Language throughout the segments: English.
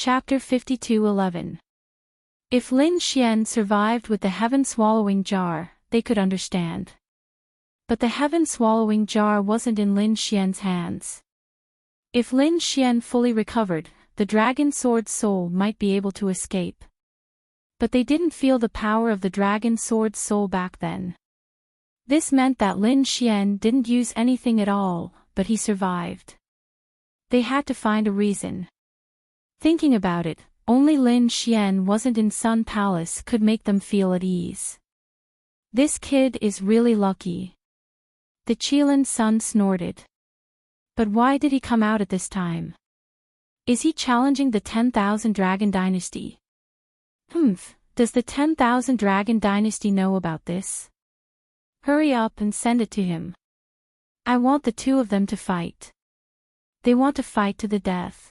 Chapter 52:11. If Lin Xian survived with the heaven-swallowing jar, they could understand. But the heaven-swallowing jar wasn't in Lin Xian's hands. If Lin Xian fully recovered, the dragon sword's soul might be able to escape. But they didn't feel the power of the dragon sword's soul back then. This meant that Lin Xian didn't use anything at all, but he survived. They had to find a reason. Thinking about it, only Lin Xian wasn't in Sun Palace could make them feel at ease. This kid is really lucky. The Qilin Sun snorted. But why did he come out at this time? Is he challenging the 10,000 Dragon Dynasty? Does the 10,000 Dragon Dynasty know about this? Hurry up and send it to him. I want the two of them to fight. They want to fight to the death.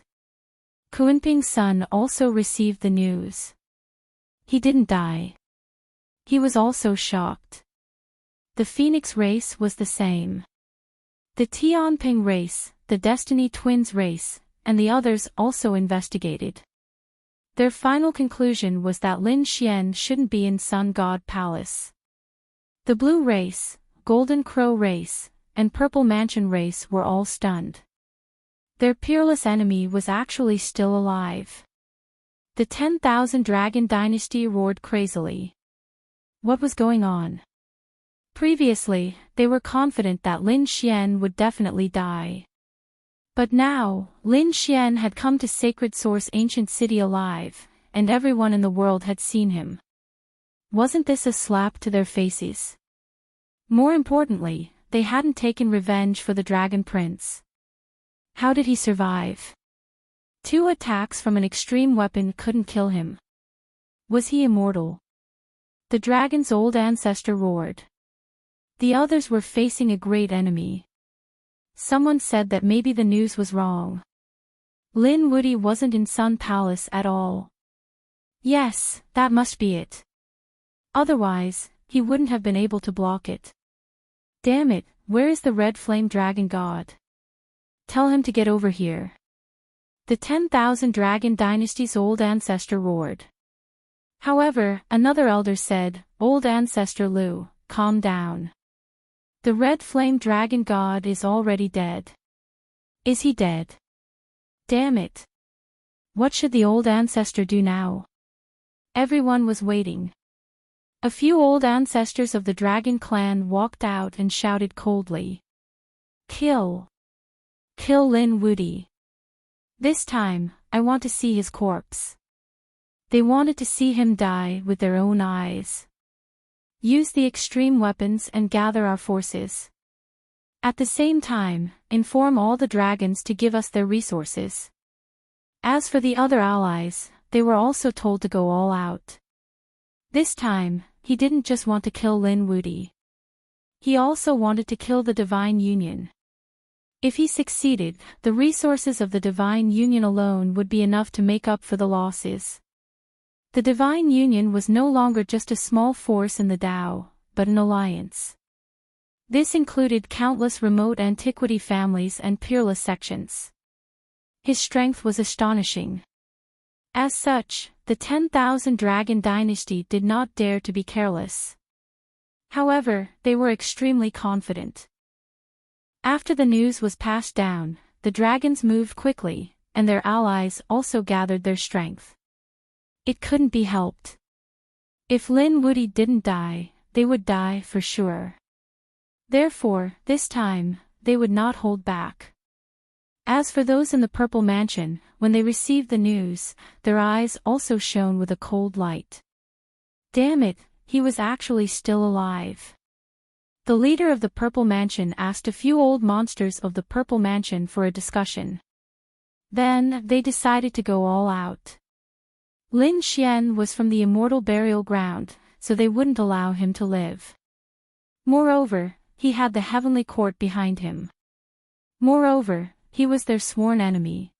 Kunping's son also received the news. He didn't die. He was also shocked. The Phoenix race was the same. The Tianping race, the Destiny Twins race, and the others also investigated. Their final conclusion was that Lin Xian shouldn't be in Sun God Palace. The Blue race, Golden Crow race, and Purple Mansion race were all stunned. Their peerless enemy was actually still alive. The 10,000 Dragon Dynasty roared crazily. What was going on? Previously, they were confident that Lin Xian would definitely die. But now, Lin Xian had come to Sacred Source Ancient City alive, and everyone in the world had seen him. Wasn't this a slap to their faces? More importantly, they hadn't taken revenge for the Dragon Prince. How did he survive? 2 attacks from an extreme weapon couldn't kill him. Was he immortal? The dragon's old ancestor roared. The others were facing a great enemy. Someone said that maybe the news was wrong. Lin Wuyi wasn't in Sun Palace at all. Yes, that must be it. Otherwise, he wouldn't have been able to block it. Damn it, where is the Red Flame Dragon God? Tell him to get over here. The 10,000 Dragon Dynasty's old ancestor roared. However, another elder said, Old Ancestor Lu, calm down. The Red Flame Dragon God is already dead. Is he dead? Damn it. What should the old ancestor do now? Everyone was waiting. A few old ancestors of the Dragon Clan walked out and shouted coldly. Kill. Kill Lin Wuyi. This time, I want to see his corpse. They wanted to see him die with their own eyes. Use the extreme weapons and gather our forces. At the same time, inform all the dragons to give us their resources. As for the other allies, they were also told to go all out. This time, he didn't just want to kill Lin Wuyi. He also wanted to kill the Divine Union. If he succeeded, the resources of the Divine Union alone would be enough to make up for the losses. The Divine Union was no longer just a small force in the Tao, but an alliance. This included countless remote antiquity families and peerless sections. His strength was astonishing. As such, the 10,000 Dragon Dynasty did not dare to be careless. However, they were extremely confident. After the news was passed down, the dragons moved quickly, and their allies also gathered their strength. It couldn't be helped. If Lin Wuyi didn't die, they would die for sure. Therefore, this time, they would not hold back. As for those in the Purple Mansion, when they received the news, their eyes also shone with a cold light. Damn it, he was actually still alive. The leader of the Purple Mansion asked a few old monsters of the Purple Mansion for a discussion. Then, they decided to go all out. Lin Xian was from the immortal burial ground, so they wouldn't allow him to live. Moreover, he had the heavenly court behind him. Moreover, he was their sworn enemy.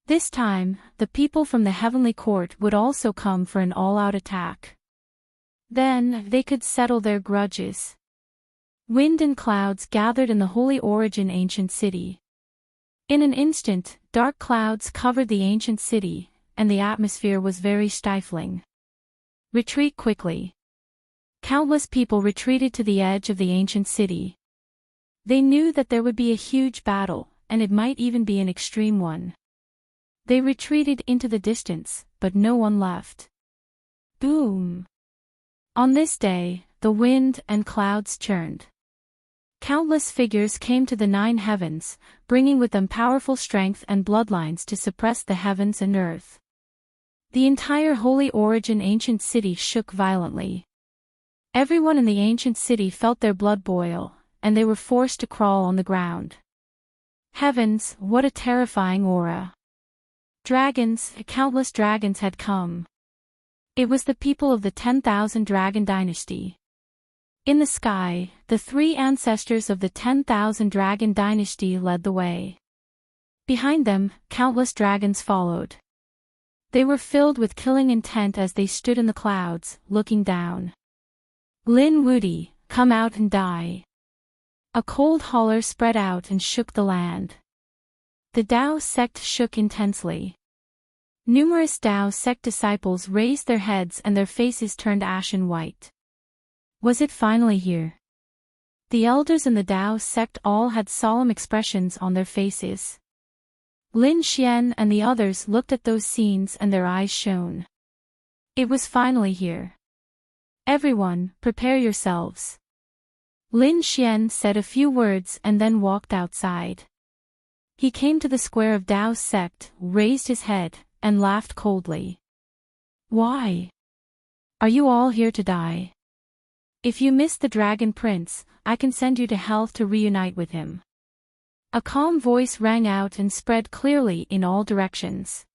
This time, the people from the heavenly court would also come for an all-out attack. Then, they could settle their grudges. Wind and clouds gathered in the Holy Origin Ancient City. In an instant, dark clouds covered the ancient city, and the atmosphere was very stifling. Retreat quickly. Countless people retreated to the edge of the ancient city. They knew that there would be a huge battle, and it might even be an extreme one. They retreated into the distance, but no one left. Boom! On this day, the wind and clouds churned. Countless figures came to the 9 heavens, bringing with them powerful strength and bloodlines to suppress the heavens and earth. The entire Holy Origin ancient city shook violently. Everyone in the ancient city felt their blood boil, and they were forced to crawl on the ground. Heavens, what a terrifying aura! Dragons, countless dragons had come. It was the people of the 10,000 Dragon Dynasty. In the sky, the 3 ancestors of the 10,000 Dragon Dynasty led the way. Behind them, countless dragons followed. They were filled with killing intent as they stood in the clouds, looking down. Lin Wudi, come out and die. A cold holler spread out and shook the land. The Dao sect shook intensely. Numerous Dao sect disciples raised their heads and their faces turned ashen white. Was it finally here? The elders in the Dao sect all had solemn expressions on their faces. Lin Xian and the others looked at those scenes and their eyes shone. It was finally here. Everyone, prepare yourselves. Lin Xian said a few words and then walked outside. He came to the square of Dao's sect, raised his head, and laughed coldly. Why? Are you all here to die? If you miss the Dragon Prince, I can send you to hell to reunite with him. A calm voice rang out and spread clearly in all directions.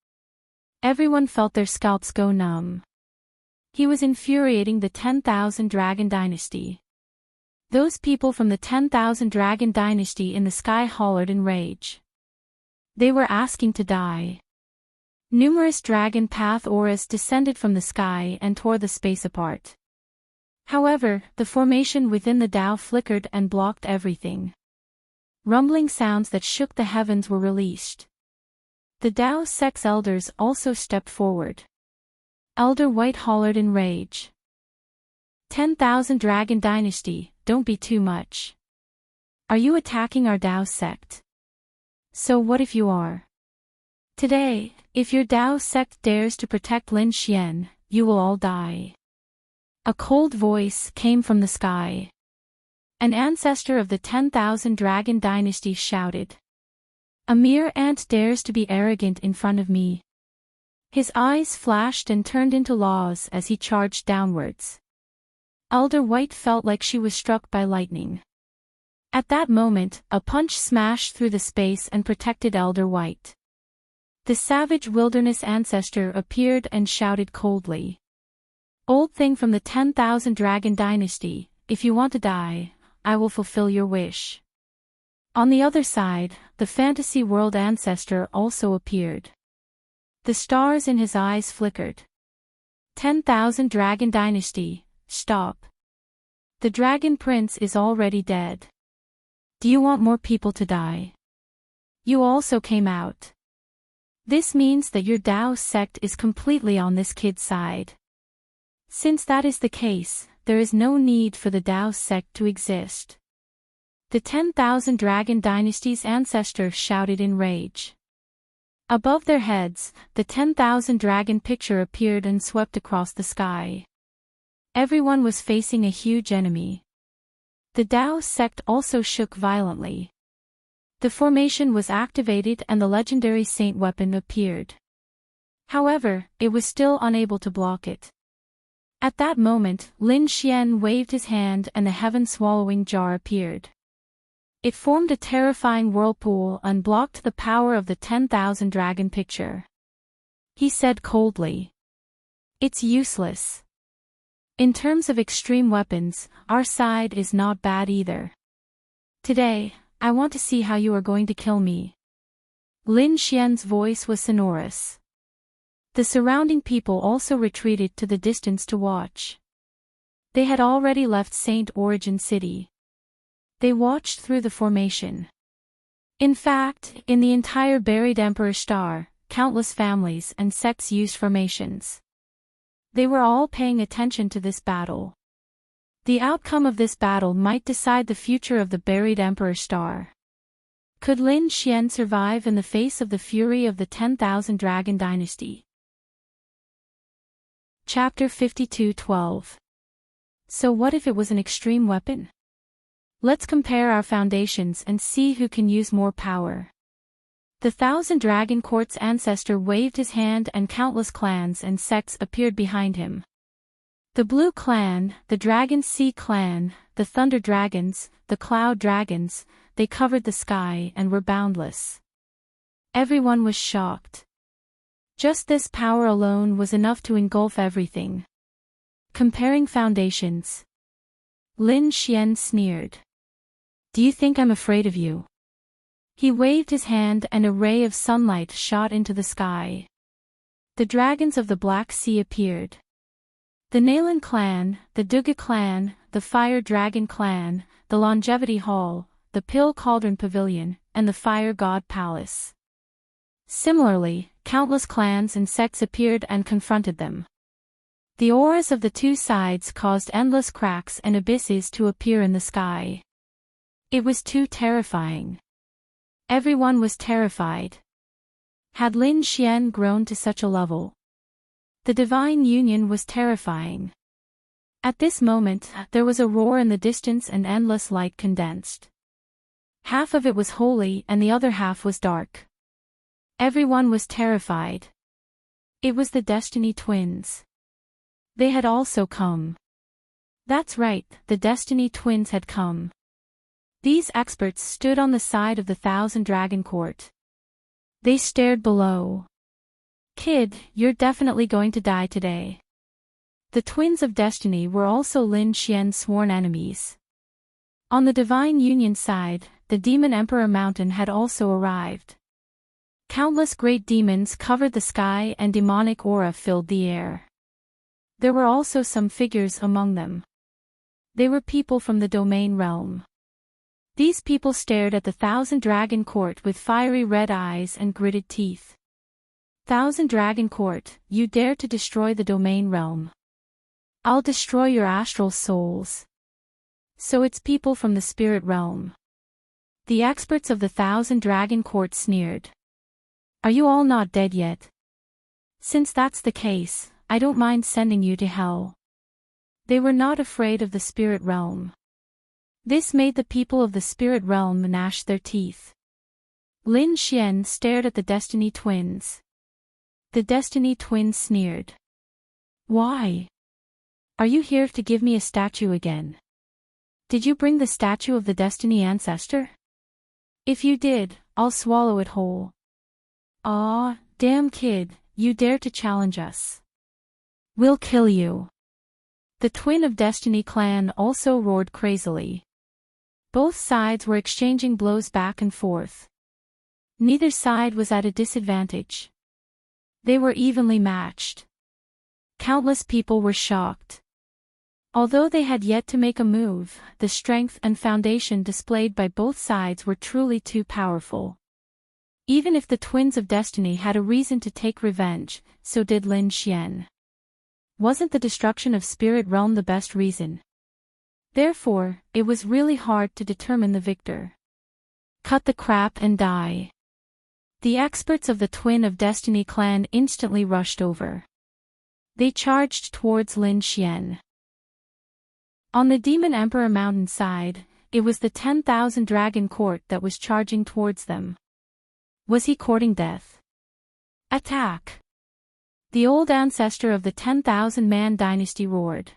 Everyone felt their scalps go numb. He was infuriating the 10,000 Dragon Dynasty. Those people from the 10,000 Dragon Dynasty in the sky hollered in rage. They were asking to die. Numerous dragon path auras descended from the sky and tore the space apart. However, the formation within the Dao flickered and blocked everything. Rumbling sounds that shook the heavens were released. The Dao sect's elders also stepped forward. Elder White hollered in rage. 10,000 Dragon Dynasty, don't be too much. Are you attacking our Dao sect? So what if you are? Today, if your Dao sect dares to protect Lin Xian, you will all die. A cold voice came from the sky. An ancestor of the 10,000 Dragon Dynasty shouted. A mere ant dares to be arrogant in front of me. His eyes flashed and turned into laws as he charged downwards. Elder White felt like she was struck by lightning. At that moment, a punch smashed through the space and protected Elder White. The savage wilderness ancestor appeared and shouted coldly. Old thing from the 10,000 Dragon Dynasty, if you want to die, I will fulfill your wish. On the other side, the fantasy world ancestor also appeared. The stars in his eyes flickered. 10,000 Dragon Dynasty, stop. The Dragon Prince is already dead. Do you want more people to die? You also came out. This means that your Dao sect is completely on this kid's side. Since that is the case, there is no need for the Dao sect to exist. The 10,000 Dragon Dynasty's ancestor shouted in rage. Above their heads, the 10,000 dragon picture appeared and swept across the sky. Everyone was facing a huge enemy. The Dao sect also shook violently. The formation was activated and the legendary saint weapon appeared. However, it was still unable to block it. At that moment, Lin Xian waved his hand and the heaven-swallowing jar appeared. It formed a terrifying whirlpool and blocked the power of the 10,000 dragon picture. He said coldly. It's useless. In terms of extreme weapons, our side is not bad either. Today, I want to see how you are going to kill me. Lin Xian's voice was sonorous. The surrounding people also retreated to the distance to watch. They had already left Saint Origin City. They watched through the formation. In fact, in the entire buried Emperor Star, countless families and sects used formations. They were all paying attention to this battle. The outcome of this battle might decide the future of the buried Emperor Star. Could Lin Xian survive in the face of the fury of the 10,000 Dragon Dynasty? Chapter 52:12. So what if it was an extreme weapon? Let's compare our foundations and see who can use more power. The Thousand Dragon Court's ancestor waved his hand and countless clans and sects appeared behind him. The Blue Clan, the Dragon Sea Clan, the Thunder Dragons, the Cloud Dragons, they covered the sky and were boundless. Everyone was shocked. Just this power alone was enough to engulf everything. Comparing foundations. Lin Xian sneered. Do you think I'm afraid of you? He waved his hand and a ray of sunlight shot into the sky. The dragons of the Black Sea appeared. The Nalan Clan, the Duga Clan, the Fire Dragon Clan, the Longevity Hall, the Pill Cauldron Pavilion, and the Fire God Palace. Similarly, countless clans and sects appeared and confronted them. The auras of the two sides caused endless cracks and abysses to appear in the sky. It was too terrifying. Everyone was terrified. Had Lin Xian grown to such a level? The divine union was terrifying. At this moment, there was a roar in the distance and endless light condensed. Half of it was holy and the other half was dark. Everyone was terrified. It was the Destiny Twins. They had also come. That's right, the Destiny Twins had come. These experts stood on the side of the Thousand Dragon Court. They stared below. Kid, you're definitely going to die today. The Twins of Destiny were also Lin Xian's sworn enemies. On the Divine Union side, the Demon Emperor Mountain had also arrived. Countless great demons covered the sky and demonic aura filled the air. There were also some figures among them. They were people from the Domain Realm. These people stared at the Thousand Dragon Court with fiery red eyes and gritted teeth. Thousand Dragon Court, you dare to destroy the Domain Realm. I'll destroy your astral souls. So it's people from the Spirit Realm. The experts of the Thousand Dragon Court sneered. Are you all not dead yet? Since that's the case, I don't mind sending you to hell. They were not afraid of the Spirit Realm. This made the people of the Spirit Realm gnash their teeth. Lin Xian stared at the Destiny Twins. The Destiny Twins sneered. Why? Are you here to give me a statue again? Did you bring the statue of the Destiny Ancestor? If you did, I'll swallow it whole. Aw, damn kid, you dare to challenge us. We'll kill you. The Twin of Destiny clan also roared crazily. Both sides were exchanging blows back and forth. Neither side was at a disadvantage. They were evenly matched. Countless people were shocked. Although they had yet to make a move, the strength and foundation displayed by both sides were truly too powerful. Even if the Twins of Destiny had a reason to take revenge, so did Lin Xian. Wasn't the destruction of Spirit Realm the best reason? Therefore, it was really hard to determine the victor. Cut the crap and die. The experts of the Twin of Destiny clan instantly rushed over. They charged towards Lin Xian. On the Demon Emperor Mountain side, it was the 10,000 Dragon Court that was charging towards them. Was he courting death? Attack! The old ancestor of the 10,000-man dynasty roared.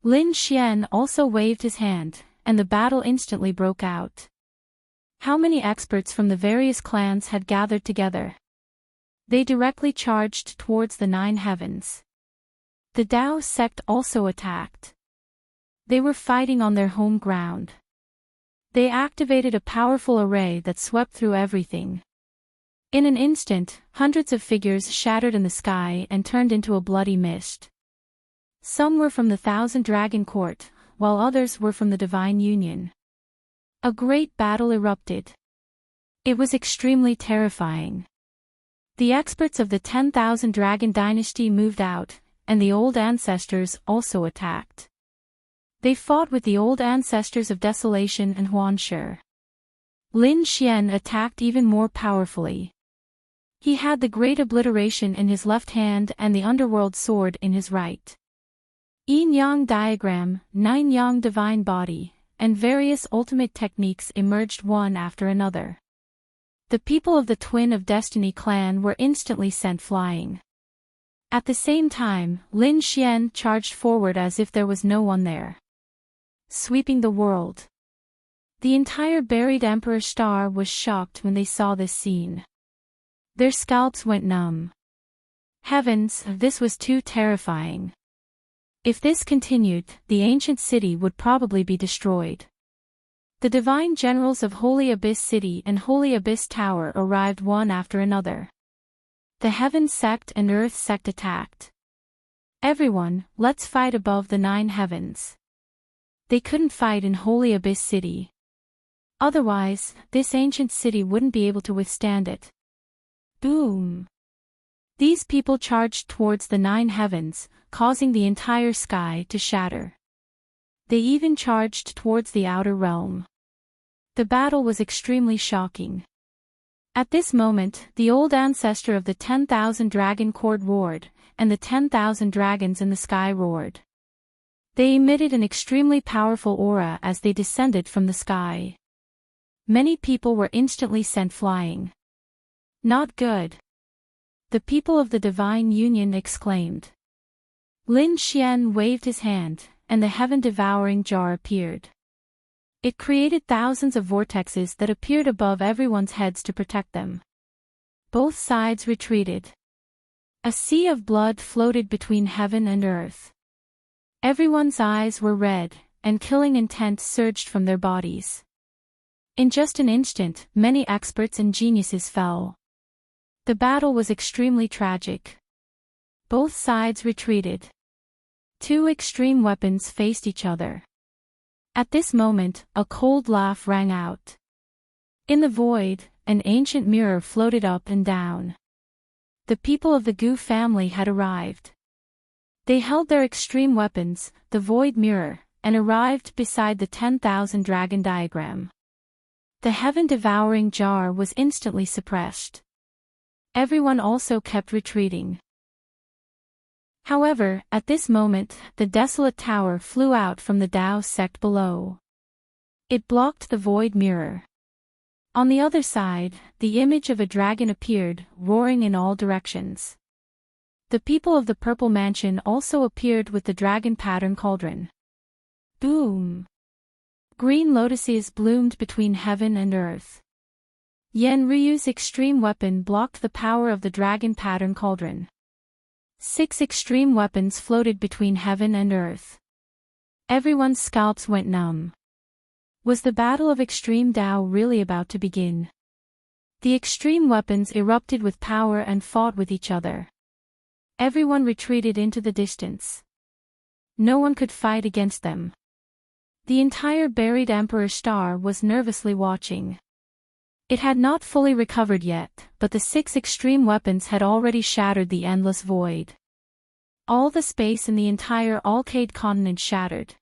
Lin Xian also waved his hand, and the battle instantly broke out. How many experts from the various clans had gathered together? They directly charged towards the Nine Heavens. The Dao sect also attacked. They were fighting on their home ground. They activated a powerful array that swept through everything. In an instant, hundreds of figures shattered in the sky and turned into a bloody mist. Some were from the Thousand Dragon Court, while others were from the Divine Union. A great battle erupted. It was extremely terrifying. The experts of the 10,000 Dragon Dynasty moved out, and the old ancestors also attacked. They fought with the old ancestors of Desolation and Huanshe. Lin Xian attacked even more powerfully. He had the Great Obliteration in his left hand and the Underworld Sword in his right. Yin-Yang Diagram, Nine-Yang Divine Body, and various ultimate techniques emerged one after another. The people of the Twin of Destiny clan were instantly sent flying. At the same time, Lin Xian charged forward as if there was no one there. Sweeping the world. The entire buried Emperor Star was shocked when they saw this scene. Their scalps went numb. Heavens, this was too terrifying. If this continued, the ancient city would probably be destroyed. The divine generals of Holy Abyss City and Holy Abyss Tower arrived one after another. The Heaven Sect and Earth Sect attacked. Everyone, let's fight above the 9 heavens. They couldn't fight in Holy Abyss City. Otherwise, this ancient city wouldn't be able to withstand it. Boom! These people charged towards the 9 heavens, causing the entire sky to shatter. They even charged towards the outer realm. The battle was extremely shocking. At this moment, the old ancestor of the 10,000 dragon court roared, and the 10,000 dragons in the sky roared. They emitted an extremely powerful aura as they descended from the sky. Many people were instantly sent flying. Not good. The people of the Divine Union exclaimed. Lin Xian waved his hand, and the heaven-devouring jar appeared. It created thousands of vortexes that appeared above everyone's heads to protect them. Both sides retreated. A sea of blood floated between heaven and earth. Everyone's eyes were red, and killing intent surged from their bodies. In just an instant, many experts and geniuses fell. The battle was extremely tragic. Both sides retreated. 2 extreme weapons faced each other. At this moment, a cold laugh rang out. In the void, an ancient mirror floated up and down. The people of the Gu family had arrived. They held their extreme weapons, the void mirror, and arrived beside the 10,000 dragon diagram. The heaven-devouring jar was instantly suppressed. Everyone also kept retreating. However, at this moment, the desolate tower flew out from the Dao sect below. It blocked the void mirror. On the other side, the image of a dragon appeared, roaring in all directions. The people of the Purple Mansion also appeared with the dragon pattern cauldron. Boom! Green lotuses bloomed between heaven and earth. Yen Ryu's extreme weapon blocked the power of the dragon pattern cauldron. 6 extreme weapons floated between heaven and earth. Everyone's scalps went numb. Was the battle of extreme Dao really about to begin? The extreme weapons erupted with power and fought with each other. Everyone retreated into the distance. No one could fight against them. The entire buried Emperor Star was nervously watching. It had not fully recovered yet, but the 6 extreme weapons had already shattered the endless void. All the space in the entire Alcade continent shattered.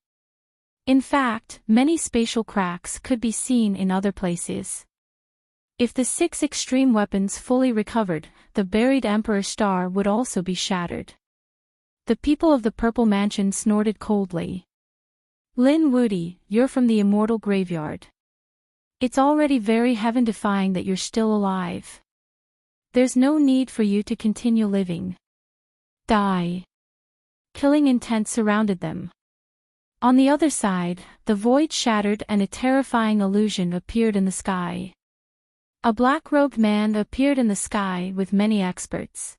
In fact, many spatial cracks could be seen in other places. If the 6 extreme weapons fully recovered, the buried Emperor Star would also be shattered. The people of the Purple Mansion snorted coldly. Lin Wudi, you're from the Immortal Graveyard. It's already very heaven-defying that you're still alive. There's no need for you to continue living. Die. Killing intent surrounded them. On the other side, the void shattered and a terrifying illusion appeared in the sky. A black-robed man appeared in the sky with many experts.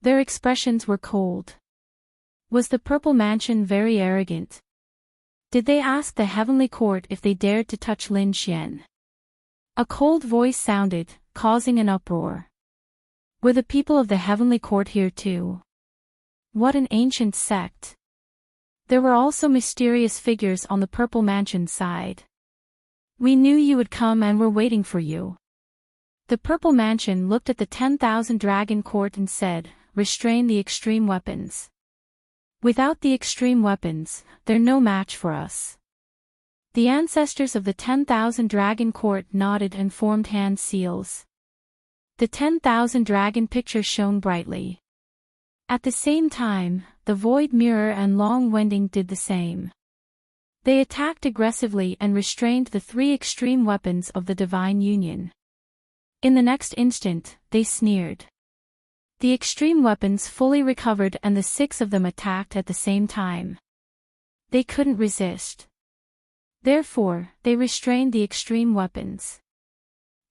Their expressions were cold. Was the Purple Mansion very arrogant? Did they ask the Heavenly Court if they dared to touch Lin Xian? A cold voice sounded, causing an uproar. Were the people of the Heavenly Court here too? What an ancient sect. There were also mysterious figures on the Purple Mansion side. We knew you would come and were waiting for you. The Purple Mansion looked at the 10,000 Dragon Court and said, "Restrain the extreme weapons. Without the extreme weapons, they're no match for us." The ancestors of the 10,000 Dragon Court nodded and formed hand seals. The 10,000 dragon picture shone brightly. At the same time, the Void Mirror and Long Wending did the same. They attacked aggressively and restrained the 3 extreme weapons of the Divine Union. In the next instant, they sneered. The extreme weapons fully recovered and the 6 of them attacked at the same time. They couldn't resist. Therefore, they restrained the extreme weapons.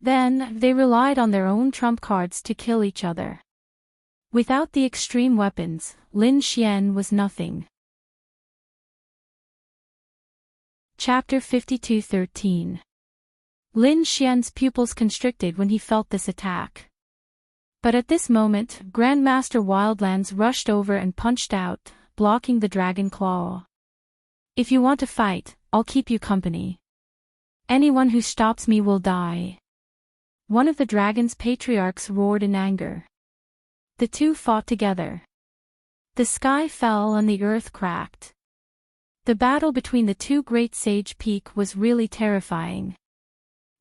Then, they relied on their own trump cards to kill each other. Without the extreme weapons, Lin Xian was nothing. Chapter 52:13. Lin Xian's pupils constricted when he felt this attack. But at this moment, Grandmaster Wildlands rushed over and punched out, blocking the dragon claw. "If you want to fight, I'll keep you company. Anyone who stops me will die." One of the dragon's patriarchs roared in anger. The two fought together. The sky fell and the earth cracked. The battle between the two great sage peak was really terrifying.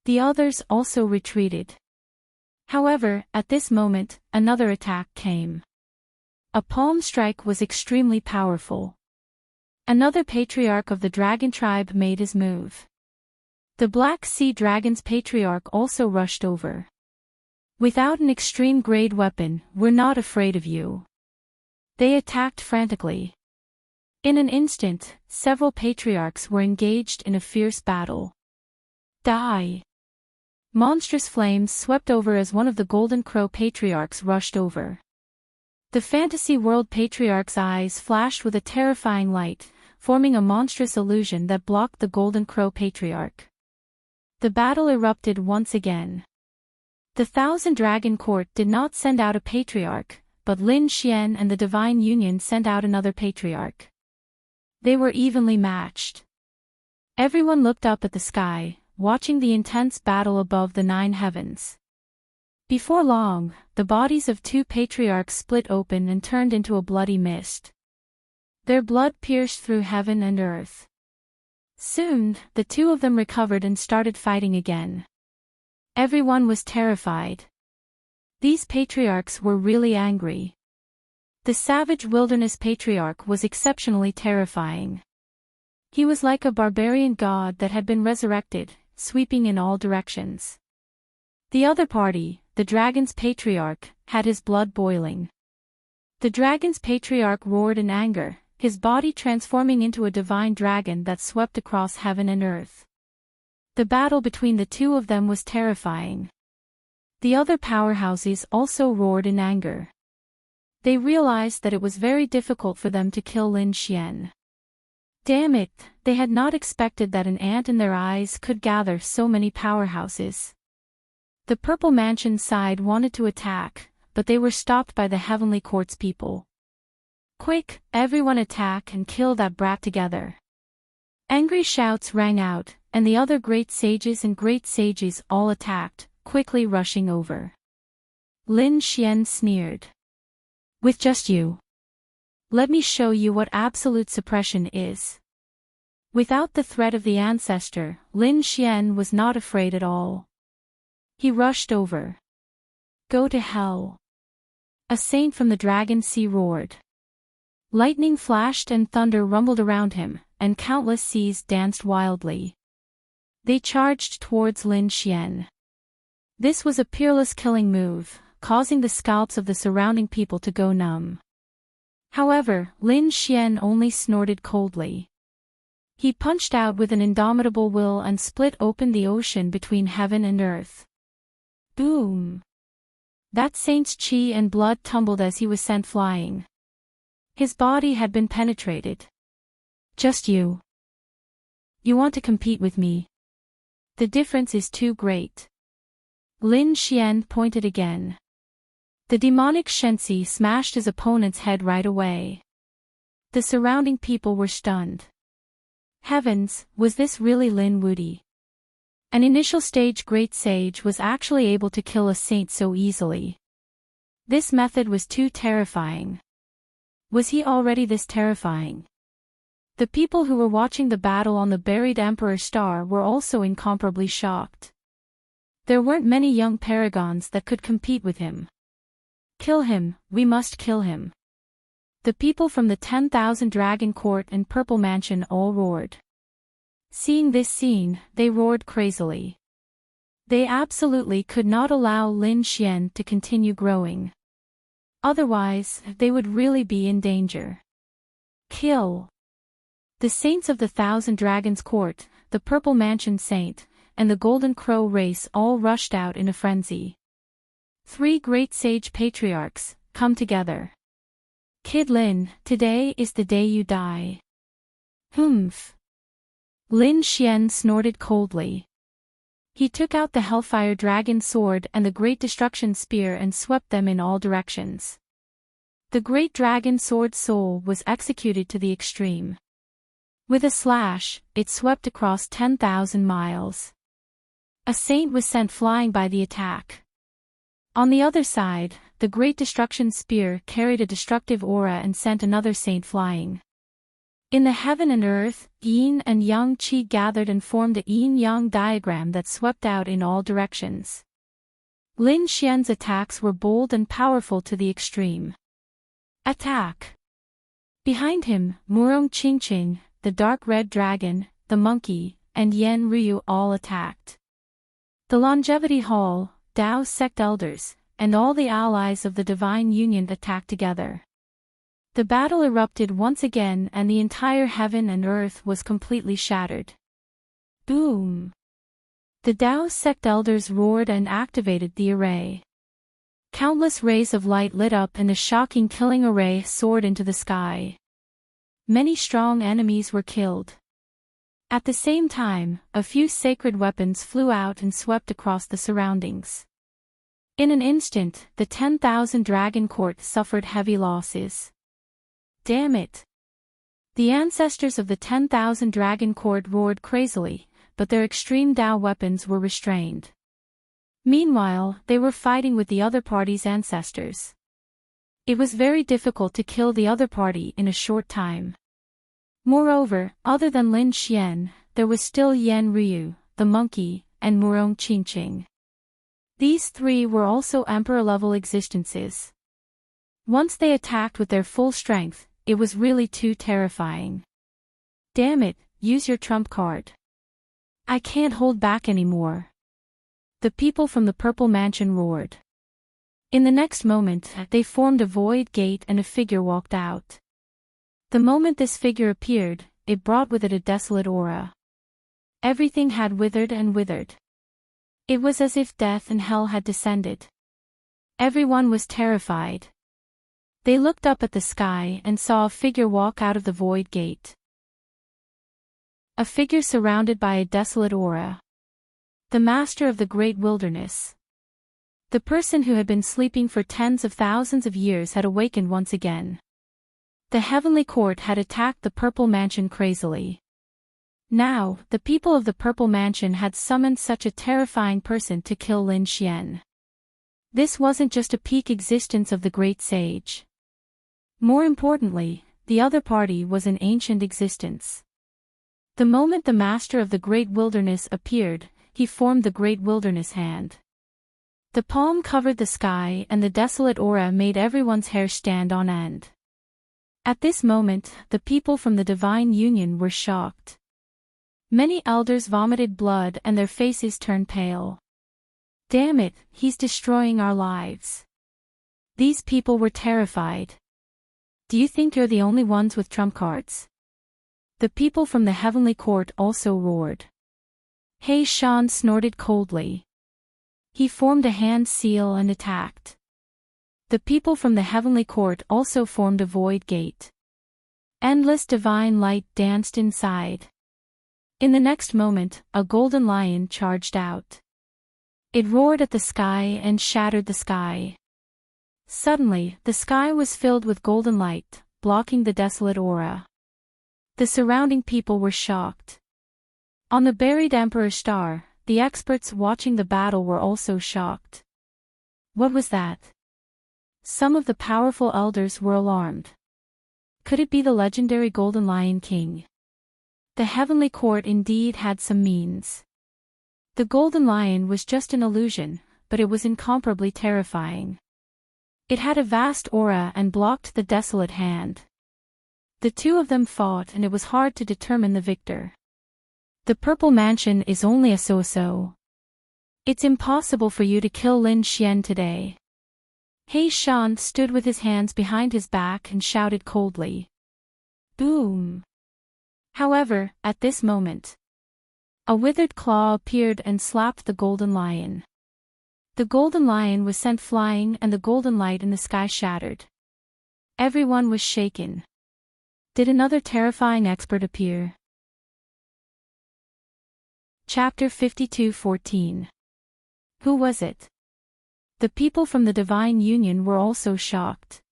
The others also retreated. However, at this moment, another attack came. A palm strike was extremely powerful. Another patriarch of the dragon tribe made his move. The Black Sea Dragon's patriarch also rushed over. "Without an extreme grade weapon, we're not afraid of you." They attacked frantically. In an instant, several patriarchs were engaged in a fierce battle. Die! Monstrous flames swept over as one of the Golden Crow patriarchs rushed over. The Fantasy World patriarch's eyes flashed with a terrifying light, forming a monstrous illusion that blocked the Golden Crow patriarch. The battle erupted once again. The Thousand Dragon Court did not send out a patriarch, but Lin Xian and the Divine Union sent out another patriarch. They were evenly matched. Everyone looked up at the sky, watching the intense battle above the 9 heavens. Before long, the bodies of 2 patriarchs split open and turned into a bloody mist. Their blood pierced through heaven and earth. Soon, the 2 of them recovered and started fighting again. Everyone was terrified. These patriarchs were really angry. The Savage Wilderness Patriarch was exceptionally terrifying. He was like a barbarian god that had been resurrected, sweeping in all directions. The other party, the Dragon's Patriarch, had his blood boiling. The Dragon's Patriarch roared in anger, his body transforming into a divine dragon that swept across heaven and earth. The battle between the 2 of them was terrifying. The other powerhouses also roared in anger. They realized that it was very difficult for them to kill Lin Xian. Damn it, they had not expected that an ant in their eyes could gather so many powerhouses. The Purple Mansion side wanted to attack, but they were stopped by the Heavenly Court's people. "Quick, everyone attack and kill that brat together." Angry shouts rang out, and the other great sages and great sages all attacked, quickly rushing over. Lin Xian sneered. "With just you. Let me show you what absolute suppression is." Without the threat of the ancestor, Lin Xian was not afraid at all. He rushed over. "Go to hell." A saint from the Dragon Sea roared. Lightning flashed and thunder rumbled around him, and countless seas danced wildly. They charged towards Lin Xian. This was a peerless killing move, causing the scalps of the surrounding people to go numb. However, Lin Xian only snorted coldly. He punched out with an indomitable will and split open the ocean between heaven and earth. Boom! That saint's chi and blood tumbled as he was sent flying. His body had been penetrated. "Just you. You want to compete with me? The difference is too great." Lin Xian pointed again. The demonic Shensi smashed his opponent's head right away. The surrounding people were stunned. Heavens, was this really Lin Wudi? An initial stage great sage was actually able to kill a saint so easily. This method was too terrifying. Was he already this terrifying? The people who were watching the battle on the buried Emperor Star were also incomparably shocked. There weren't many young paragons that could compete with him. Kill him, we must kill him. The people from the 10,000 Dragon Court and Purple Mansion all roared. Seeing this scene, they roared crazily. They absolutely could not allow Lin Xian to continue growing. Otherwise, they would really be in danger. Kill. The saints of the 1,000 Dragons Court, the Purple Mansion Saint, and the Golden Crow race all rushed out in a frenzy. 3 great sage patriarchs, come together. Kid Lin, today is the day you die. Humph. Lin Xian snorted coldly. He took out the Hellfire Dragon Sword and the Great Destruction Spear and swept them in all directions. The Great Dragon Sword's soul was executed to the extreme. With a slash, it swept across 10,000 miles. A saint was sent flying by the attack. On the other side, the Great Destruction Spear carried a destructive aura and sent another saint flying. In the heaven and earth, yin and yang qi gathered and formed a yin-yang diagram that swept out in all directions. Lin Xian's attacks were bold and powerful to the extreme. Attack! Behind him, Murong Qingqing, the dark red dragon, the monkey, and Yan Ryu all attacked. The Longevity Hall, Dao sect elders, and all the allies of the Divine Union attacked together. The battle erupted once again and the entire heaven and earth was completely shattered. Boom! The Dao sect elders roared and activated the array. Countless rays of light lit up and the shocking killing array soared into the sky. Many strong enemies were killed. At the same time, a few sacred weapons flew out and swept across the surroundings. In an instant, the 10,000 Dragon Court suffered heavy losses. Damn it! The ancestors of the 10,000 Dragon Court roared crazily, but their extreme Dao weapons were restrained. Meanwhile, they were fighting with the other party's ancestors. It was very difficult to kill the other party in a short time. Moreover, other than Lin Xian, there was still Yan Ryu, the monkey, and Murong Qingqing. These 3 were also emperor-level existences. Once they attacked with their full strength, it was really too terrifying. Damn it, use your trump card. I can't hold back anymore. The people from the Purple Mansion roared. In the next moment, they formed a void gate and a figure walked out. The moment this figure appeared, it brought with it a desolate aura. Everything had withered and withered. It was as if death and hell had descended. Everyone was terrified. They looked up at the sky and saw a figure walk out of the void gate. A figure surrounded by a desolate aura. The master of the great wilderness. The person who had been sleeping for tens of thousands of years had awakened once again. The heavenly court had attacked the Purple Mansion crazily. Now, the people of the Purple Mansion had summoned such a terrifying person to kill Lin Xian. This wasn't just a peak existence of the great sage. More importantly, the other party was an ancient existence. The moment the master of the great wilderness appeared, he formed the great wilderness hand. The palm covered the sky and the desolate aura made everyone's hair stand on end. At this moment, the people from the Divine Union were shocked. Many elders vomited blood and their faces turned pale. Damn it, he's destroying our lives. These people were terrified. Do you think you're the only ones with trump cards? The people from the heavenly court also roared. He Shan snorted coldly. He formed a hand seal and attacked. The people from the heavenly court also formed a void gate. Endless divine light danced inside. In the next moment, a golden lion charged out. It roared at the sky and shattered the sky. Suddenly, the sky was filled with golden light, blocking the desolate aura. The surrounding people were shocked. On the buried Emperor Star, the experts watching the battle were also shocked. What was that? Some of the powerful elders were alarmed. Could it be the legendary Golden Lion King? The heavenly court indeed had some means. The Golden Lion was just an illusion, but it was incomparably terrifying. It had a vast aura and blocked the desolate hand. The two of them fought and it was hard to determine the victor. The Purple Mansion is only a so-so. It's impossible for you to kill Lin Xian today. He Shan stood with his hands behind his back and shouted coldly. Boom! However, at this moment, a withered claw appeared and slapped the Golden Lion. The Golden Lion was sent flying and the golden light in the sky shattered. Everyone was shaken. Did another terrifying expert appear? Chapter 52:14. Who was it? The people from the Divine Union were also shocked.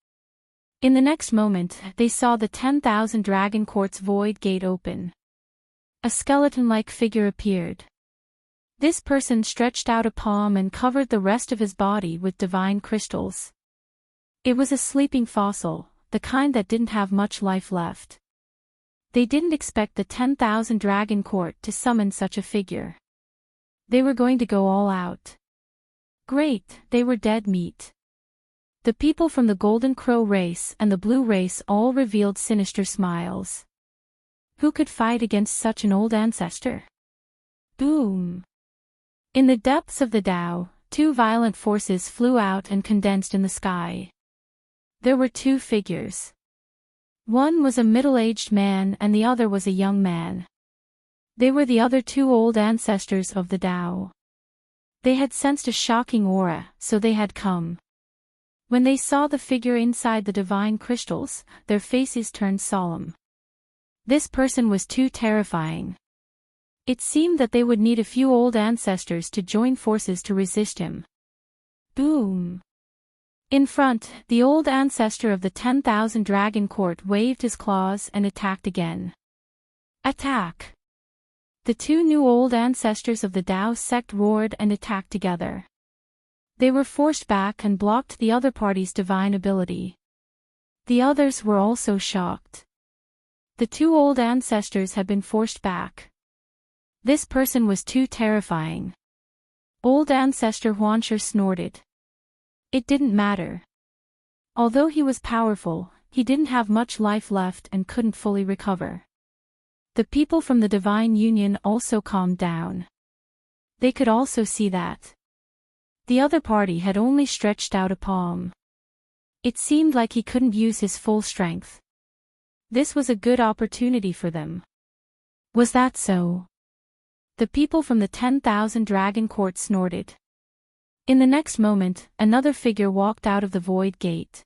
In the next moment, they saw the 10,000 Dragon Court's void gate open. A skeleton-like figure appeared. This person stretched out a palm and covered the rest of his body with divine crystals. It was a sleeping fossil, the kind that didn't have much life left. They didn't expect the 10,000 Dragon Court to summon such a figure. They were going to go all out. Great, they were dead meat. The people from the Golden Crow race and the Blue race all revealed sinister smiles. Who could fight against such an old ancestor? Boom! In the depths of the Tao, two violent forces flew out and condensed in the sky. There were two figures. One was a middle-aged man and the other was a young man. They were the other two old ancestors of the Tao. They had sensed a shocking aura, so they had come. When they saw the figure inside the divine crystals, their faces turned solemn. This person was too terrifying. It seemed that they would need a few old ancestors to join forces to resist him. Boom! In front, the old ancestor of the 10,000 Dragon Court waved his claws and attacked again. Attack! The two new old ancestors of the Tao sect roared and attacked together. They were forced back and blocked the other party's divine ability. The others were also shocked. The two old ancestors had been forced back. This person was too terrifying. Old ancestor Huansher snorted. It didn't matter. Although he was powerful, he didn't have much life left and couldn't fully recover. The people from the Divine Union also calmed down. They could also see that the other party had only stretched out a palm. It seemed like he couldn't use his full strength. This was a good opportunity for them. Was that so? The people from the 10,000 Dragon Court snorted. In the next moment, another figure walked out of the void gate.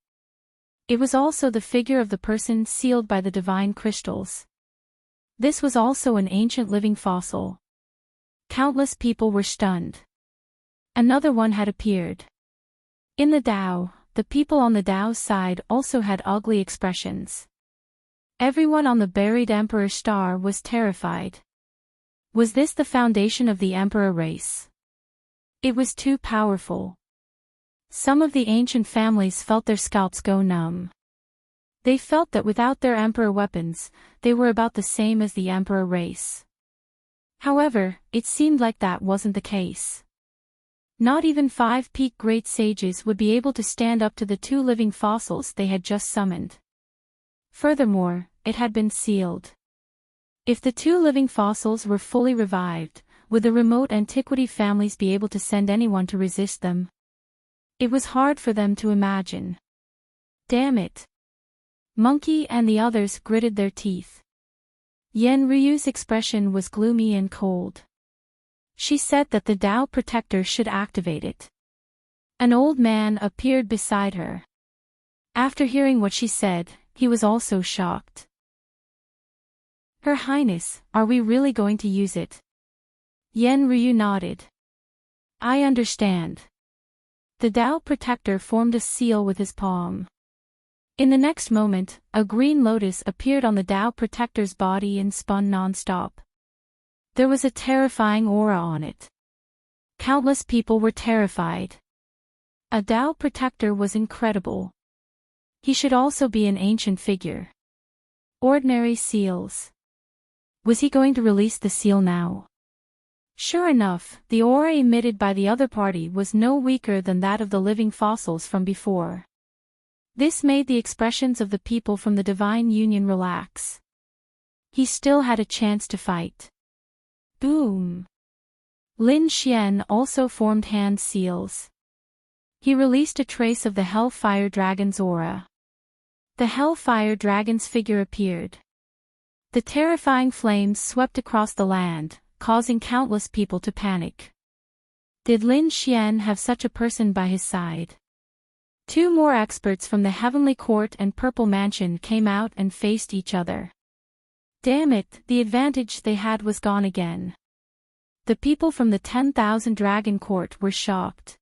It was also the figure of the person sealed by the divine crystals. This was also an ancient living fossil. Countless people were stunned. Another one had appeared. In the Tao, the people on the Tao's side also had ugly expressions. Everyone on the buried Emperor Star was terrified. Was this the foundation of the Emperor race? It was too powerful. Some of the ancient families felt their scalps go numb. They felt that without their Emperor weapons, they were about the same as the Emperor race. However, it seemed like that wasn't the case. Not even 5 peak great sages would be able to stand up to the two living fossils they had just summoned. Furthermore, it had been sealed. If the two living fossils were fully revived, would the remote antiquity families be able to send anyone to resist them? It was hard for them to imagine. Damn it! Monkey and the others gritted their teeth. Yen Ryu's expression was gloomy and cold. She said that the Tao Protector should activate it. An old man appeared beside her. After hearing what she said, he was also shocked. Her Highness, are we really going to use it? Yen Ryu nodded. I understand. The Tao Protector formed a seal with his palm. In the next moment, a green lotus appeared on the Tao Protector's body and spun non-stop. There was a terrifying aura on it. Countless people were terrified. A Tao protector was incredible. He should also be an ancient figure. Ordinary seals. Was he going to release the seal now? Sure enough, the aura emitted by the other party was no weaker than that of the living fossils from before. This made the expressions of the people from the divine union relax. He still had a chance to fight. Boom! Lin Xian also formed hand seals. He released a trace of the Hellfire Dragon's aura. The Hellfire Dragon's figure appeared. The terrifying flames swept across the land, causing countless people to panic. Did Lin Xian have such a person by his side? Two more experts from the Heavenly Court and Purple Mansion came out and faced each other. Damn it, the advantage they had was gone again. The people from the 10,000 Dragon Court were shocked.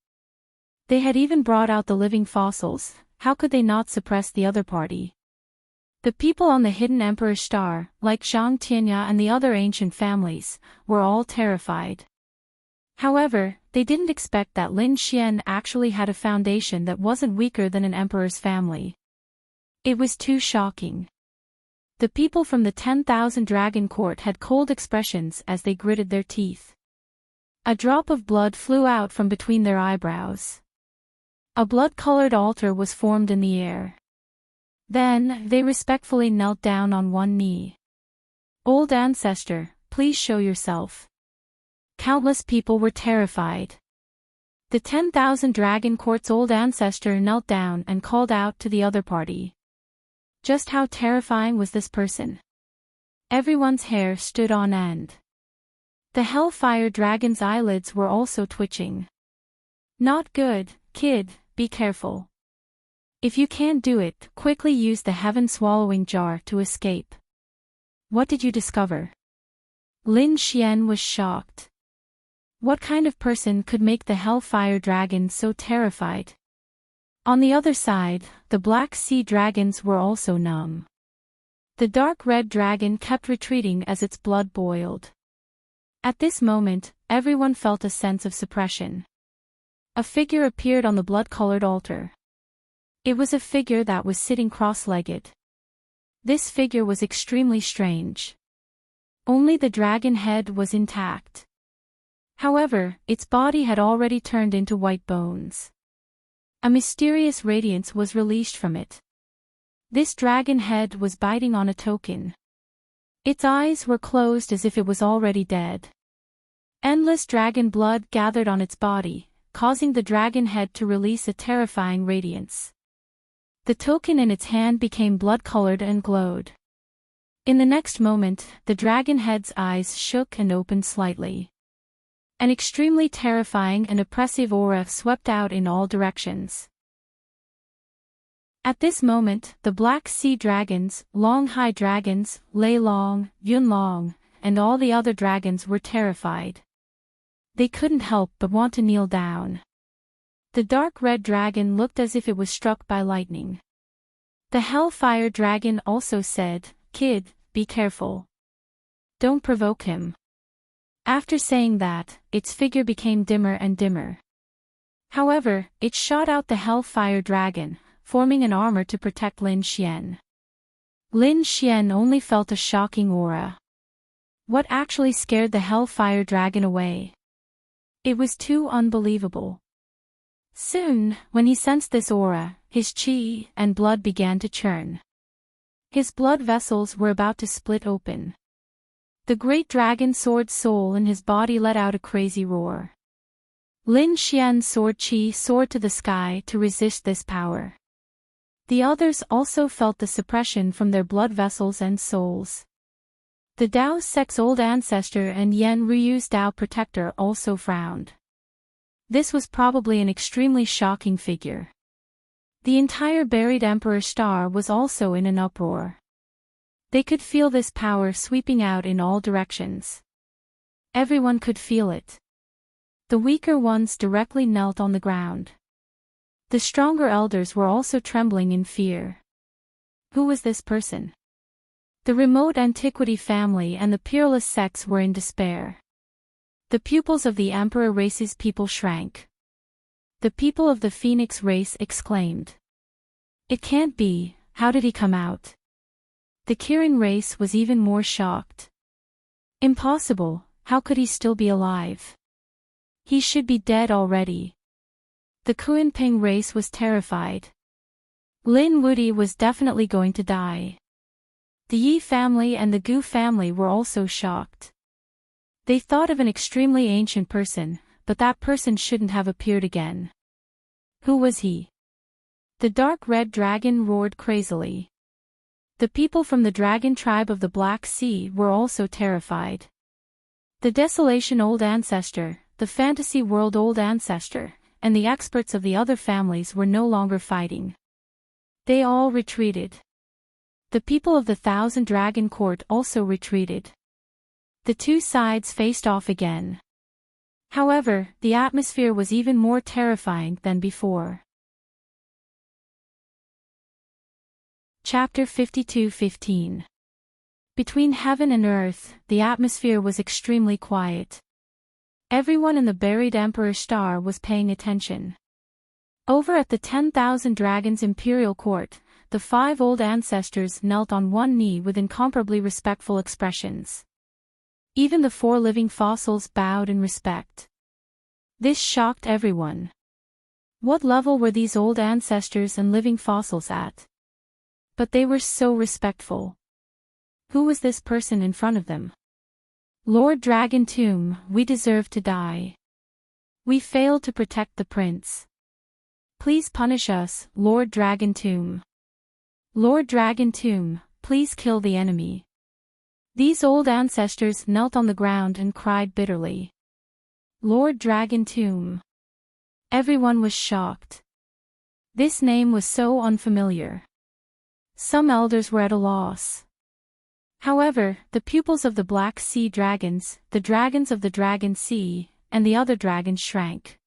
They had even brought out the living fossils, how could they not suppress the other party? The people on the hidden Emperor's Star, like Zhang Tianya and the other ancient families, were all terrified. However, they didn't expect that Lin Xian actually had a foundation that wasn't weaker than an emperor's family. It was too shocking. The people from the 10,000 Dragon Court had cold expressions as they gritted their teeth. A drop of blood flew out from between their eyebrows. A blood-colored altar was formed in the air. Then, they respectfully knelt down on one knee. Old ancestor, please show yourself. Countless people were terrified. The 10,000 Dragon Court's old ancestor knelt down and called out to the other party. Just how terrifying was this person? Everyone's hair stood on end. The Hellfire Dragon's eyelids were also twitching. Not good, kid, be careful. If you can't do it, quickly use the Heaven Swallowing Jar to escape. What did you discover? Lin Xian was shocked. What kind of person could make the Hellfire Dragon so terrified? On the other side, the Black Sea Dragons were also numb. The dark red dragon kept retreating as its blood boiled. At this moment, everyone felt a sense of suppression. A figure appeared on the blood-colored altar. It was a figure that was sitting cross-legged. This figure was extremely strange. Only the dragon head was intact. However, its body had already turned into white bones. A mysterious radiance was released from it. This dragon head was biting on a token. Its eyes were closed as if it was already dead. Endless dragon blood gathered on its body, causing the dragon head to release a terrifying radiance. The token in its hand became blood-colored and glowed. In the next moment, the dragon head's eyes shook and opened slightly. An extremely terrifying and oppressive aura swept out in all directions. At this moment, the Black Sea Dragons, Longhai Dragons, Lei Long, Yunlong, and all the other dragons were terrified. They couldn't help but want to kneel down. The dark red dragon looked as if it was struck by lightning. The Hellfire Dragon also said, "Kid, be careful. Don't provoke him." After saying that, its figure became dimmer and dimmer. However, it shot out the Hellfire Dragon, forming an armor to protect Lin Xian. Lin Xian only felt a shocking aura. What actually scared the Hellfire Dragon away? It was too unbelievable. Soon, when he sensed this aura, his chi and blood began to churn. His blood vessels were about to split open. The great dragon sword soul in his body let out a crazy roar. Lin Xian's sword chi soared to the sky to resist this power. The others also felt the suppression from their blood vessels and souls. The Dao Sect's old ancestor and Yan Ryu's Dao protector also frowned. This was probably an extremely shocking figure. The entire buried Emperor's Star was also in an uproar. They could feel this power sweeping out in all directions. Everyone could feel it. The weaker ones directly knelt on the ground. The stronger elders were also trembling in fear. Who was this person? The remote antiquity family and the peerless sects were in despair. The pupils of the Emperor race's people shrank. The people of the Phoenix race exclaimed. It can't be, how did he come out? The Kirin race was even more shocked. Impossible, how could he still be alive? He should be dead already. The Kuan-Ping race was terrified. Lin Wuti was definitely going to die. The Yi family and the Gu family were also shocked. They thought of an extremely ancient person, but that person shouldn't have appeared again. Who was he? The dark red dragon roared crazily. The people from the dragon tribe of the Black Sea were also terrified. The Desolation Old Ancestor, the Fantasy World Old Ancestor, and the experts of the other families were no longer fighting. They all retreated. The people of the Thousand Dragon Court also retreated. The two sides faced off again. However, the atmosphere was even more terrifying than before. Chapter 52:15. Between heaven and earth, the atmosphere was extremely quiet. Everyone in the buried Emperor Star was paying attention. Over at the 10,000 Dragons Imperial Court, the 5 old ancestors knelt on one knee with incomparably respectful expressions. Even the 4 living fossils bowed in respect. This shocked everyone. What level were these old ancestors and living fossils at? But they were so respectful. Who was this person in front of them? Lord Dragon Tomb, we deserve to die. We failed to protect the prince. Please punish us, Lord Dragon Tomb. Lord Dragon Tomb, please kill the enemy. These old ancestors knelt on the ground and cried bitterly. Lord Dragon Tomb. Everyone was shocked. This name was so unfamiliar. Some elders were at a loss. However, the pupils of the Black Sea dragons, the dragons of the Dragon Sea, and the other dragons shrank.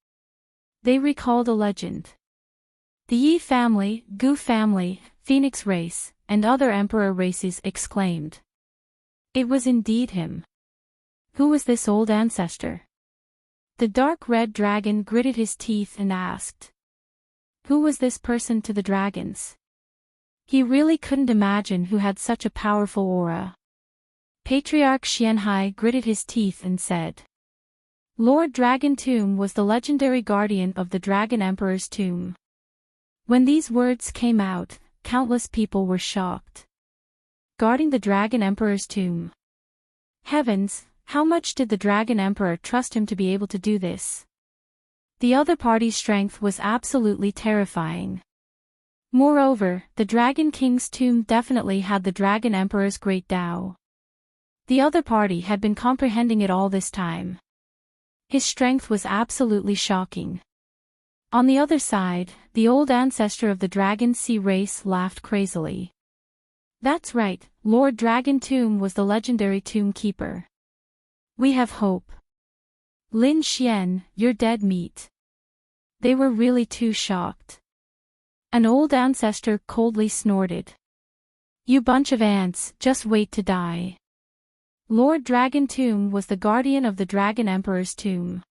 They recalled a legend. The Yi family, Gu family, Phoenix race, and other emperor races exclaimed. It was indeed him. Who was this old ancestor? The dark red dragon gritted his teeth and asked. Who was this person to the dragons? He really couldn't imagine who had such a powerful aura. Patriarch Xianhai gritted his teeth and said. Lord Dragon Tomb was the legendary guardian of the Dragon Emperor's tomb. When these words came out, countless people were shocked. Guarding the Dragon Emperor's tomb. Heavens, how much did the Dragon Emperor trust him to be able to do this? The other party's strength was absolutely terrifying. Moreover, the Dragon King's tomb definitely had the Dragon Emperor's great Tao. The other party had been comprehending it all this time. His strength was absolutely shocking. On the other side, the old ancestor of the Dragon Sea race laughed crazily. That's right, Lord Dragon Tomb was the legendary tomb keeper. We have hope. Lin Xian, you're dead meat. They were really too shocked. An old ancestor coldly snorted. You bunch of ants, just wait to die. Lord Dragon Tomb was the guardian of the Dragon Emperor's tomb.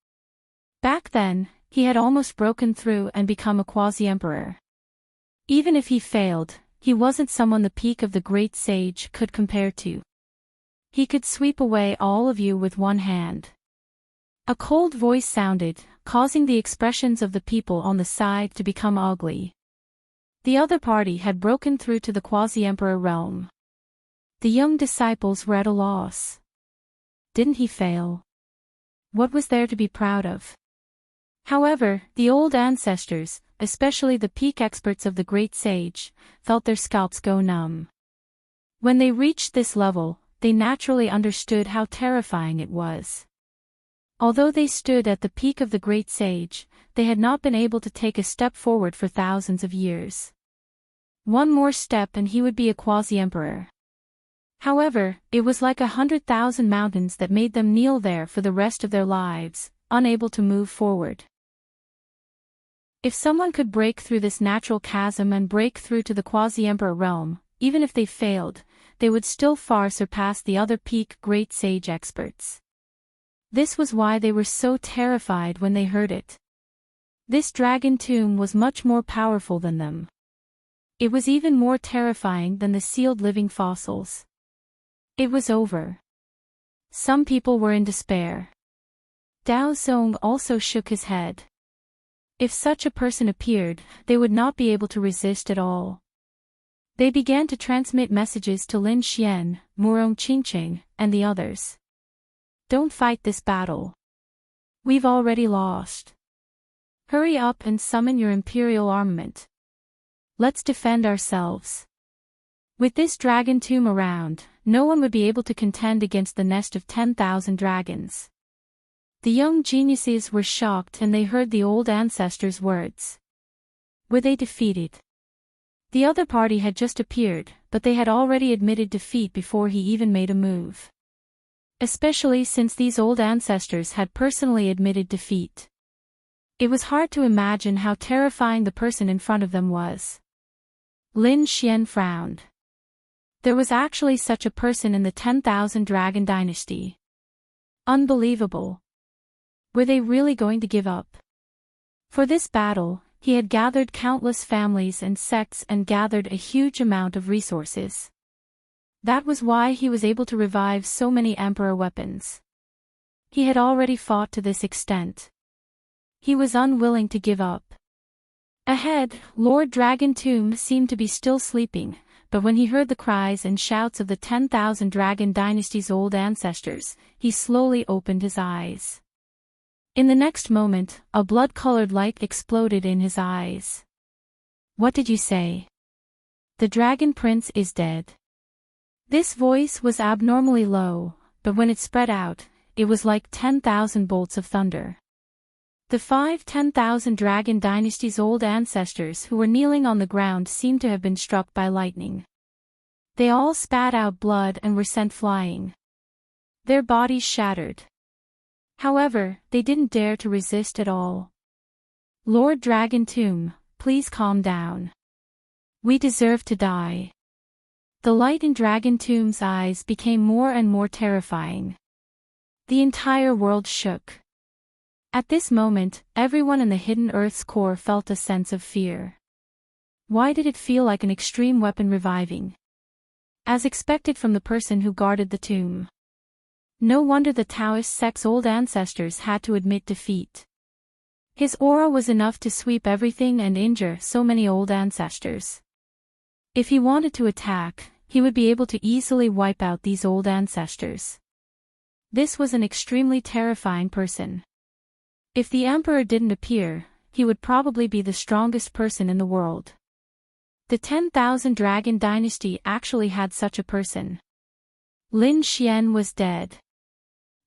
Back then, he had almost broken through and become a quasi-emperor. Even if he failed, he wasn't someone the peak of the great sage could compare to. He could sweep away all of you with one hand. A cold voice sounded, causing the expressions of the people on the side to become ugly. The other party had broken through to the quasi-emperor realm. The young disciples were at a loss. Didn't he fail? What was there to be proud of? However, the old ancestors, especially the peak experts of the great sage, felt their scalps go numb. When they reached this level, they naturally understood how terrifying it was. Although they stood at the peak of the great sage, they had not been able to take a step forward for thousands of years. One more step and he would be a quasi-emperor. However, it was like 100,000 mountains that made them kneel there for the rest of their lives, unable to move forward. If someone could break through this natural chasm and break through to the quasi-emperor realm, even if they failed, they would still far surpass the other peak great sage experts. This was why they were so terrified when they heard it. This dragon tomb was much more powerful than them. It was even more terrifying than the sealed living fossils. It was over. Some people were in despair. Dao Zong also shook his head. If such a person appeared, they would not be able to resist at all. They began to transmit messages to Lin Xian, Murong Qingqing, and the others. Don't fight this battle. We've already lost. Hurry up and summon your imperial armament. Let's defend ourselves. With this dragon tomb around, no one would be able to contend against the nest of 10,000 dragons. The young geniuses were shocked and they heard the old ancestors' words. Were they defeated? The other party had just appeared, but they had already admitted defeat before he even made a move. Especially since these old ancestors had personally admitted defeat. It was hard to imagine how terrifying the person in front of them was. Lin Xian frowned. There was actually such a person in the 10,000 Dragon Dynasty. Unbelievable. Were they really going to give up? For this battle, he had gathered countless families and sects and gathered a huge amount of resources. That was why he was able to revive so many Emperor weapons. He had already fought to this extent. He was unwilling to give up. Ahead, Lord Dragon Tomb seemed to be still sleeping, but when he heard the cries and shouts of the 10,000 Dragon Dynasty's old ancestors, he slowly opened his eyes. In the next moment, a blood-colored light exploded in his eyes. What did you say? The Dragon Prince is dead. This voice was abnormally low, but when it spread out, it was like 10,000 bolts of thunder. The 10,000 Dragon Dynasty's old ancestors who were kneeling on the ground seemed to have been struck by lightning. They all spat out blood and were sent flying. Their bodies shattered. However, they didn't dare to resist at all. Lord Dragon Tomb, please calm down. We deserve to die. The light in Dragon Tomb's eyes became more and more terrifying. The entire world shook. At this moment, everyone in the hidden Earth's core felt a sense of fear. Why did it feel like an extreme weapon reviving? As expected from the person who guarded the tomb. No wonder the Taoist sect's old ancestors had to admit defeat. His aura was enough to sweep everything and injure so many old ancestors. If he wanted to attack, he would be able to easily wipe out these old ancestors. This was an extremely terrifying person. If the Emperor didn't appear, he would probably be the strongest person in the world. The 10,000 Dragon Dynasty actually had such a person. Lin Xian was dead.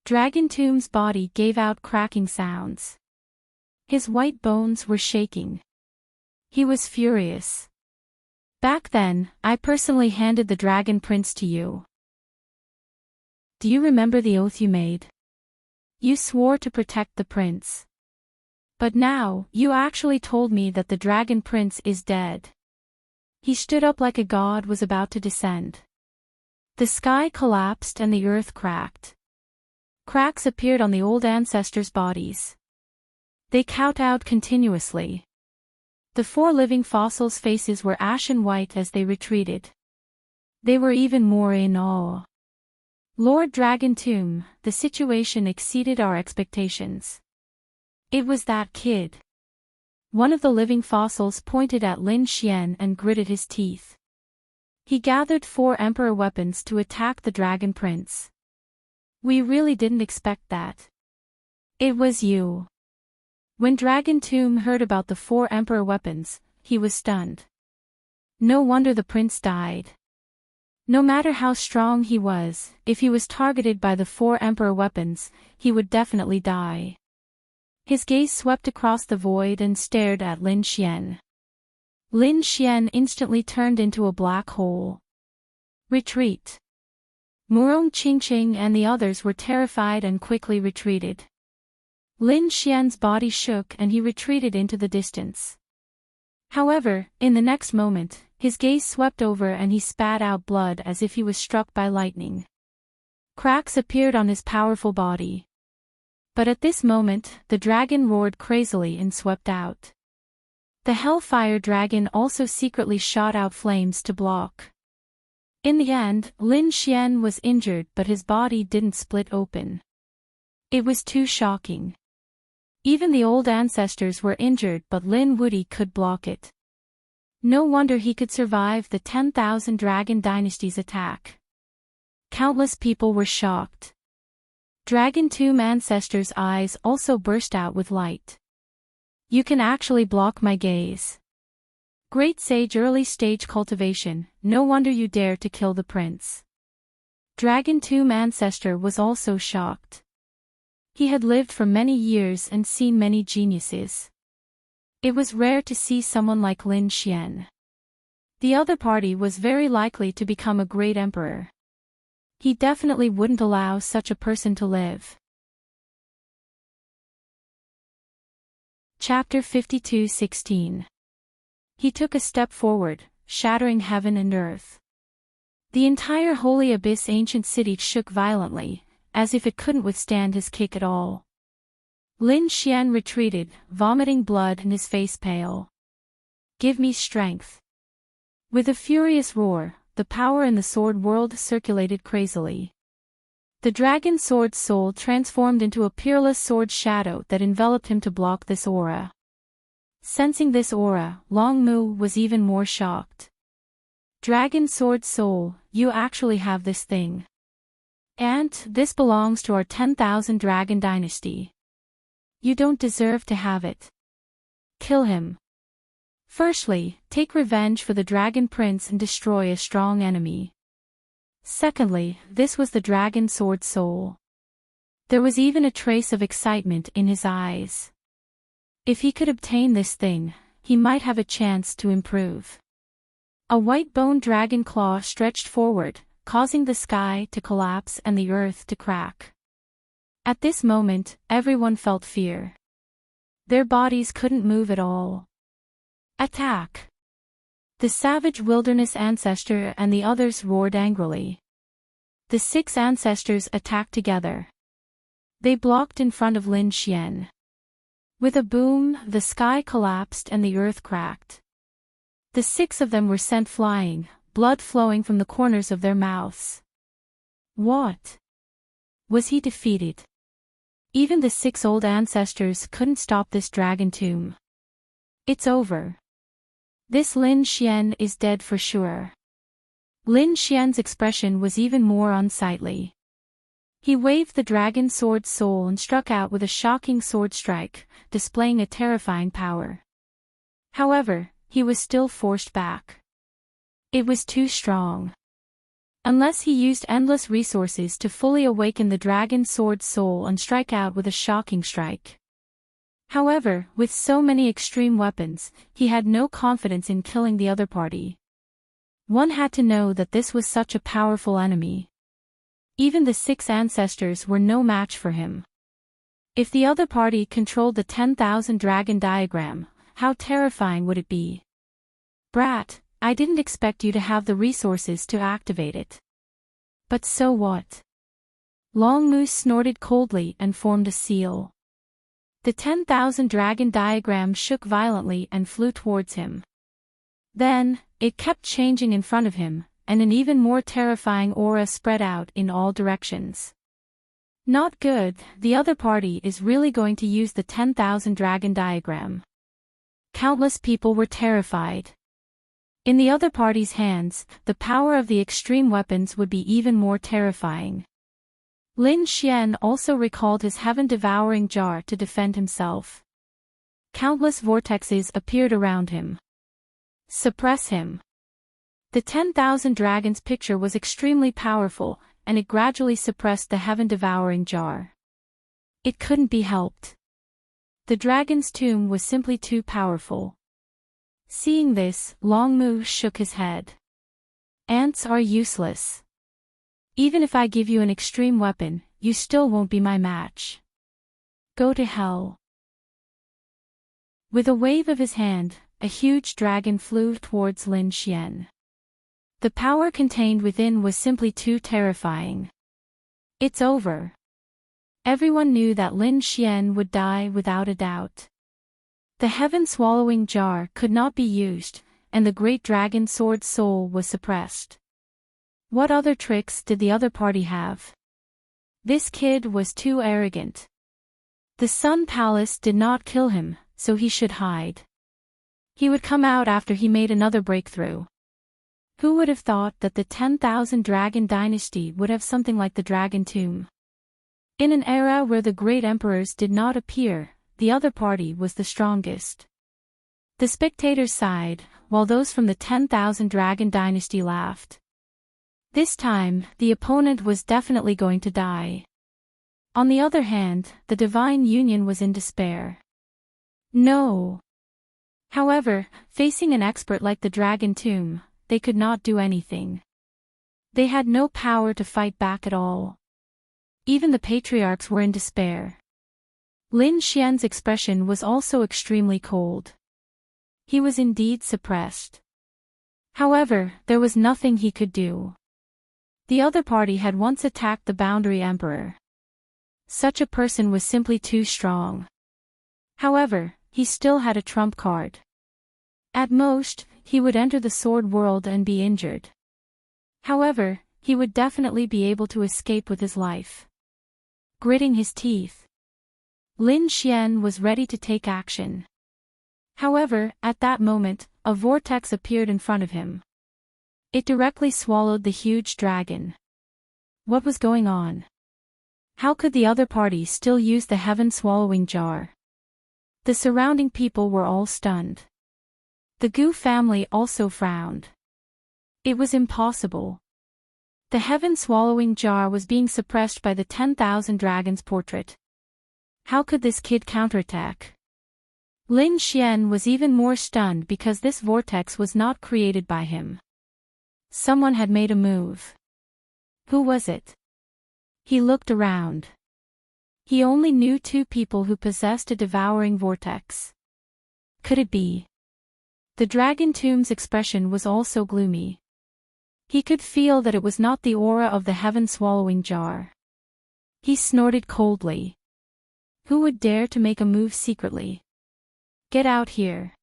Dragon Tomb's body gave out cracking sounds. His white bones were shaking. He was furious. Back then, I personally handed the Dragon Prince to you. Do you remember the oath you made? You swore to protect the prince. But now, you actually told me that the Dragon Prince is dead. He stood up like a god was about to descend. The sky collapsed and the earth cracked. Cracks appeared on the old ancestors' bodies. They kowtowed continuously. The 4 living fossils' faces were ashen white as they retreated. They were even more in awe. Lord Dragon Tomb, the situation exceeded our expectations. It was that kid. One of the living fossils pointed at Lin Xian and gritted his teeth. He gathered 4 Emperor weapons to attack the Dragon Prince. We really didn't expect that. It was you. When Dragon Tomb heard about the 4 Emperor weapons, he was stunned. No wonder the prince died. No matter how strong he was, if he was targeted by the 4 Emperor weapons, he would definitely die. His gaze swept across the void and stared at Lin Xian. Lin Xian instantly turned into a black hole. Retreat. Murong Qingqing and the others were terrified and quickly retreated. Lin Xian's body shook and he retreated into the distance. However, in the next moment, his gaze swept over and he spat out blood as if he was struck by lightning. Cracks appeared on his powerful body. But at this moment, the dragon roared crazily and swept out. The Hellfire Dragon also secretly shot out flames to block. In the end, Lin Xian was injured, but his body didn't split open. It was too shocking. Even the old ancestors were injured, but Lin Wuyi could block it. No wonder he could survive the 10,000 Dragon Dynasty's attack. Countless people were shocked. Dragon Tomb ancestors' eyes also burst out with light. You can actually block my gaze. Great sage early stage cultivation, no wonder you dare to kill the prince. Dragon Tomb ancestor was also shocked. He had lived for many years and seen many geniuses. It was rare to see someone like Lin Xian. The other party was very likely to become a great emperor. He definitely wouldn't allow such a person to live. Chapter 52:16. He took a step forward, shattering heaven and earth. The entire Holy Abyss ancient city shook violently, as if it couldn't withstand his kick at all. Lin Xian retreated, vomiting blood and his face pale. Give me strength. With a furious roar, the power in the sword world circulated crazily. The dragon sword's soul transformed into a peerless sword shadow that enveloped him to block this aura. Sensing this aura, Long Mu was even more shocked. Dragon sword soul, you actually have this thing. And this belongs to our 10,000 Dragon Dynasty. You don't deserve to have it. Kill him. Firstly, take revenge for the Dragon Prince and destroy a strong enemy. Secondly, this was the Dragon Sword Soul. There was even a trace of excitement in his eyes. If he could obtain this thing, he might have a chance to improve. A white-boned dragon claw stretched forward, causing the sky to collapse and the earth to crack. At this moment, everyone felt fear. Their bodies couldn't move at all. Attack! The savage wilderness ancestor and the others roared angrily. The 6 ancestors attacked together. They blocked in front of Lin Xian. With a boom, the sky collapsed and the earth cracked. The 6 of them were sent flying, blood flowing from the corners of their mouths. What? Was he defeated? Even the 6 old ancestors couldn't stop this dragon tomb. It's over. This Lin Xian is dead for sure. Lin Xian's expression was even more unsightly. He waved the dragon sword soul and struck out with a shocking sword strike, displaying a terrifying power. However, he was still forced back. It was too strong. Unless he used endless resources to fully awaken the dragon sword soul and strike out with a shocking strike. However, with so many extreme weapons, he had no confidence in killing the other party. One had to know that this was such a powerful enemy. Even the 6 ancestors were no match for him. If the other party controlled the 10,000 dragon diagram, how terrifying would it be? Brat, I didn't expect you to have the resources to activate it. But so what? Long Moose snorted coldly and formed a seal. The 10,000 dragon diagram shook violently and flew towards him. Then, it kept changing in front of him, and an even more terrifying aura spread out in all directions. Not good, the other party is really going to use the 10,000 dragon diagram. Countless people were terrified. In the other party's hands, the power of the extreme weapons would be even more terrifying. Lin Xian also recalled his heaven-devouring jar to defend himself. Countless vortexes appeared around him. Suppress him. The 10,000 dragons picture was extremely powerful, and it gradually suppressed the heaven-devouring jar. It couldn't be helped. The dragon's tomb was simply too powerful. Seeing this, Long Mu shook his head. Ants are useless. Even if I give you an extreme weapon, you still won't be my match. Go to hell. With a wave of his hand, a huge dragon flew towards Lin Xian. The power contained within was simply too terrifying. It's over. Everyone knew that Lin Xian would die without a doubt. The heaven-swallowing jar could not be used, and the great dragon sword's soul was suppressed. What other tricks did the other party have? This kid was too arrogant. The Sun Palace did not kill him, so he should hide. He would come out after he made another breakthrough. Who would have thought that the 10,000 Dragon Dynasty would have something like the Dragon Tomb? In an era where the great emperors did not appear, the other party was the strongest. The spectators sighed, while those from the 10,000 Dragon Dynasty laughed. This time, the opponent was definitely going to die. On the other hand, the Divine Union was in despair. No. However, facing an expert like the Dragon Tomb, they could not do anything. They had no power to fight back at all. Even the patriarchs were in despair. Lin Xian's expression was also extremely cold. He was indeed suppressed. However, there was nothing he could do. The other party had once attacked the Boundary Emperor. Such a person was simply too strong. However, he still had a trump card. At most, he would enter the sword world and be injured. However, he would definitely be able to escape with his life. Gritting his teeth, Lin Xian was ready to take action. However, at that moment, a vortex appeared in front of him. It directly swallowed the huge dragon. What was going on? How could the other party still use the heaven-swallowing jar? The surrounding people were all stunned. The Gu family also frowned. It was impossible. The heaven-swallowing jar was being suppressed by the 10,000 dragons portrait. How could this kid counterattack? Lin Xian was even more stunned because this vortex was not created by him. Someone had made a move. Who was it? He looked around. He only knew two people who possessed a devouring vortex. Could it be? The Dragon Tomb's expression was also gloomy. He could feel that it was not the aura of the heaven-swallowing jar. He snorted coldly. Who would dare to make a move secretly? Get out here.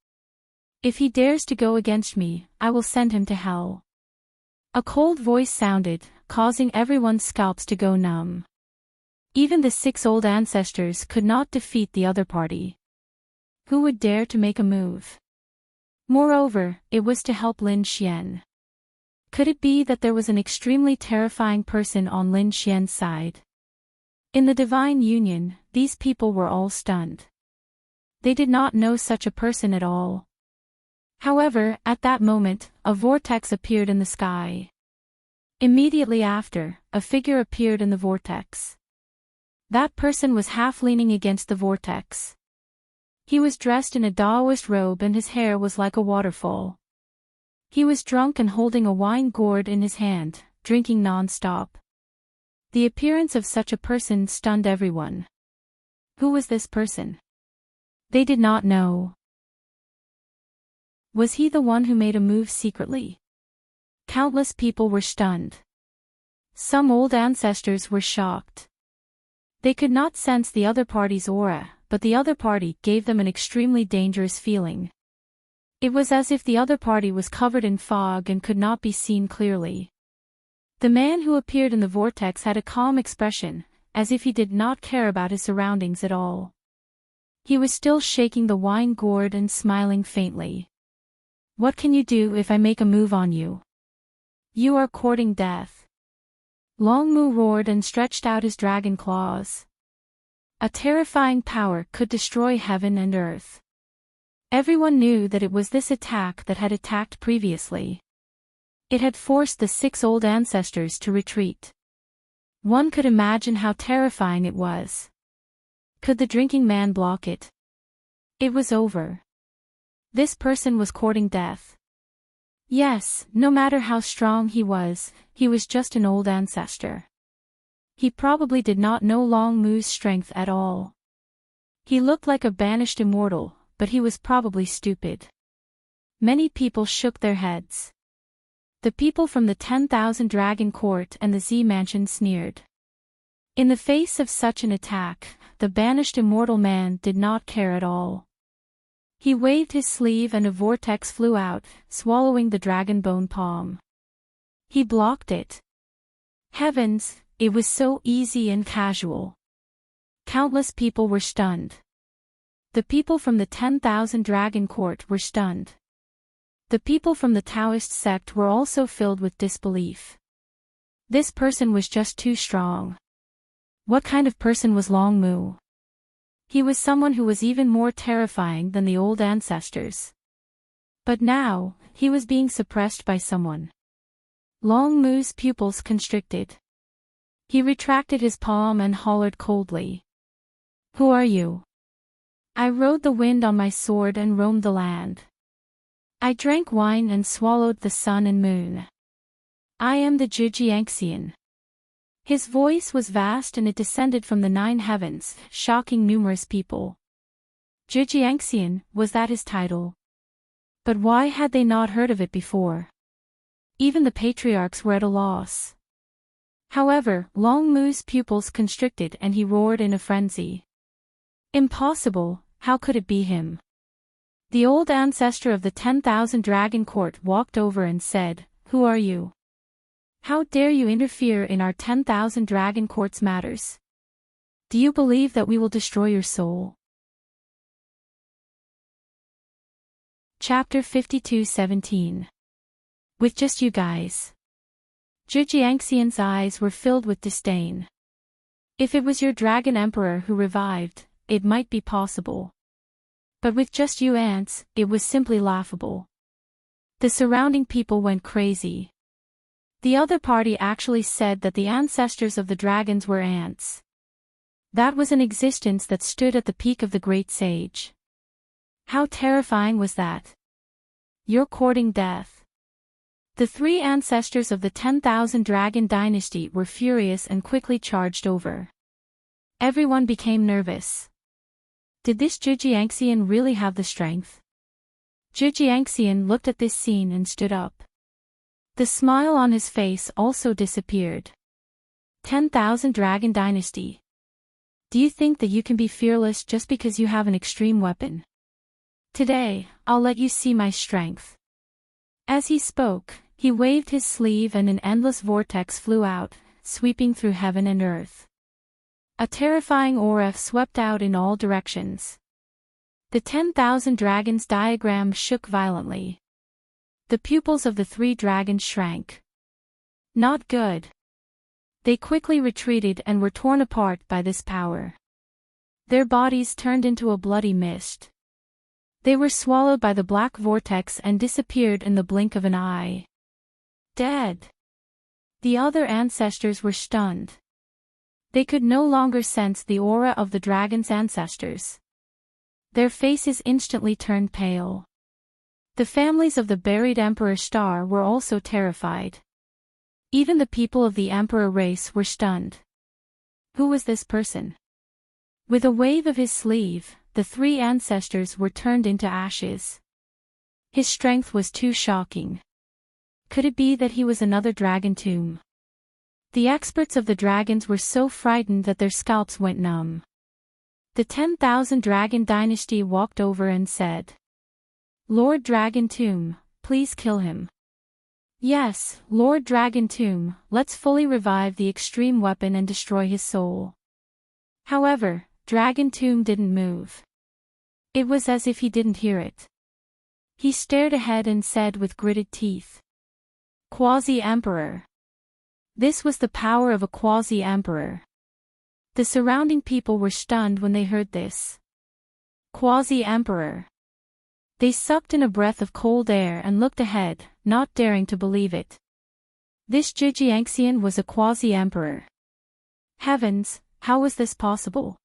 If he dares to go against me, I will send him to hell. A cold voice sounded, causing everyone's scalps to go numb. Even the 6 old ancestors could not defeat the other party. Who would dare to make a move? Moreover, it was to help Lin Xian. Could it be that there was an extremely terrifying person on Lin Xian's side? In the Divine Union, these people were all stunned. They did not know such a person at all. However, at that moment, a vortex appeared in the sky. Immediately after, a figure appeared in the vortex. That person was half leaning against the vortex. He was dressed in a Taoist robe and his hair was like a waterfall. He was drunk and holding a wine gourd in his hand, drinking non-stop. The appearance of such a person stunned everyone. Who was this person? They did not know. Was he the one who made a move secretly? Countless people were stunned. Some old ancestors were shocked. They could not sense the other party's aura, but the other party gave them an extremely dangerous feeling. It was as if the other party was covered in fog and could not be seen clearly. The man who appeared in the vortex had a calm expression, as if he did not care about his surroundings at all. He was still shaking the wine gourd and smiling faintly. What can you do if I make a move on you? You are courting death. Long Mu roared and stretched out his dragon claws. A terrifying power could destroy heaven and earth. Everyone knew that it was this attack that had attacked previously. It had forced the 6 old ancestors to retreat. One could imagine how terrifying it was. Could the drinking man block it? It was over. This person was courting death. Yes, no matter how strong he was just an old ancestor. He probably did not know Long Mu's strength at all. He looked like a banished immortal, but he was probably stupid. Many people shook their heads. The people from the 10,000 Dragon Court and the Z Mansion sneered. In the face of such an attack, the banished immortal man did not care at all. He waved his sleeve and a vortex flew out, swallowing the dragon bone palm. He blocked it. Heavens, it was so easy and casual. Countless people were stunned. The people from the 10,000 Dragon Court were stunned. The people from the Taoist sect were also filled with disbelief. This person was just too strong. What kind of person was Long Mu? He was someone who was even more terrifying than the old ancestors. But now, he was being suppressed by someone. Long Mu's pupils constricted. He retracted his palm and hollered coldly. Who are you? I rode the wind on my sword and roamed the land. I drank wine and swallowed the sun and moon. I am the Zhijiangxian. His voice was vast and it descended from the 9 heavens, shocking numerous people. Zhijiangxian, was that his title? But why had they not heard of it before? Even the patriarchs were at a loss. However, Long Mu's pupils constricted and he roared in a frenzy. Impossible, how could it be him? The old ancestor of the 10,000 Dragon Court walked over and said, Who are you? How dare you interfere in our 10,000 Dragon Court's matters? Do you believe that we will destroy your soul? Chapter 52:17. With just you guys. Zhijiangxian's eyes were filled with disdain. If it was your Dragon Emperor who revived, it might be possible. But with just you ants, it was simply laughable. The surrounding people went crazy. The other party actually said that the ancestors of the dragons were ants. That was an existence that stood at the peak of the great sage. How terrifying was that? You're courting death. The 3 ancestors of the 10,000 Dragon Dynasty were furious and quickly charged over. Everyone became nervous. Did this Zhijiangxian really have the strength? Zhijiangxian looked at this scene and stood up. The smile on his face also disappeared. 10,000 Dragon Dynasty. Do you think that you can be fearless just because you have an extreme weapon? Today, I'll let you see my strength. As he spoke, he waved his sleeve and an endless vortex flew out, sweeping through heaven and earth. A terrifying aura swept out in all directions. The 10,000 dragons diagram shook violently. The pupils of the 3 dragons shrank. Not good. They quickly retreated and were torn apart by this power. Their bodies turned into a bloody mist. They were swallowed by the black vortex and disappeared in the blink of an eye. Dead. The other ancestors were stunned. They could no longer sense the aura of the dragon's ancestors. Their faces instantly turned pale. The families of the buried Emperor Star were also terrified. Even the people of the Emperor race were stunned. Who was this person? With a wave of his sleeve, the 3 ancestors were turned into ashes. His strength was too shocking. Could it be that he was another dragon tomb? The experts of the dragons were so frightened that their scalps went numb. The 10,000 Dragon Dynasty walked over and said, Lord Dragon Tomb, please kill him. Yes, Lord Dragon Tomb, let's fully revive the extreme weapon and destroy his soul. However, Dragon Tomb didn't move. It was as if he didn't hear it. He stared ahead and said with gritted teeth, Quasi-Emperor. This was the power of a quasi-emperor. The surrounding people were stunned when they heard this. Quasi-emperor. They sucked in a breath of cold air and looked ahead, not daring to believe it. This Zhijiangxian was a quasi-emperor. Heavens, how was this possible?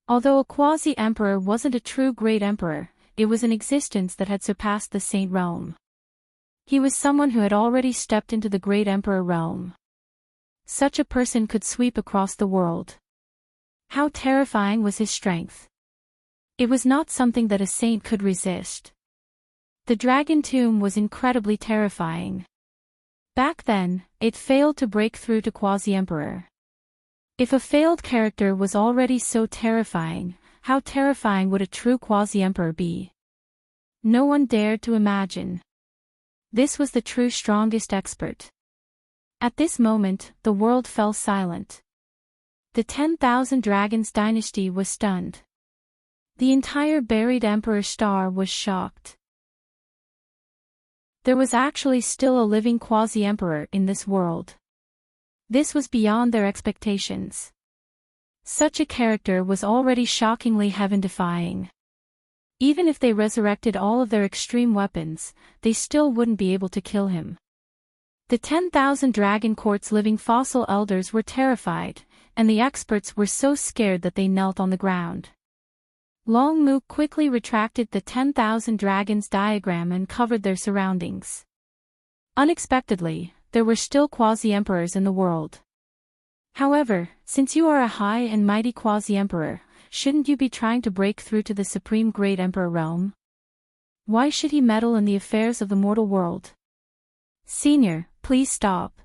Although a quasi-emperor wasn't a true great emperor, it was an existence that had surpassed the saint realm. He was someone who had already stepped into the great emperor realm. Such a person could sweep across the world. How terrifying was his strength! It was not something that a saint could resist. The dragon tomb was incredibly terrifying. Back then, it failed to break through to quasi-emperor. If a failed character was already so terrifying, how terrifying would a true quasi-emperor be? No one dared to imagine. This was the true strongest expert. At this moment, the world fell silent. The 10,000 Dragons dynasty was stunned. The entire buried Emperor star was shocked. There was actually still a living quasi-emperor in this world. This was beyond their expectations. Such a character was already shockingly heaven-defying. Even if they resurrected all of their extreme weapons, they still wouldn't be able to kill him. The 10,000 Dragon Court's living fossil elders were terrified, and the experts were so scared that they knelt on the ground. Long Mu quickly retracted the 10,000 Dragons diagram and covered their surroundings. Unexpectedly, there were still quasi-emperors in the world. However, since you are a high and mighty quasi-emperor, shouldn't you be trying to break through to the supreme great emperor realm? Why should he meddle in the affairs of the mortal world? Senior, please stop.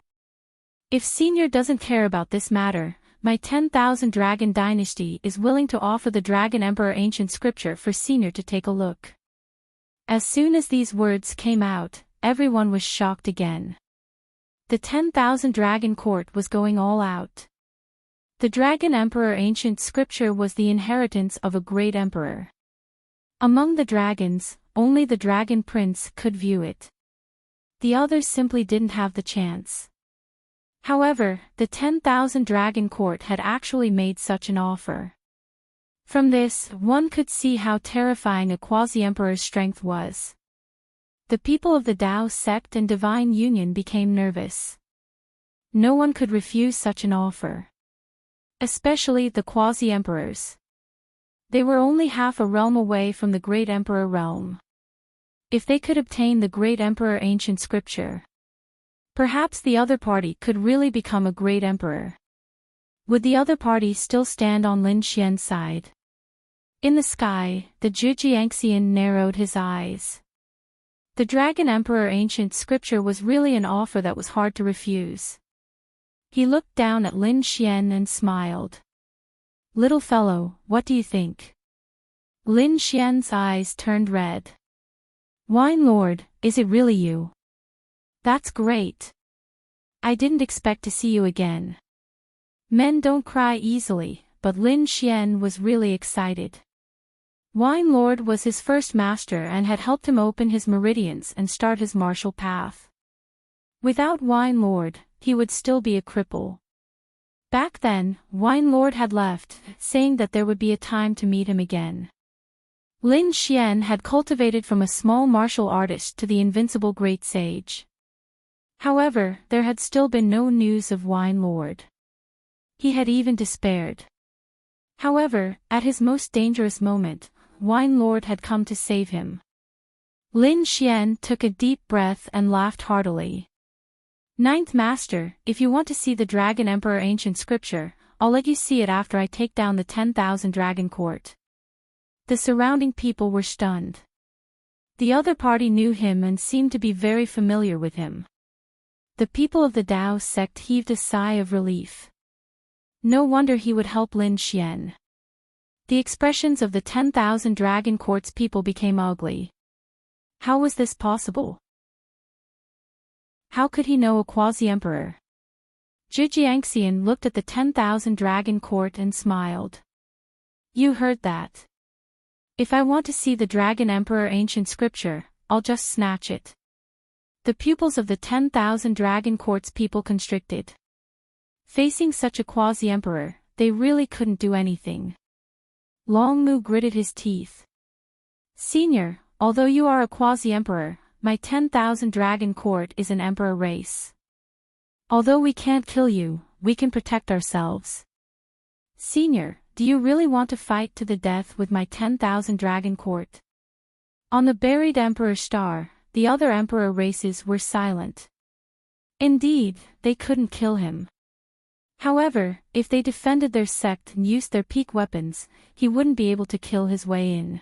If Senior doesn't care about this matter, my 10,000 Dragon dynasty is willing to offer the Dragon Emperor ancient scripture for Senior to take a look. As soon as these words came out, everyone was shocked again. The 10,000 Dragon Court was going all out. The Dragon Emperor ancient scripture was the inheritance of a great emperor. Among the dragons, only the Dragon Prince could view it. The others simply didn't have the chance. However, the 10,000 Dragon Court had actually made such an offer. From this, one could see how terrifying a quasi-emperor's strength was. The people of the Tao sect and Divine Union became nervous. No one could refuse such an offer. Especially the quasi-emperors. They were only half a realm away from the Great Emperor realm. If they could obtain the Great Emperor ancient scripture, perhaps the other party could really become a great emperor. Would the other party still stand on Lin Xian's side? In the sky, the Zhijiangxian narrowed his eyes. The Dragon Emperor ancient scripture was really an offer that was hard to refuse. He looked down at Lin Xian and smiled. Little fellow, what do you think? Lin Xian's eyes turned red. Wine Lord, is it really you? That's great. I didn't expect to see you again. Men don't cry easily, but Lin Xian was really excited. Wine Lord was his first master and had helped him open his meridians and start his martial path. Without Wine Lord, he would still be a cripple. Back then, Wine Lord had left, saying that there would be a time to meet him again. Lin Xian had cultivated from a small martial artist to the invincible great sage. However, there had still been no news of Wine Lord. He had even despaired. However, at his most dangerous moment, Wine Lord had come to save him. Lin Xian took a deep breath and laughed heartily. Ninth Master, if you want to see the Dragon Emperor ancient scripture, I'll let you see it after I take down the 10,000 Dragon Court. The surrounding people were stunned. The other party knew him and seemed to be very familiar with him. The people of the Tao sect heaved a sigh of relief. No wonder he would help Lin Xian. The expressions of the 10,000 Dragon Court's people became ugly. How was this possible? How could he know a quasi-emperor? Zhijiangxian looked at the 10,000 Dragon Court and smiled. You heard that. If I want to see the Dragon Emperor ancient scripture, I'll just snatch it. The pupils of the 10,000 Dragon Court's people constricted. Facing such a quasi-emperor, they really couldn't do anything. Long Mu gritted his teeth. Senior, although you are a quasi-emperor, my 10,000 Dragon Court is an emperor race. Although we can't kill you, we can protect ourselves. Senior, do you really want to fight to the death with my 10,000 Dragon Court? On the buried Emperor Star, the other emperor races were silent. Indeed, they couldn't kill him. However, if they defended their sect and used their peak weapons, he wouldn't be able to kill his way in.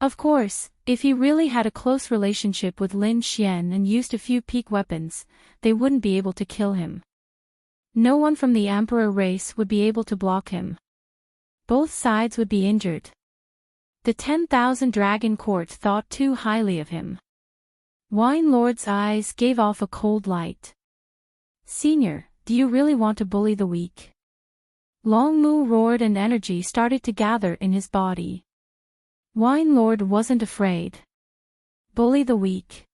Of course, if he really had a close relationship with Lin Xian and used a few peak weapons, they wouldn't be able to kill him. No one from the emperor race would be able to block him. Both sides would be injured. The 10,000 Dragon Court thought too highly of him. Wine Lord's eyes gave off a cold light. Senior, do you really want to bully the weak? Long Mu roared and energy started to gather in his body. Wine Lord wasn't afraid. Bully the weak.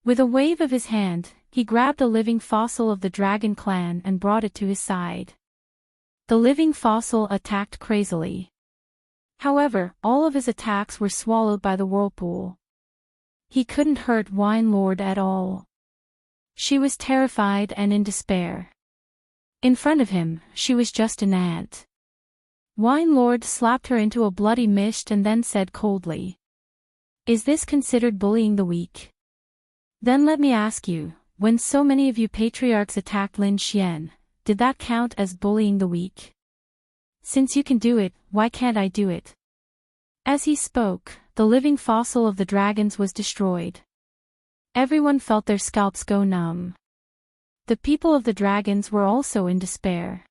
With a wave of his hand, he grabbed a living fossil of the dragon clan and brought it to his side. The living fossil attacked crazily. However, all of his attacks were swallowed by the whirlpool. He couldn't hurt Wine Lord at all. She was terrified and in despair. In front of him, she was just an ant. Wine Lord slapped her into a bloody mist and then said coldly, "Is this considered bullying the weak? Then let me ask you, when so many of you patriarchs attacked Lin Xian, did that count as bullying the weak? Since you can do it, why can't I do it?" As he spoke, the living fossil of the dragons was destroyed. Everyone felt their scalps go numb. The people of the dragons were also in despair.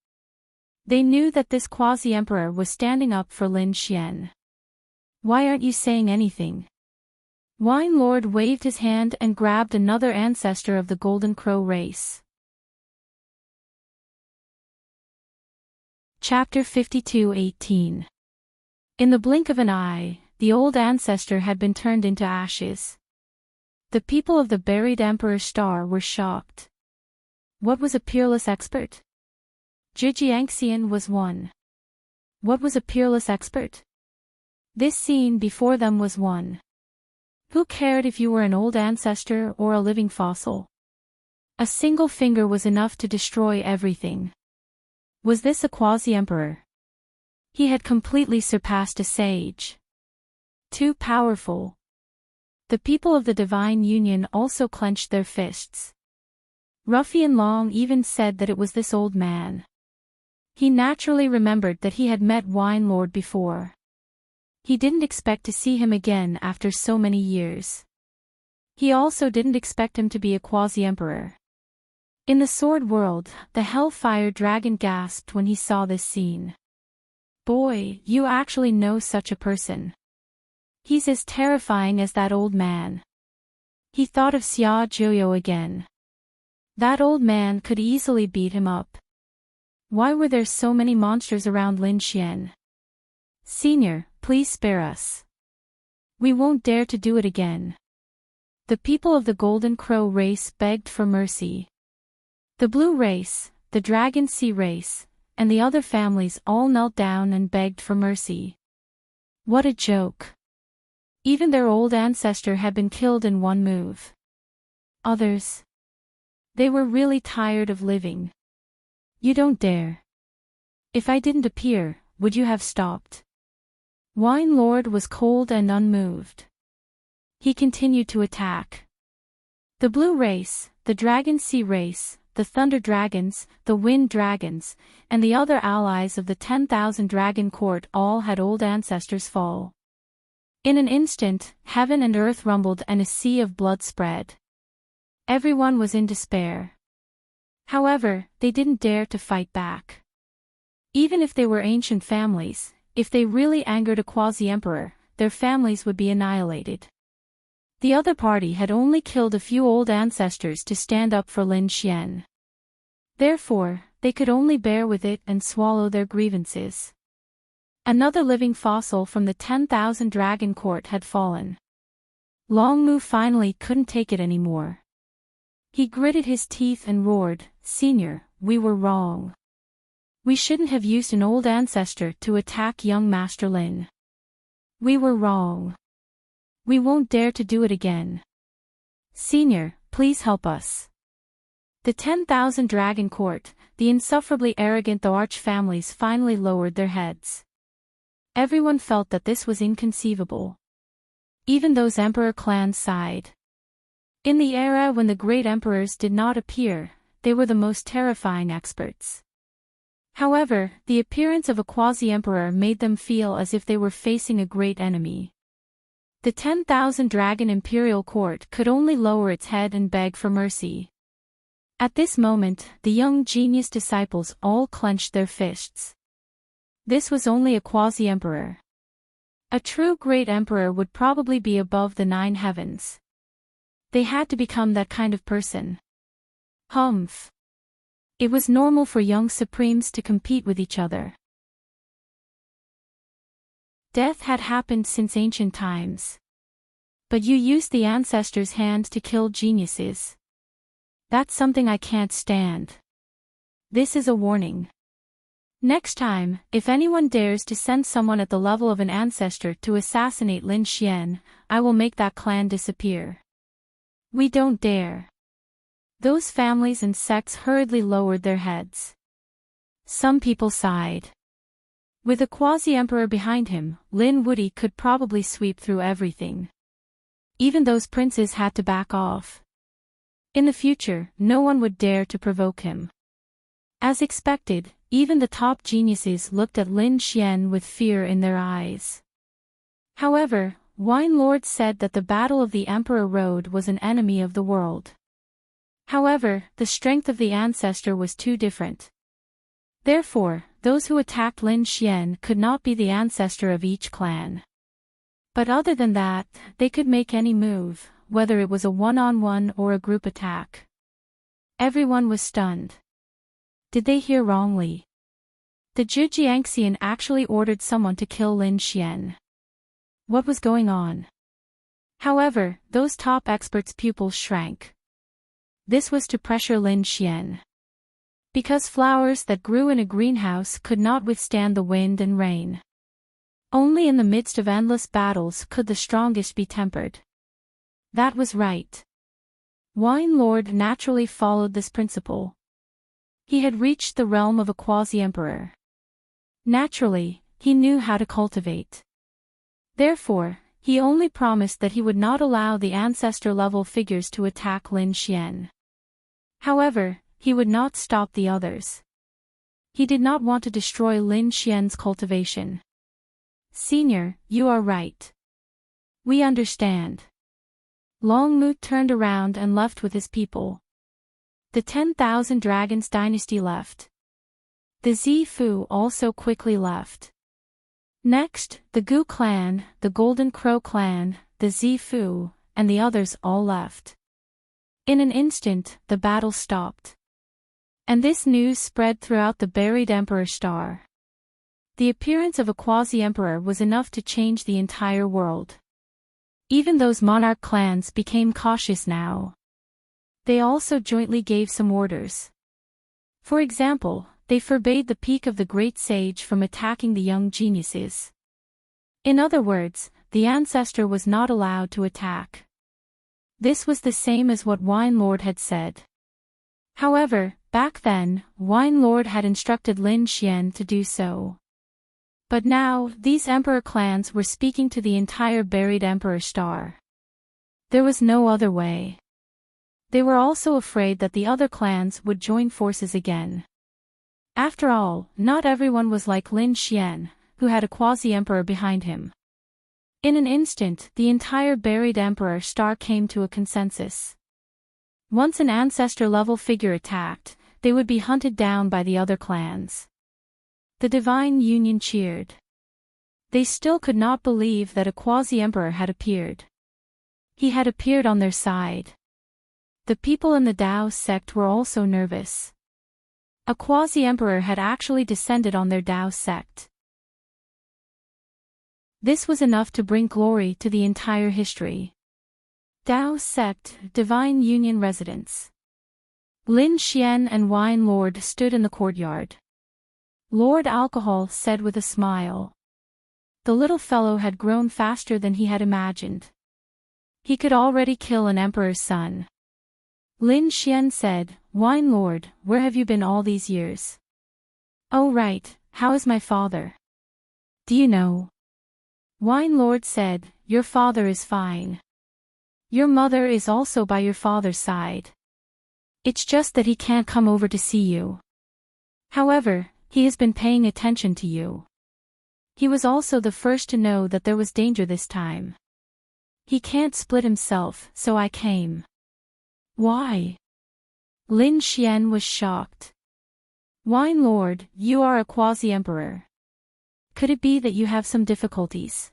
They knew that this quasi-emperor was standing up for Lin Xian. "Why aren't you saying anything?" Wine Lord waved his hand and grabbed another ancestor of the Golden Crow race. Chapter 52:18. In the blink of an eye, the old ancestor had been turned into ashes. The people of the buried Emperor's star were shocked. What was a peerless expert? Jijiangxian was one. What was a peerless expert? This scene before them was one. Who cared if you were an old ancestor or a living fossil? A single finger was enough to destroy everything. Was this a quasi-emperor? He had completely surpassed a sage. Too powerful. The people of the Divine Union also clenched their fists. Ruffian Long even said that it was this old man. He naturally remembered that he had met Wine Lord before. He didn't expect to see him again after so many years. He also didn't expect him to be a quasi-emperor. In the sword world, the Hellfire Dragon gasped when he saw this scene. "Boy, you actually know such a person. He's as terrifying as that old man." He thought of Xia Zhuoyo again. That old man could easily beat him up. Why were there so many monsters around Lin Xian? "Senior, please spare us. We won't dare to do it again." The people of the Golden Crow race begged for mercy. The Blue race, the Dragon Sea race, and the other families all knelt down and begged for mercy. What a joke. Even their old ancestor had been killed in one move. Others. They were really tired of living. "You don't dare. If I didn't appear, would you have stopped?" Wine Lord was cold and unmoved. He continued to attack. The Blue race, the Dragon Sea race, the Thunder Dragons, the Wind Dragons, and the other allies of the 10,000 Dragon Court all had old ancestors fall. In an instant, heaven and earth rumbled and a sea of blood spread. Everyone was in despair. However, they didn't dare to fight back. Even if they were ancient families, if they really angered a quasi-emperor, their families would be annihilated. The other party had only killed a few old ancestors to stand up for Lin Xian. Therefore, they could only bear with it and swallow their grievances. Another living fossil from the 10,000 Dragon Court had fallen. Long Mu finally couldn't take it anymore. He gritted his teeth and roared, "Senior, we were wrong. We shouldn't have used an old ancestor to attack young Master Lin. We were wrong. We won't dare to do it again. Senior, please help us." The 10,000 Dragon Court, the insufferably arrogant the Arch families finally lowered their heads. Everyone felt that this was inconceivable. Even those emperor clans sighed. In the era when the great emperors did not appear, they were the most terrifying experts. However, the appearance of a quasi-emperor made them feel as if they were facing a great enemy. The 10,000 Dragon Imperial Court could only lower its head and beg for mercy. At this moment, the young genius disciples all clenched their fists. This was only a quasi-emperor. A true great emperor would probably be above the 9 heavens. They had to become that kind of person. Humph. It was normal for young supremes to compete with each other. Death had happened since ancient times. But you used the ancestors' hand to kill geniuses. That's something I can't stand. This is a warning. Next time, if anyone dares to send someone at the level of an ancestor to assassinate Lin Xian, I will make that clan disappear. We don't dare. Those families and sects hurriedly lowered their heads. Some people sighed. With a quasi-emperor behind him, Lin Wuyi could probably sweep through everything. Even those princes had to back off. In the future, no one would dare to provoke him. As expected, even the top geniuses looked at Lin Xian with fear in their eyes. However, Wine Lord said that the Battle of the Emperor Road was an enemy of the world. However, the strength of the ancestor was too different. Therefore, those who attacked Lin Xian could not be the ancestor of each clan. But other than that, they could make any move, whether it was a one-on-one or a group attack. Everyone was stunned. Did they hear wrongly? The Zhejiangxian actually ordered someone to kill Lin Xian. What was going on? However, those top experts' pupils shrank. This was to pressure Lin Xian. Because flowers that grew in a greenhouse could not withstand the wind and rain. Only in the midst of endless battles could the strongest be tempered. That was right. Wine Lord naturally followed this principle. He had reached the realm of a quasi-emperor. Naturally, he knew how to cultivate. Therefore, he only promised that he would not allow the ancestor-level figures to attack Lin Xian. However, he would not stop the others. He did not want to destroy Lin Xian's cultivation. Senior, you are right. We understand. Long Mu turned around and left with his people. The 10,000 Dragons dynasty left. The Zifu also quickly left. Next, the Gu clan, the Golden Crow clan, the Zifu, and the others all left. In an instant, the battle stopped. And this news spread throughout the buried Emperor Star. The appearance of a quasi-emperor was enough to change the entire world. Even those monarch clans became cautious now. They also jointly gave some orders. For example, they forbade the peak of the great sage from attacking the young geniuses. In other words, the ancestor was not allowed to attack. This was the same as what Wine Lord had said. However, back then, Wine Lord had instructed Lin Xian to do so. But now, these emperor clans were speaking to the entire buried Emperor Star. There was no other way. They were also afraid that the other clans would join forces again. After all, not everyone was like Lin Xian, who had a quasi-emperor behind him. In an instant, the entire buried Emperor Star came to a consensus. Once an ancestor-level figure attacked, they would be hunted down by the other clans. The Divine Union cheered. They still could not believe that a quasi-emperor had appeared. He had appeared on their side. The people in the Dao sect were also nervous. A quasi-emperor had actually descended on their Dao sect. This was enough to bring glory to the entire history. Dao sect, Divine Union residence. Lin Xian and Wine Lord stood in the courtyard. Lord Alcohol said with a smile. The little fellow had grown faster than he had imagined. He could already kill an emperor's son. Lin Xian said, Wine Lord, where have you been all these years? Oh right, how is my father? Do you know? Wine Lord said, your father is fine. Your mother is also by your father's side. It's just that he can't come over to see you. However, he has been paying attention to you. He was also the first to know that there was danger this time. He can't split himself, so I came. Why? Lin Xian was shocked. Wine Lord, you are a quasi-emperor. Could it be that you have some difficulties?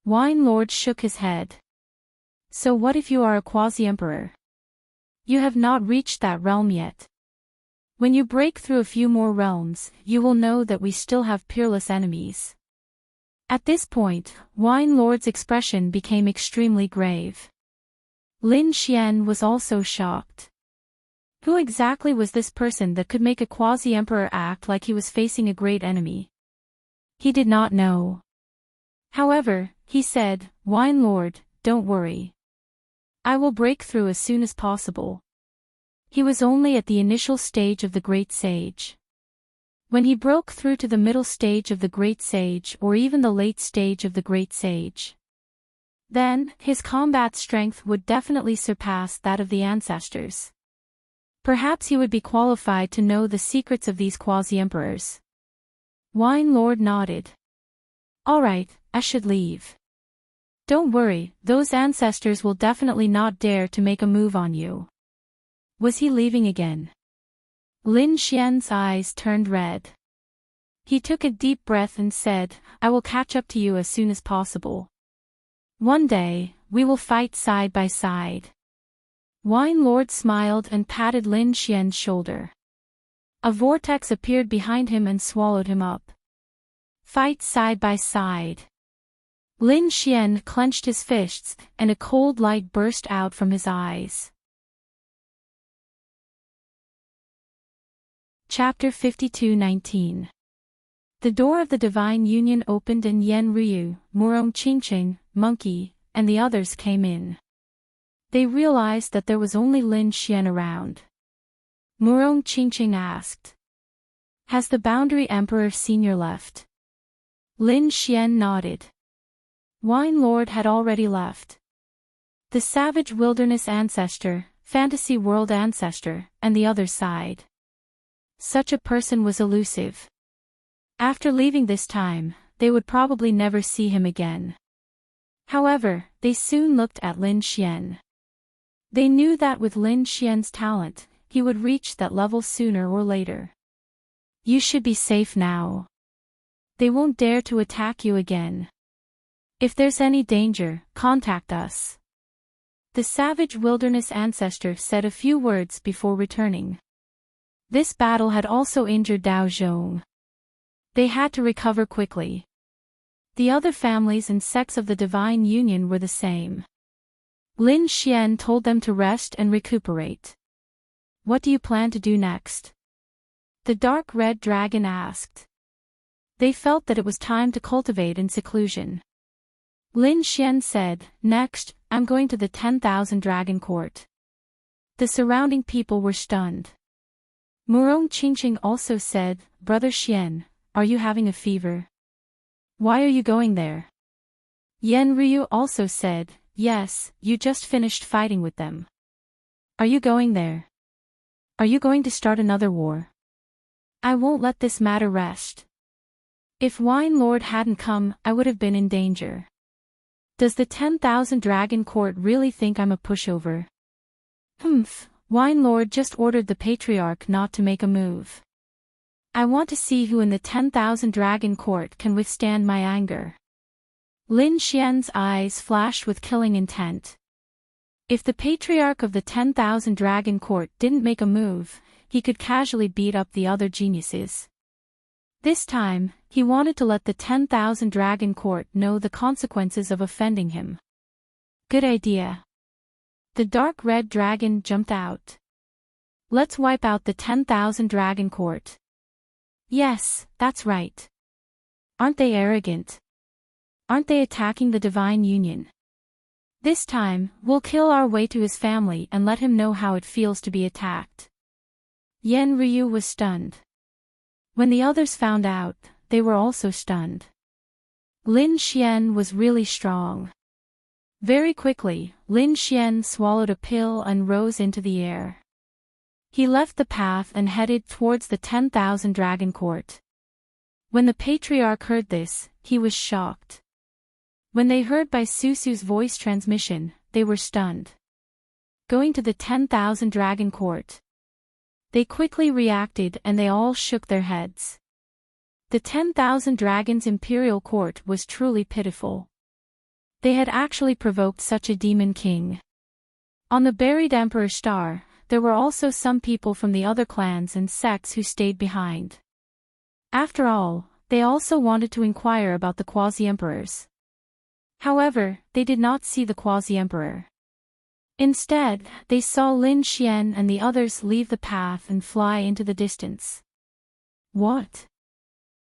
Wine Lord shook his head. So what if you are a quasi-emperor? You have not reached that realm yet. When you break through a few more realms, you will know that we still have peerless enemies. At this point, Wine Lord's expression became extremely grave. Lin Xian was also shocked. Who exactly was this person that could make a quasi-emperor act like he was facing a great enemy? He did not know. However, he said, Wine Lord, don't worry. I will break through as soon as possible. He was only at the initial stage of the Great Sage. When he broke through to the middle stage of the Great Sage or even the late stage of the Great Sage, then, his combat strength would definitely surpass that of the ancestors. Perhaps he would be qualified to know the secrets of these quasi-emperors. Wine Lord nodded. Alright, I should leave. Don't worry, those ancestors will definitely not dare to make a move on you. Was he leaving again? Lin Xian's eyes turned red. He took a deep breath and said, I will catch up to you as soon as possible. One day, we will fight side by side. Wine Lord smiled and patted Lin Xian's shoulder. A vortex appeared behind him and swallowed him up. Fight side by side. Lin Xian clenched his fists, and a cold light burst out from his eyes. Chapter 52:19. The door of the Divine Union opened and Yan Ryu, Murong Qingqing, Monkey, and the others came in. They realized that there was only Lin Xian around. Murong Qingqing asked. Has the Boundary Emperor Senior left? Lin Xian nodded. Wine Lord had already left. The Savage Wilderness Ancestor, Fantasy World Ancestor, and the other side. Such a person was elusive. After leaving this time, they would probably never see him again. However, they soon looked at Lin Xian. They knew that with Lin Xian's talent, he would reach that level sooner or later. You should be safe now. They won't dare to attack you again. If there's any danger, contact us. The Savage Wilderness Ancestor said a few words before returning. This battle had also injured Dao Zhong. They had to recover quickly. The other families and sects of the Divine Union were the same. Lin Xian told them to rest and recuperate. What do you plan to do next? The Dark Red Dragon asked. They felt that it was time to cultivate in seclusion. Lin Xian said, Next, I'm going to the 10,000 Dragon Court. The surrounding people were stunned. Murong Qingqing also said, Brother Xian, are you having a fever? Why are you going there? Yan Ryu also said, Yes, you just finished fighting with them. Are you going there? Are you going to start another war? I won't let this matter rest. If Wine Lord hadn't come, I would have been in danger. Does the 10,000 Dragon Court really think I'm a pushover? Wine Lord just ordered the Patriarch not to make a move. I want to see who in the 10,000 Dragon Court can withstand my anger. Lin Xian's eyes flashed with killing intent. If the Patriarch of the 10,000 Dragon Court didn't make a move, he could casually beat up the other geniuses. This time, he wanted to let the 10,000 Dragon Court know the consequences of offending him. Good idea. The Dark Red Dragon jumped out. Let's wipe out the 10,000 Dragon Court. Yes, that's right. Aren't they arrogant? Aren't they attacking the Divine Union? This time, we'll kill our way to his family and let him know how it feels to be attacked. Yan Ryu was stunned. When the others found out, they were also stunned. Lin Xian was really strong. Very quickly, Lin Xian swallowed a pill and rose into the air. He left the path and headed towards the 10,000 Dragon Court. When the Patriarch heard this, he was shocked. When they heard by Susu's voice transmission, they were stunned. Going to the 10,000 Dragon Court. They quickly reacted and they all shook their heads. The 10,000 Dragons Imperial Court was truly pitiful. They had actually provoked such a demon king. On the buried Emperor Star, there were also some people from the other clans and sects who stayed behind. After all, they also wanted to inquire about the quasi-emperors. However, they did not see the quasi-emperor. Instead, they saw Lin Xian and the others leave the path and fly into the distance. What?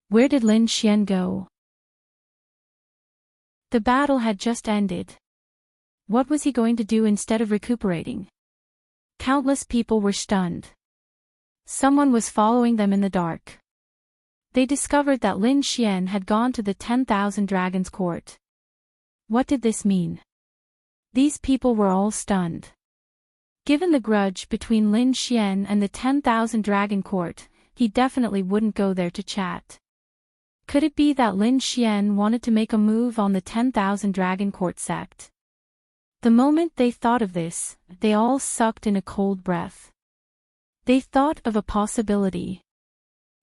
Where did Lin Xian go? The battle had just ended. What was he going to do instead of recuperating? Countless people were stunned. Someone was following them in the dark. They discovered that Lin Xian had gone to the 10,000 Dragons Court. What did this mean? These people were all stunned. Given the grudge between Lin Xian and the 10,000 Dragon Court, he definitely wouldn't go there to chat. Could it be that Lin Xian wanted to make a move on the 10,000 Dragon Court sect? The moment they thought of this, they all sucked in a cold breath. They thought of a possibility.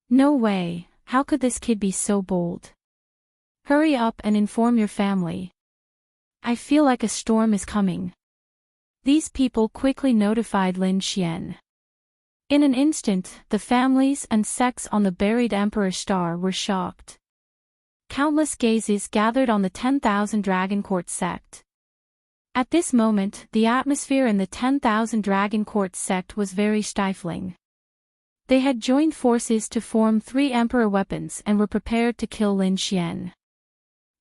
No way, how could this kid be so bold? Hurry up and inform your family. I feel like a storm is coming. These people quickly notified Lin Xian. In an instant, the families and sects on the buried Emperor Star were shocked. Countless gazes gathered on the 10,000 Dragon Court sect. At this moment, the atmosphere in the 10,000 Dragon Court sect was very stifling. They had joined forces to form 3 Emperor weapons and were prepared to kill Lin Xian.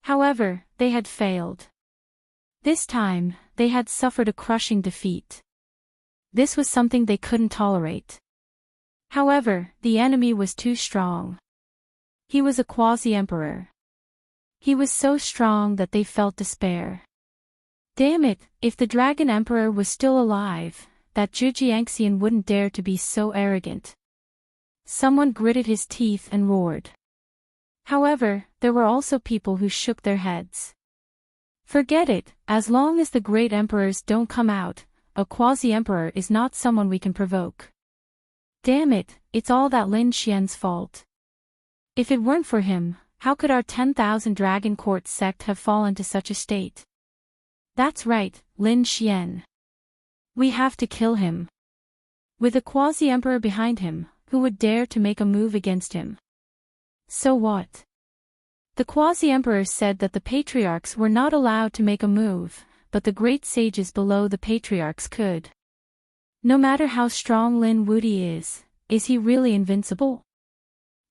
However, they had failed. This time, they had suffered a crushing defeat. This was something they couldn't tolerate. However, the enemy was too strong. He was a quasi-emperor. He was so strong that they felt despair. Damn it, if the Dragon Emperor was still alive, that Zhujiangxian wouldn't dare to be so arrogant. Someone gritted his teeth and roared. However, there were also people who shook their heads. Forget it, as long as the great emperors don't come out, a quasi-emperor is not someone we can provoke. Damn it, it's all that Lin Xian's fault. If it weren't for him, how could our 10,000 Dragon Court sect have fallen to such a state? That's right, Lin Xian. We have to kill him. With a quasi-emperor behind him, who would dare to make a move against him? So what? The quasi-emperor said that the patriarchs were not allowed to make a move, but the great sages below the patriarchs could. No matter how strong Lin Wuti is he really invincible?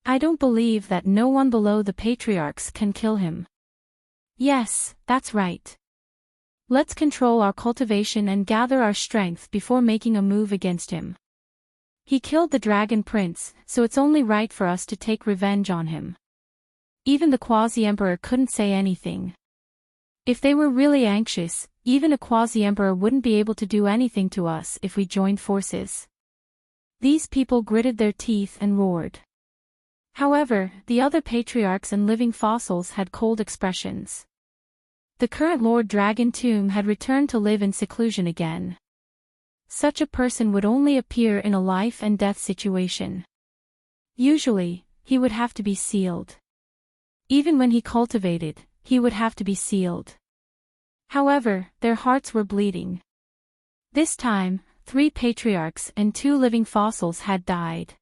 I don't believe that no one below the patriarchs can kill him. Yes, that's right. Let's control our cultivation and gather our strength before making a move against him. He killed the Dragon Prince, so it's only right for us to take revenge on him. Even the quasi-emperor couldn't say anything. If they were really anxious, even a quasi-emperor wouldn't be able to do anything to us if we joined forces. These people gritted their teeth and roared. However, the other patriarchs and living fossils had cold expressions. The current Lord Dragon Tomb had returned to live in seclusion again. Such a person would only appear in a life and death situation. Usually, he would have to be sealed. Even when he cultivated, he would have to be sealed. However, their hearts were bleeding. This time, 3 patriarchs and 2 living fossils had died.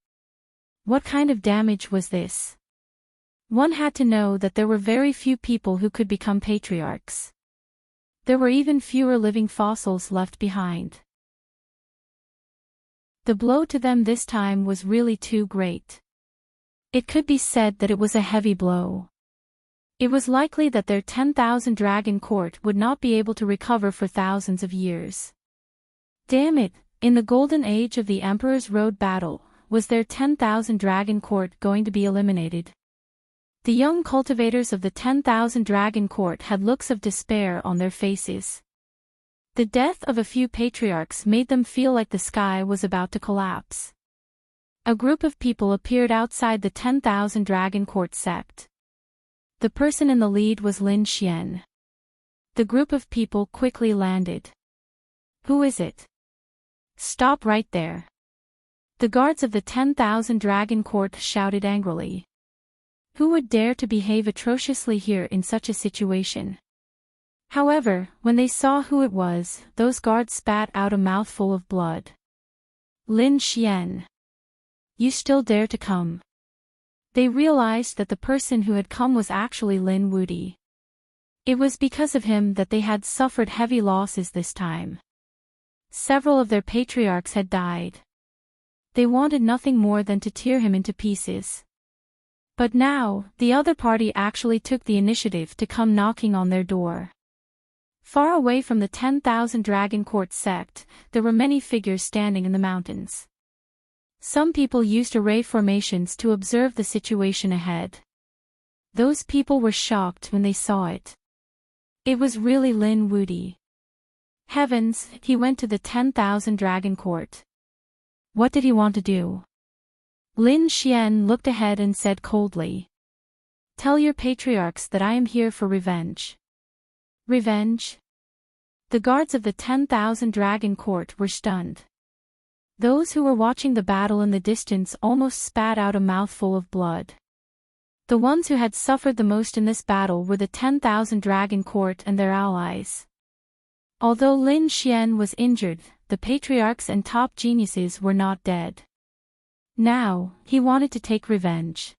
What kind of damage was this? One had to know that there were very few people who could become patriarchs. There were even fewer living fossils left behind. The blow to them this time was really too great. It could be said that it was a heavy blow. It was likely that their 10,000 Dragon Court would not be able to recover for thousands of years. Damn it, in the golden age of the Emperor's Road battle, was their 10,000 Dragon Court going to be eliminated? The young cultivators of the 10,000 Dragon Court had looks of despair on their faces. The death of a few patriarchs made them feel like the sky was about to collapse. A group of people appeared outside the 10,000 Dragon Court sect. The person in the lead was Lin Xian. The group of people quickly landed. Who is it? Stop right there. The guards of the 10,000 Dragon Court shouted angrily. Who would dare to behave atrociously here in such a situation? However, when they saw who it was, those guards spat out a mouthful of blood. Lin Xian. You still dare to come? They realized that the person who had come was actually Lin Wudi. It was because of him that they had suffered heavy losses this time. Several of their patriarchs had died. They wanted nothing more than to tear him into pieces. But now, the other party actually took the initiative to come knocking on their door. Far away from the 10,000 Dragon Court sect, there were many figures standing in the mountains. Some people used array formations to observe the situation ahead. Those people were shocked when they saw it. It was really Lin Wudi. Heavens, he went to the 10,000 Dragon Court. What did he want to do? Lin Xian looked ahead and said coldly. Tell your patriarchs that I am here for revenge. Revenge? The guards of the 10,000 Dragon Court were stunned. Those who were watching the battle in the distance almost spat out a mouthful of blood. The ones who had suffered the most in this battle were the 10,000 Dragon Court and their allies. Although Lin Xian was injured, the patriarchs and top geniuses were not dead. Now, he wanted to take revenge.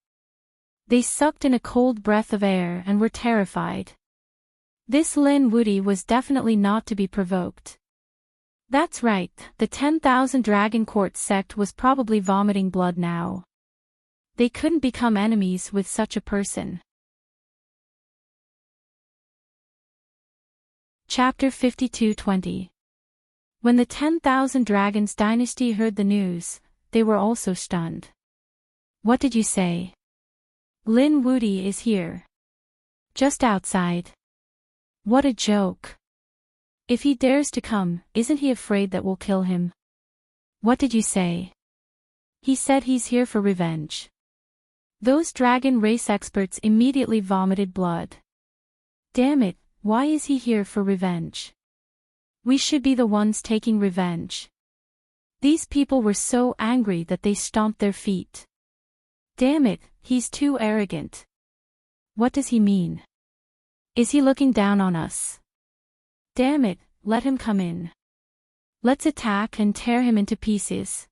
They sucked in a cold breath of air and were terrified. This Lin Wudi was definitely not to be provoked. That's right, the 10,000 Dragon Court sect was probably vomiting blood now. They couldn't become enemies with such a person. Chapter 52:20. When the 10,000 Dragons dynasty heard the news, they were also stunned. What did you say? Lin Wudi is here. Just outside. What a joke. If he dares to come, isn't he afraid that we'll kill him? What did you say? He said he's here for revenge. Those dragon race experts immediately vomited blood. Damn it, why is he here for revenge? We should be the ones taking revenge. These people were so angry that they stomped their feet. Damn it, he's too arrogant. What does he mean? Is he looking down on us? Damn it, let him come in. Let's attack and tear him into pieces.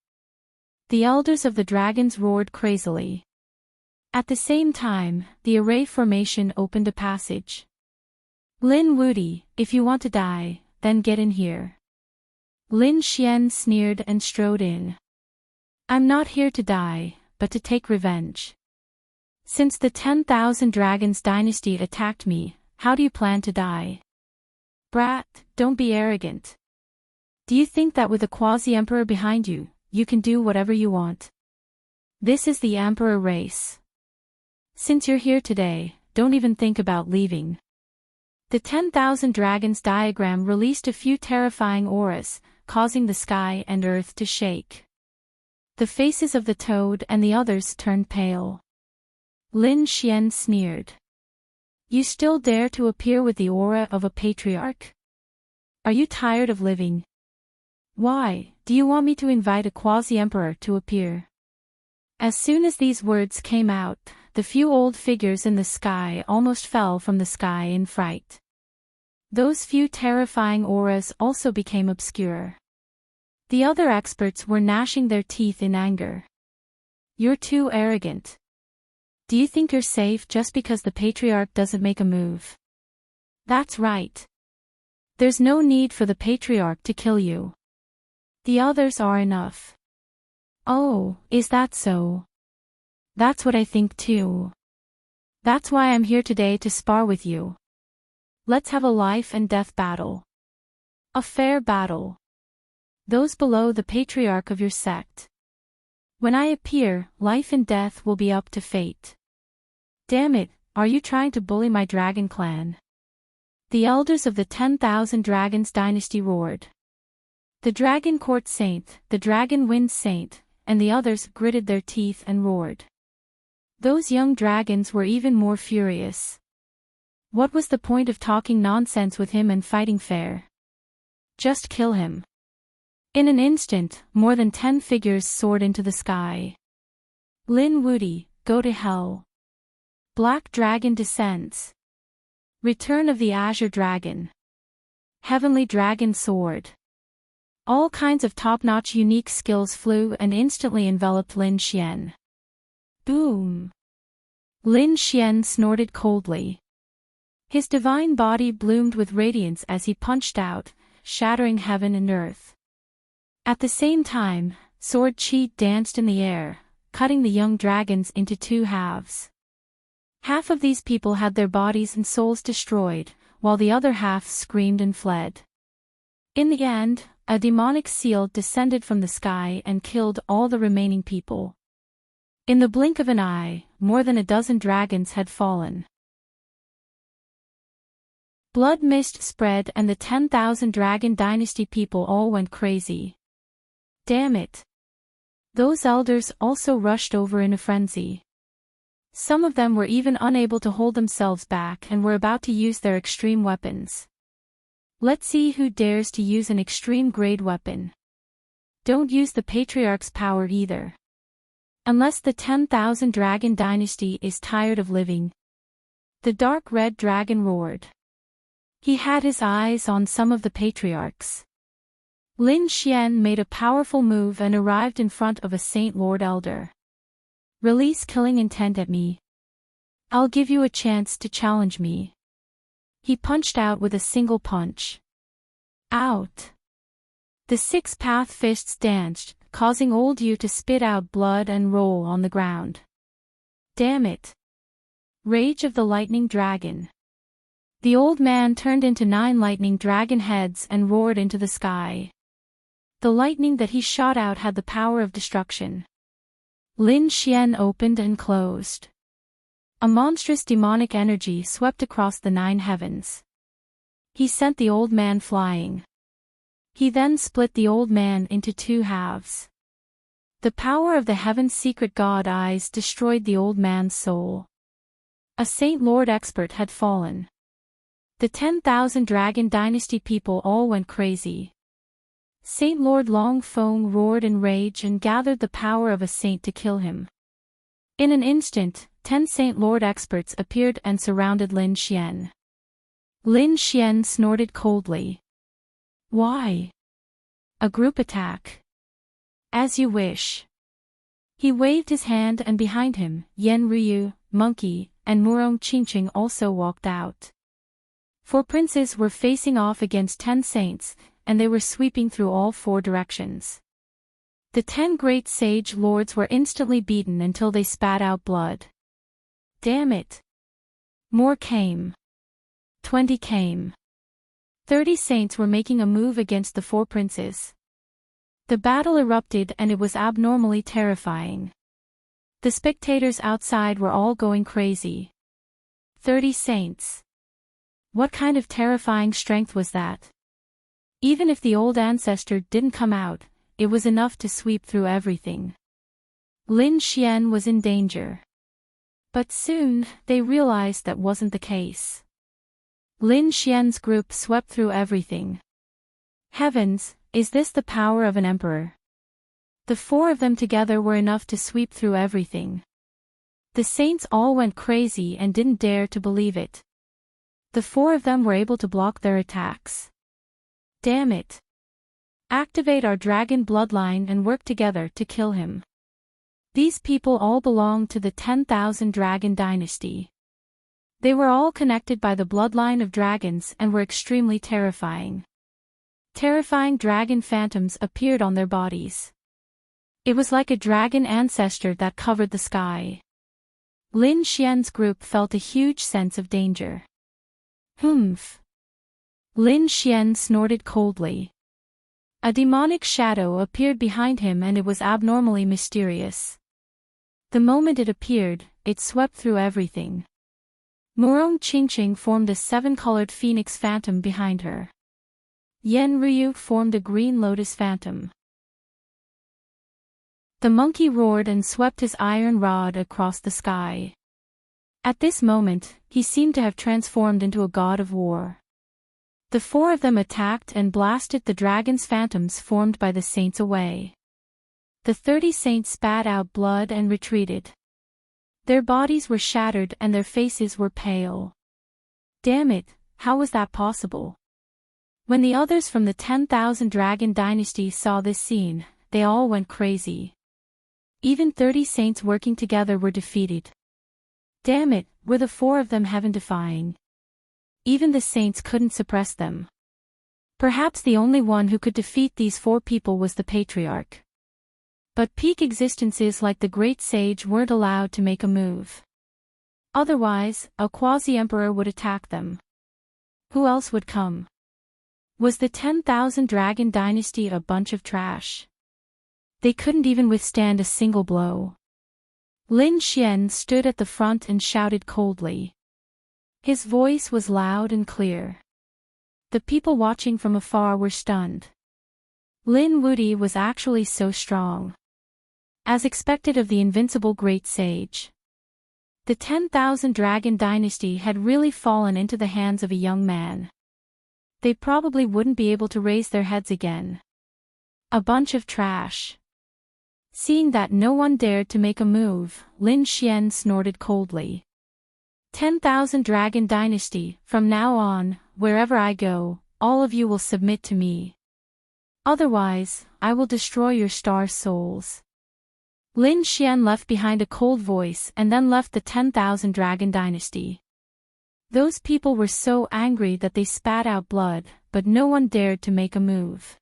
The elders of the dragons roared crazily. At the same time, the array formation opened a passage. Lin Wudi, if you want to die, then get in here. Lin Xian sneered and strode in. I'm not here to die, but to take revenge. Since the 10,000 Dragons dynasty attacked me, how do you plan to die? Brat, don't be arrogant. Do you think that with a quasi-emperor behind you, you can do whatever you want? This is the emperor race. Since you're here today, don't even think about leaving. The 10,000 Dragons diagram released a few terrifying auras, causing the sky and earth to shake. The faces of the toad and the others turned pale. Lin Xian sneered. You still dare to appear with the aura of a patriarch? Are you tired of living? Why, do you want me to invite a quasi-emperor to appear? As soon as these words came out, the few old figures in the sky almost fell from the sky in fright. Those few terrifying auras also became obscure. The other experts were gnashing their teeth in anger. You're too arrogant. Do you think you're safe just because the patriarch doesn't make a move? That's right. There's no need for the patriarch to kill you. The others are enough. Oh, is that so? That's what I think too. That's why I'm here today to spar with you. Let's have a life and death battle. A fair battle. Those below the patriarch of your sect. When I appear, life and death will be up to fate. Damn it, are you trying to bully my dragon clan? The elders of the 10,000 Dragons dynasty roared. The Dragon Court Saint, the Dragon Wind Saint, and the others gritted their teeth and roared. Those young dragons were even more furious. What was the point of talking nonsense with him and fighting fair? Just kill him. In an instant, more than 10 figures soared into the sky. Lin Wudy, go to hell. Black Dragon descends. Return of the Azure Dragon. Heavenly Dragon Sword. All kinds of top-notch unique skills flew and instantly enveloped Lin Xian. Boom! Lin Xian snorted coldly. His divine body bloomed with radiance as he punched out, shattering heaven and earth. At the same time, Sword Chi danced in the air, cutting the young dragons into two halves. Half of these people had their bodies and souls destroyed, while the other half screamed and fled. In the end, a demonic seal descended from the sky and killed all the remaining people. In the blink of an eye, more than a dozen dragons had fallen. Blood mist spread and the 10,000 Dragon Dynasty people all went crazy. Damn it! Those elders also rushed over in a frenzy. Some of them were even unable to hold themselves back and were about to use their extreme weapons. Let's see who dares to use an extreme-grade weapon. Don't use the Patriarch's power either. Unless the 10,000 Dragon Dynasty is tired of living. The dark red dragon roared. He had his eyes on some of the Patriarchs. Lin Xian made a powerful move and arrived in front of a Saint Lord Elder. Release killing intent at me. I'll give you a chance to challenge me. He punched out with a single punch. Out! The 6-path fists danced, causing Old Yu to spit out blood and roll on the ground. Damn it! Rage of the Lightning Dragon. The old man turned into 9 lightning dragon heads and roared into the sky. The lightning that he shot out had the power of destruction. Lin Xian opened and closed. A monstrous demonic energy swept across the 9 heavens. He sent the old man flying. He then split the old man into 2 halves. The power of the heaven's secret god eyes destroyed the old man's soul. A Saint Lord expert had fallen. The 10,000 Dragon Dynasty people all went crazy. Saint Lord Long Feng roared in rage and gathered the power of a saint to kill him. In an instant, 10 Saint Lord experts appeared and surrounded Lin Xian. Lin Xian snorted coldly. Why? A group attack. As you wish. He waved his hand and behind him, Yen Ryu, Monkey, and Murong Qingqing also walked out. 4 princes were facing off against 10 saints, and they were sweeping through all 4 directions. The 10 great sage lords were instantly beaten until they spat out blood. Damn it! More came. 20 came. 30 saints were making a move against the 4 princes. The battle erupted and it was abnormally terrifying. The spectators outside were all going crazy. 30 saints. What kind of terrifying strength was that? Even if the old ancestor didn't come out, it was enough to sweep through everything. Lin Xian was in danger. But soon, they realized that wasn't the case. Lin Xian's group swept through everything. Heavens, is this the power of an emperor? The 4 of them together were enough to sweep through everything. The saints all went crazy and didn't dare to believe it. The 4 of them were able to block their attacks. Damn it! Activate our dragon bloodline and work together to kill him. These people all belonged to the 10,000 Dragon Dynasty. They were all connected by the bloodline of dragons and were extremely terrifying. Terrifying dragon phantoms appeared on their bodies. It was like a dragon ancestor that covered the sky. Lin Xian's group felt a huge sense of danger. Humph! Lin Xian snorted coldly. A demonic shadow appeared behind him and it was abnormally mysterious. The moment it appeared, it swept through everything. Murong Qingqing formed a 7-colored phoenix phantom behind her. Yen Ryu formed a green lotus phantom. The monkey roared and swept his iron rod across the sky. At this moment, he seemed to have transformed into a god of war. The four of them attacked and blasted the dragon's phantoms formed by the saints away. The 30 saints spat out blood and retreated. Their bodies were shattered and their faces were pale. Damn it, how was that possible? When the others from the 10,000 Dragon Dynasty saw this scene, they all went crazy. Even 30 saints working together were defeated. Damn it, were the four of them heaven-defying? Even the saints couldn't suppress them. Perhaps the only one who could defeat these four people was the Patriarch. But peak existences like the Great Sage weren't allowed to make a move. Otherwise, a quasi-emperor would attack them. Who else would come? Was the 10,000 Dragon Dynasty a bunch of trash? They couldn't even withstand a single blow. Lin Xian stood at the front and shouted coldly. His voice was loud and clear. The people watching from afar were stunned. Lin Wuti was actually so strong. As expected of the invincible Great Sage. The 10,000 Dragon Dynasty had really fallen into the hands of a young man. They probably wouldn't be able to raise their heads again. A bunch of trash. Seeing that no one dared to make a move, Lin Xian snorted coldly. 10,000 Dragon Dynasty, from now on, wherever I go, all of you will submit to me. Otherwise, I will destroy your star souls. Lin Xian left behind a cold voice and then left the 10,000 Dragon Dynasty. Those people were so angry that they spat out blood, but no one dared to make a move.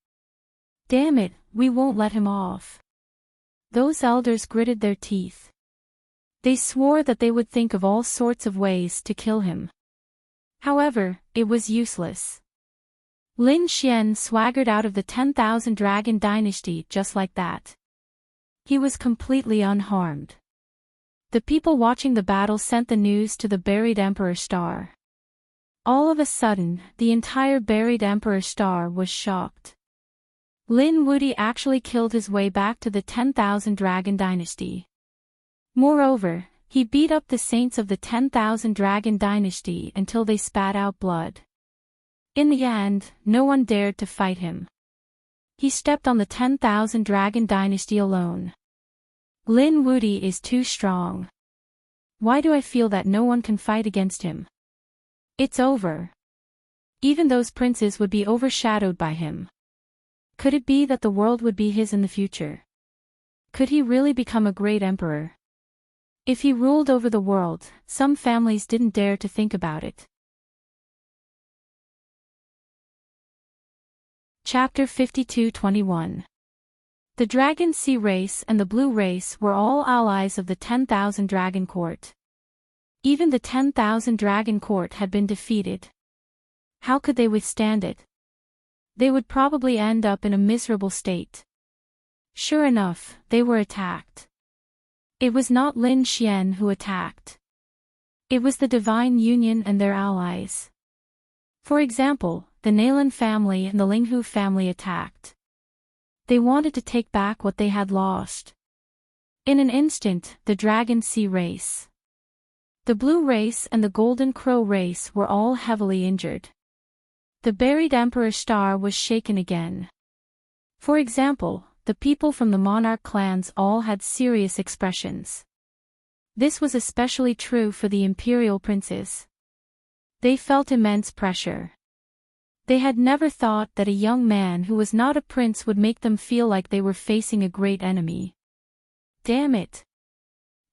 Damn it, we won't let him off. Those elders gritted their teeth. They swore that they would think of all sorts of ways to kill him. However, it was useless. Lin Xian swaggered out of the 10,000 Dragon Dynasty just like that. He was completely unharmed. The people watching the battle sent the news to the buried Emperor Star. All of a sudden, the entire buried Emperor Star was shocked. Lin Wuti actually killed his way back to the 10,000 Dragon Dynasty. Moreover, he beat up the saints of the 10,000 Dragon Dynasty until they spat out blood. In the end, no one dared to fight him. He stepped on the 10,000 Dragon Dynasty alone. Lin Wuti is too strong. Why do I feel that no one can fight against him? It's over. Even those princes would be overshadowed by him. Could it be that the world would be his in the future? Could he really become a great emperor? If he ruled over the world, some families didn't dare to think about it. Chapter 52-21. The Dragon Sea race and the Blue race were all allies of the 10,000 Dragon Court. Even the 10,000 Dragon Court had been defeated. How could they withstand it? They would probably end up in a miserable state. Sure enough, they were attacked. It was not Lin Xian who attacked. It was the Divine Union and their allies. For example, the Nalan family and the Linghu family attacked. They wanted to take back what they had lost. In an instant, the Dragon Sea race. The Blue race and the Golden Crow race were all heavily injured. The buried Emperor Star was shaken again. For example, the people from the monarch clans all had serious expressions. This was especially true for the imperial princes. They felt immense pressure. They had never thought that a young man who was not a prince would make them feel like they were facing a great enemy. Damn it!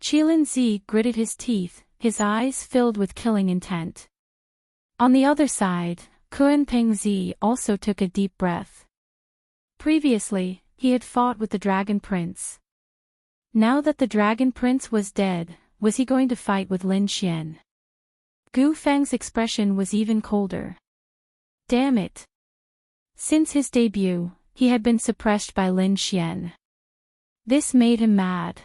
Qilin Zi gritted his teeth, his eyes filled with killing intent. On the other side, Kun Peng Zi also took a deep breath. Previously, he had fought with the Dragon Prince. Now that the Dragon Prince was dead, was he going to fight with Lin Xian? Gu Feng's expression was even colder. Damn it! Since his debut, he had been suppressed by Lin Xian. This made him mad.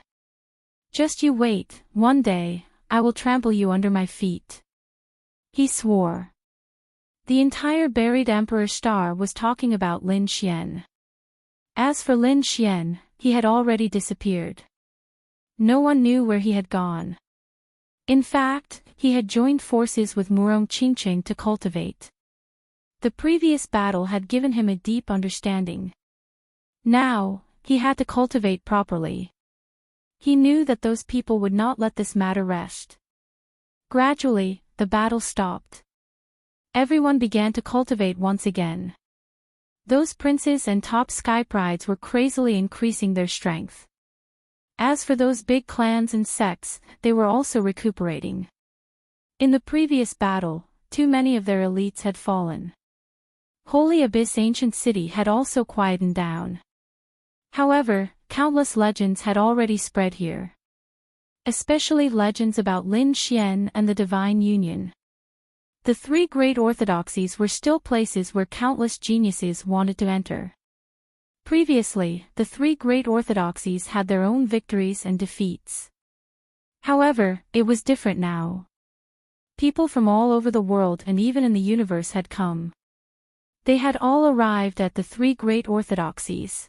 Just you wait, one day, I will trample you under my feet. He swore. The entire buried Emperor Star was talking about Lin Xian. As for Lin Xian, he had already disappeared. No one knew where he had gone. In fact, he had joined forces with Murong Qingqing to cultivate. The previous battle had given him a deep understanding. Now, he had to cultivate properly. He knew that those people would not let this matter rest. Gradually, the battle stopped. Everyone began to cultivate once again. Those princes and top sky prides were crazily increasing their strength. As for those big clans and sects, they were also recuperating. In the previous battle, too many of their elites had fallen. Holy Abyss Ancient City had also quietened down. However, countless legends had already spread here. Especially legends about Lin Xian and the Divine Union. The three great orthodoxies were still places where countless geniuses wanted to enter. Previously, the three great orthodoxies had their own victories and defeats. However, it was different now. People from all over the world and even in the universe had come. They had all arrived at the three great orthodoxies.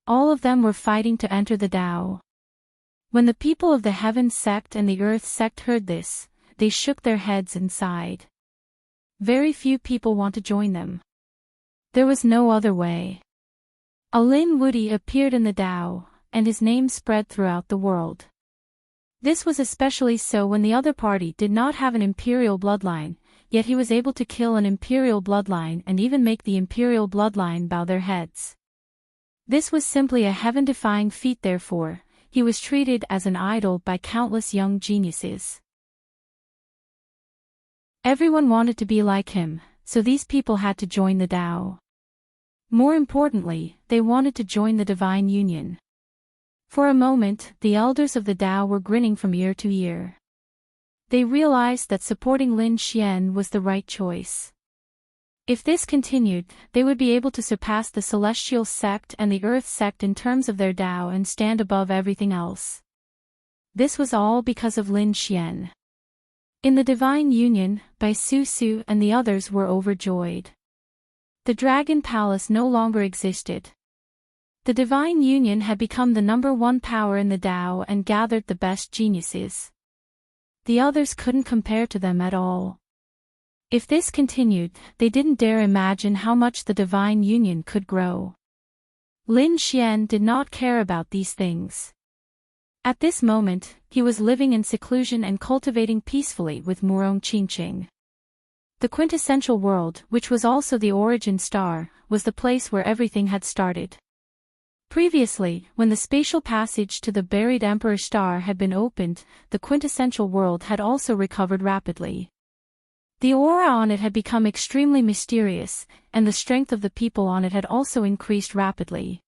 All of them were fighting to enter the Tao. When the people of the Heaven sect and the Earth sect heard this, they shook their heads and sighed. Very few people want to join them. There was no other way. A Lin Wudi appeared in the Tao, and his name spread throughout the world. This was especially so when the other party did not have an imperial bloodline, yet he was able to kill an imperial bloodline and even make the imperial bloodline bow their heads. This was simply a heaven-defying feat. Therefore, he was treated as an idol by countless young geniuses. Everyone wanted to be like him, so these people had to join the Tao. More importantly, they wanted to join the Divine Union. For a moment, the elders of the Tao were grinning from ear to ear. They realized that supporting Lin Xian was the right choice. If this continued, they would be able to surpass the Celestial sect and the Earth sect in terms of their Tao and stand above everything else. This was all because of Lin Xian. In the Divine Union, Bai Su Su and the others were overjoyed. The Dragon Palace no longer existed. The Divine Union had become the #1 power in the Tao and gathered the best geniuses. The others couldn't compare to them at all. If this continued, they didn't dare imagine how much the Divine Union could grow. Lin Xian did not care about these things. At this moment, he was living in seclusion and cultivating peacefully with Murong Qingqing. The quintessential world, which was also the origin star, was the place where everything had started. Previously, when the spatial passage to the buried Emperor Star had been opened, the quintessential world had also recovered rapidly. The aura on it had become extremely mysterious, and the strength of the people on it had also increased rapidly.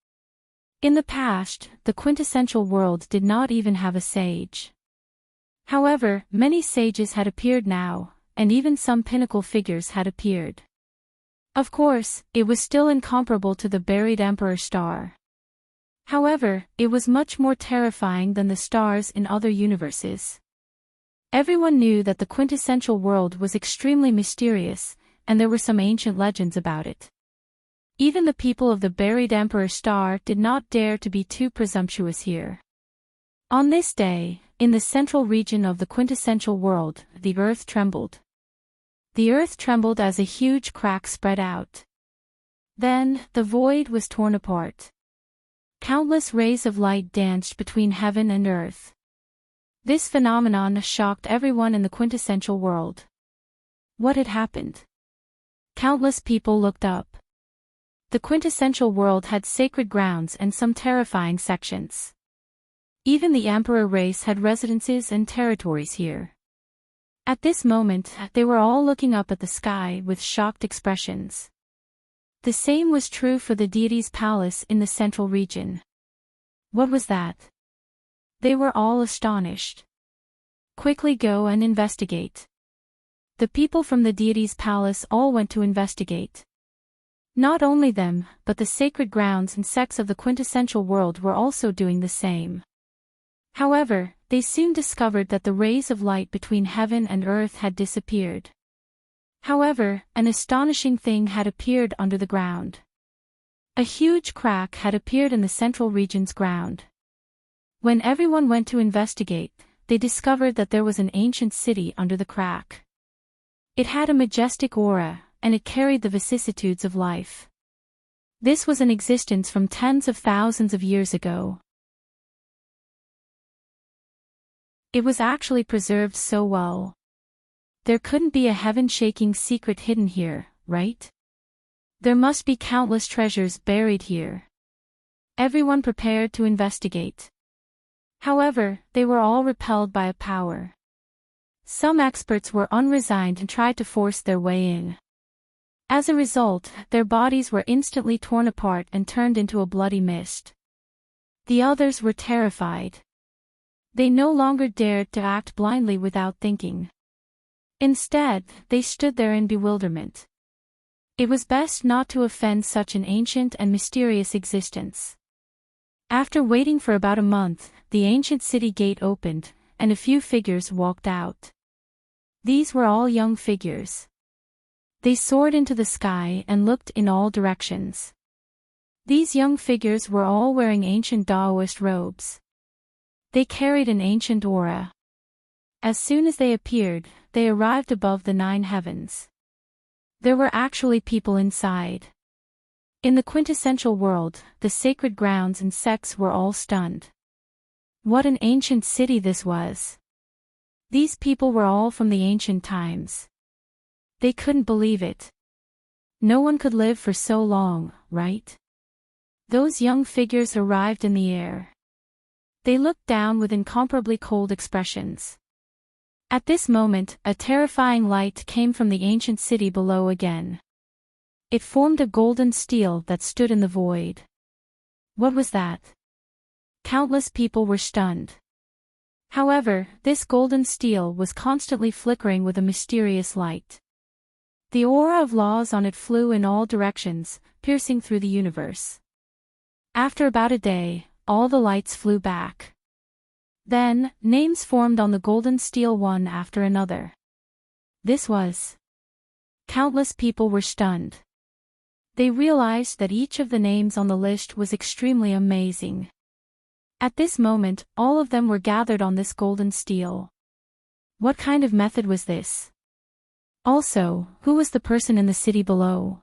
In the past, the quintessential world did not even have a sage. However, many sages had appeared now, and even some pinnacle figures had appeared. Of course, it was still incomparable to the buried Emperor Star. However, it was much more terrifying than the stars in other universes. Everyone knew that the quintessential world was extremely mysterious, and there were some ancient legends about it. Even the people of the buried Emperor Star did not dare to be too presumptuous here. On this day, in the central region of the quintessential world, the earth trembled. The earth trembled as a huge crack spread out. Then, the void was torn apart. Countless rays of light danced between heaven and earth. This phenomenon shocked everyone in the quintessential world. What had happened? Countless people looked up. The quintessential world had sacred grounds and some terrifying sections. Even the emperor race had residences and territories here. At this moment, they were all looking up at the sky with shocked expressions. The same was true for the deity's palace in the central region. What was that? They were all astonished. Quickly go and investigate. The people from the deity's palace all went to investigate. Not only them, but the sacred grounds and sects of the quintessential world were also doing the same. However, they soon discovered that the rays of light between heaven and earth had disappeared. However, an astonishing thing had appeared under the ground. A huge crack had appeared in the central region's ground. When everyone went to investigate, they discovered that there was an ancient city under the crack. It had a majestic aura, and it carried the vicissitudes of life. This was an existence from tens of thousands of years ago. It was actually preserved so well. There couldn't be a heaven-shaking secret hidden here, right? There must be countless treasures buried here. Everyone prepared to investigate. However, they were all repelled by a power. Some experts were unresigned and tried to force their way in. As a result, their bodies were instantly torn apart and turned into a bloody mist. The others were terrified. They no longer dared to act blindly without thinking. Instead, they stood there in bewilderment. It was best not to offend such an ancient and mysterious existence. After waiting for about a month, the ancient city gate opened, and a few figures walked out. These were all young figures. They soared into the sky and looked in all directions. These young figures were all wearing ancient Taoist robes. They carried an ancient aura. As soon as they appeared, they arrived above the 9 heavens. There were actually people inside. In the quintessential world, the sacred grounds and sects were all stunned. What an ancient city this was! These people were all from the ancient times. They couldn't believe it. No one could live for so long, right? Those young figures arrived in the air. They looked down with incomparably cold expressions. At this moment, a terrifying light came from the ancient city below again. It formed a golden stele that stood in the void. What was that? Countless people were stunned. However, this golden stele was constantly flickering with a mysterious light. The aura of laws on it flew in all directions, piercing through the universe. After about a day, all the lights flew back. Then, names formed on the golden stele one after another. This was. Countless people were stunned. They realized that each of the names on the list was extremely amazing. At this moment, all of them were gathered on this golden stele. What kind of method was this? Also, who was the person in the city below?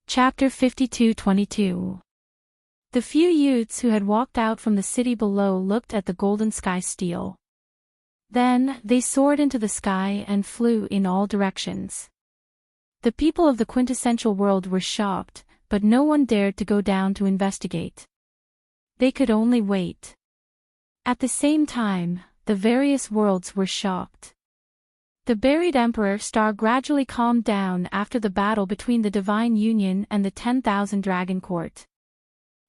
Chapter 52-22. The few youths who had walked out from the city below looked at the golden sky stele. Then, they soared into the sky and flew in all directions. The people of the quintessential world were shocked, but no one dared to go down to investigate. They could only wait. At the same time, the various worlds were shocked. The buried Emperor Star gradually calmed down after the battle between the Divine Union and the 10,000 Dragon Court.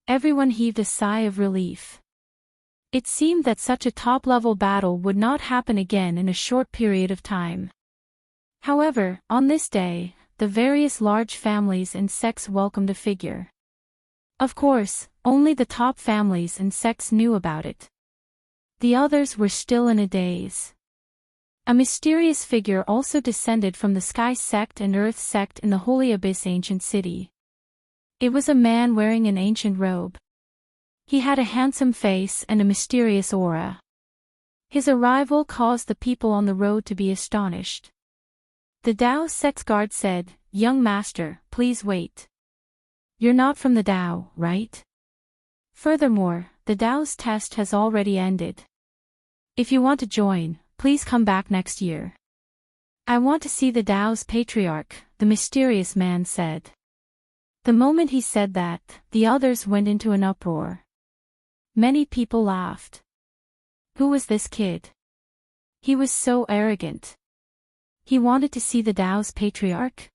Everyone heaved a sigh of relief. It seemed that such a top-level battle would not happen again in a short period of time. However, on this day, the various large families and sects welcomed a figure. Of course, only the top families and sects knew about it. The others were still in a daze. A mysterious figure also descended from the Sky Sect and Earth Sect in the Holy Abyss ancient city. It was a man wearing an ancient robe. He had a handsome face and a mysterious aura. His arrival caused the people on the road to be astonished. The Tao Sect's guard said, "Young master, please wait. You're not from the Tao, right? Furthermore, the Tao's test has already ended. If you want to join, please come back next year." "I want to see the Tao's patriarch," the mysterious man said. The moment he said that, the others went into an uproar. Many people laughed. Who was this kid? He was so arrogant. He wanted to see the Tao's patriarch?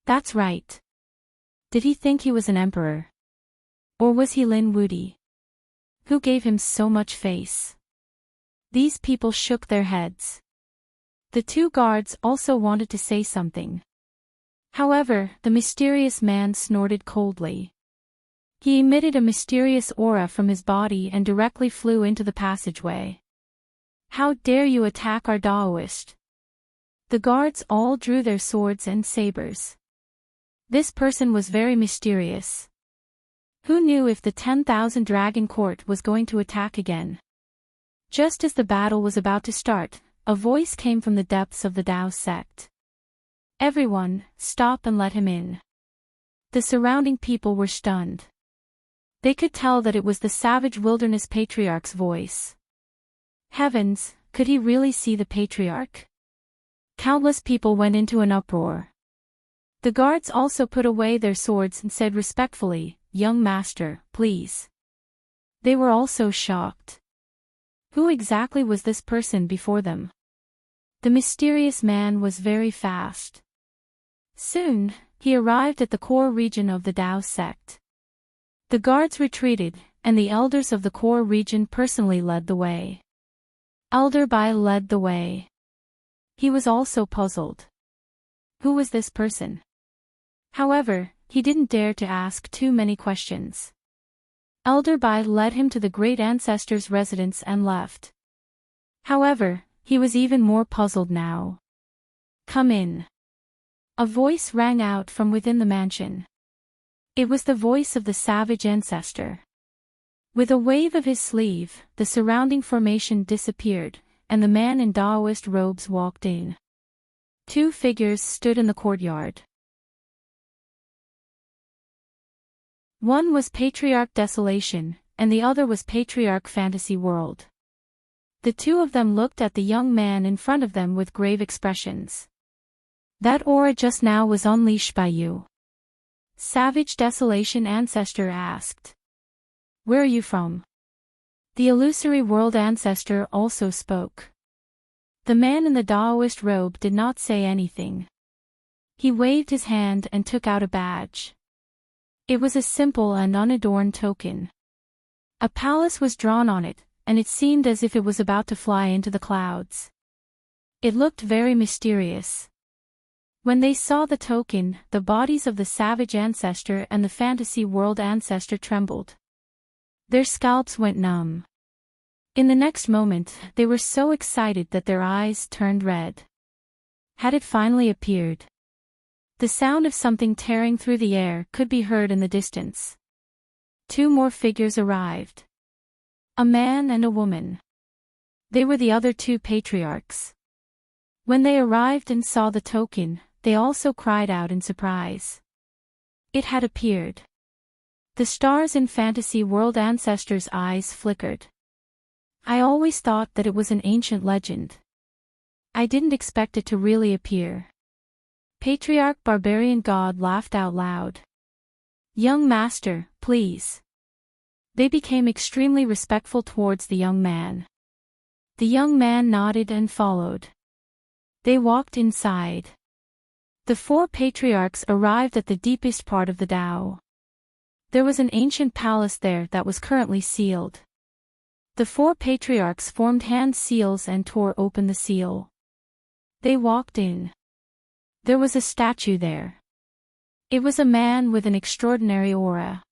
That's right. Did he think he was an emperor? Or was he Lin Wudi? Who gave him so much face? These people shook their heads. The two guards also wanted to say something. However, the mysterious man snorted coldly. He emitted a mysterious aura from his body and directly flew into the passageway. "How dare you attack our Taoist?" The guards all drew their swords and sabers. This person was very mysterious. Who knew if the 10,000 Dragon Court was going to attack again? Just as the battle was about to start, a voice came from the depths of the Tao sect. "Everyone, stop and let him in." The surrounding people were stunned. They could tell that it was the savage wilderness patriarch's voice. Heavens, could he really see the patriarch? Countless people went into an uproar. The guards also put away their swords and said respectfully, "Young master, please." They were also shocked. Who exactly was this person before them? The mysterious man was very fast. Soon, he arrived at the core region of the Tao sect. The guards retreated, and the elders of the core region personally led the way. Elder Bai led the way. He was also puzzled. Who was this person? However, he didn't dare to ask too many questions. Elder Bai led him to the great ancestor's residence and left. However, he was even more puzzled now. "Come in." A voice rang out from within the mansion. It was the voice of the savage ancestor. With a wave of his sleeve, the surrounding formation disappeared, and the man in Taoist robes walked in. Two figures stood in the courtyard. One was Patriarch Desolation, and the other was Patriarch Fantasy World. The two of them looked at the young man in front of them with grave expressions. "That aura just now was unleashed by you?" Savage Desolation Ancestor asked. "Where are you from?" The Illusory World Ancestor also spoke. The man in the Taoist robe did not say anything. He waved his hand and took out a badge. It was a simple and unadorned token. A palace was drawn on it, and it seemed as if it was about to fly into the clouds. It looked very mysterious. When they saw the token, the bodies of the savage ancestor and the fantasy world ancestor trembled. Their scalps went numb. In the next moment, they were so excited that their eyes turned red. Had it finally appeared? The sound of something tearing through the air could be heard in the distance. Two more figures arrived. A man and a woman. They were the other two patriarchs. When they arrived and saw the token, they also cried out in surprise. It had appeared. The stars in Fantasy World Ancestor's eyes flickered. "I always thought that it was an ancient legend. I didn't expect it to really appear." Patriarch Barbarian God laughed out loud. "Young master, please." They became extremely respectful towards the young man. The young man nodded and followed. They walked inside. The four patriarchs arrived at the deepest part of the Tao. There was an ancient palace there that was currently sealed. The four patriarchs formed hand seals and tore open the seal. They walked in. There was a statue there. It was a man with an extraordinary aura.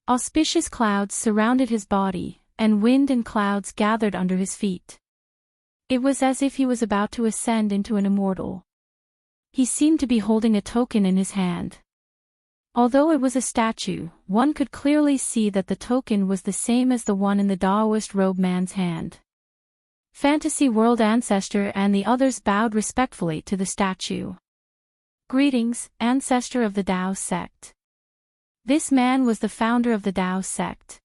Auspicious clouds surrounded his body, and wind and clouds gathered under his feet. It was as if he was about to ascend into an immortal. He seemed to be holding a token in his hand. Although it was a statue, one could clearly see that the token was the same as the one in the Taoist robe man's hand. Fantasy World Ancestor and the others bowed respectfully to the statue. "Greetings, ancestor of the Tao sect." This man was the founder of the Tao sect.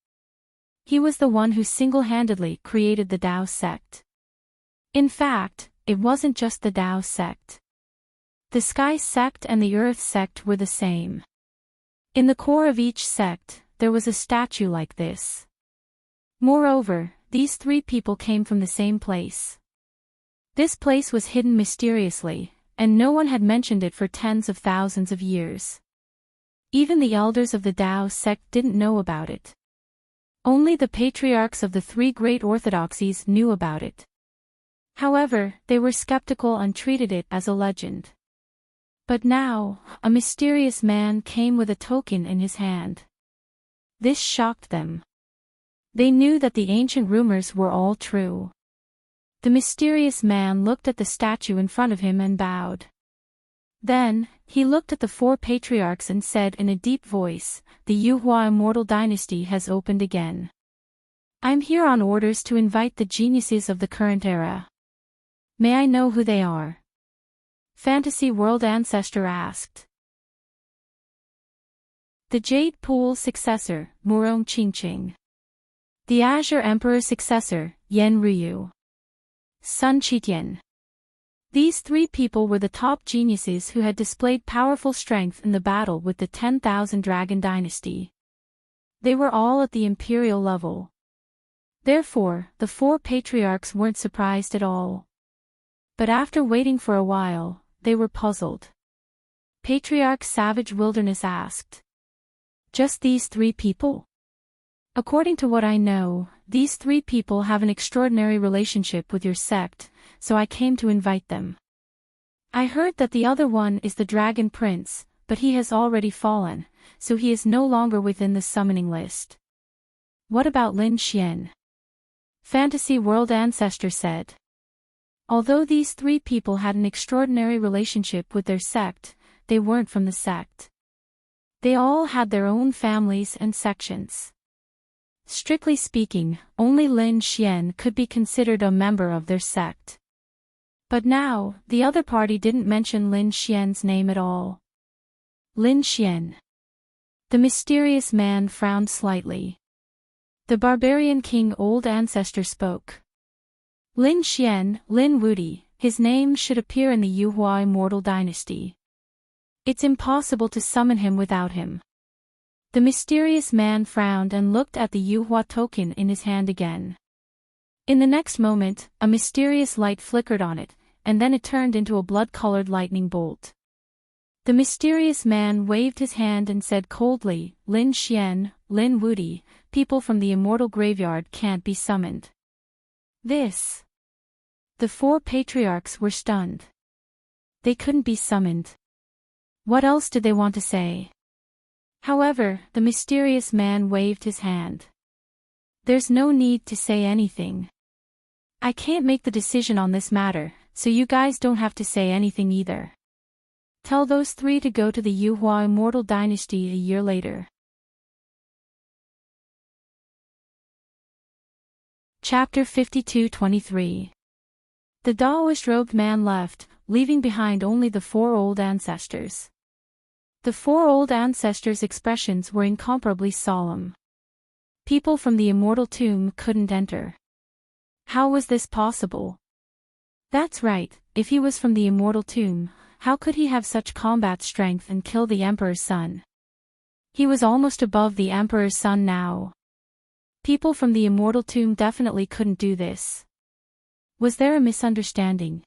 He was the one who single-handedly created the Tao sect. In fact, it wasn't just the Tao sect. The Sky sect and the Earth sect were the same. In the core of each sect, there was a statue like this. Moreover, these three people came from the same place. This place was hidden mysteriously, and no one had mentioned it for tens of thousands of years. Even the elders of the Tao sect didn't know about it. Only the patriarchs of the three great orthodoxies knew about it. However, they were skeptical and treated it as a legend. But now, a mysterious man came with a token in his hand. This shocked them. They knew that the ancient rumors were all true. The mysterious man looked at the statue in front of him and bowed. Then, he looked at the four patriarchs and said in a deep voice, "The Yuhua immortal dynasty has opened again. I'm here on orders to invite the geniuses of the current era. May I know who they are? Fantasy World Ancestor asked. The Jade Pool successor, Murong Qingqing. The Azure Emperor successor, Yen Ryu. Sun Qitian. These three people were the top geniuses who had displayed powerful strength in the battle with the 10,000 Dragon Dynasty. They were all at the imperial level. Therefore, the four patriarchs weren't surprised at all. But after waiting for a while, they were puzzled. Patriarch Savage Wilderness asked. Just these three people? According to what I know, these three people have an extraordinary relationship with your sect, so I came to invite them. I heard that the other one is the Dragon Prince, but he has already fallen, so he is no longer within the summoning list. What about Lin Xian? Fantasy World Ancestor said. Although these three people had an extraordinary relationship with their sect, they weren't from the sect. They all had their own families and sections. Strictly speaking, only Lin Xian could be considered a member of their sect. But now, the other party didn't mention Lin Xian's name at all. Lin Xian. The mysterious man frowned slightly. The barbarian king Old Ancestor spoke. Lin Xian, Lin Wudi, his name should appear in the Yuhua Immortal Dynasty. It's impossible to summon him without him. The mysterious man frowned and looked at the Yuhua token in his hand again. In the next moment, a mysterious light flickered on it, and then it turned into a blood-colored lightning bolt. The mysterious man waved his hand and said coldly, Lin Xian, Lin Wudi, people from the immortal graveyard can't be summoned. This. The four patriarchs were stunned. They couldn't be summoned. What else did they want to say? However, the mysterious man waved his hand. There's no need to say anything. I can't make the decision on this matter, so you guys don't have to say anything either. Tell those three to go to the Yuhua Immortal Dynasty a year later. Chapter 52-23. The Daoist-robed man left, leaving behind only the four old ancestors. The four old ancestors' expressions were incomparably solemn. People from the immortal tomb couldn't enter. How was this possible? That's right, if he was from the immortal tomb, how could he have such combat strength and kill the Emperor's son? He was almost above the Emperor's son now. People from the immortal tomb definitely couldn't do this. Was there a misunderstanding?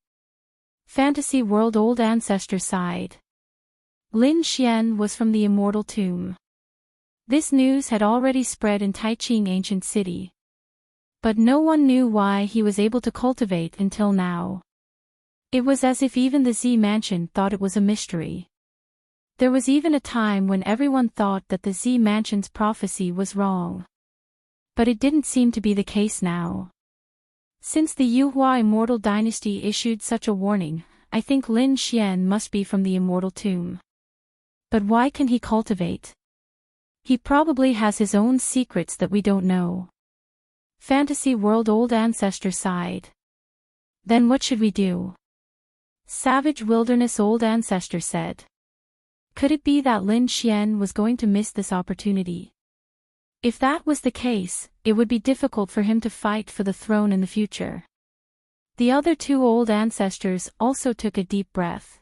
Fantasy World Old Ancestor sighed. Lin Xian was from the immortal tomb. This news had already spread in Taiqing Ancient City. But no one knew why he was able to cultivate until now. It was as if even the Z Mansion thought it was a mystery. There was even a time when everyone thought that the Z Mansion's prophecy was wrong. But it didn't seem to be the case now. Since the Yuhua Immortal Dynasty issued such a warning, I think Lin Xian must be from the immortal tomb. But why can he cultivate? He probably has his own secrets that we don't know. Fantasy World Old Ancestor sighed. Then what should we do? Savage Wilderness Old Ancestor said. Could it be that Lin Xian was going to miss this opportunity? If that was the case, it would be difficult for him to fight for the throne in the future. The other two old ancestors also took a deep breath.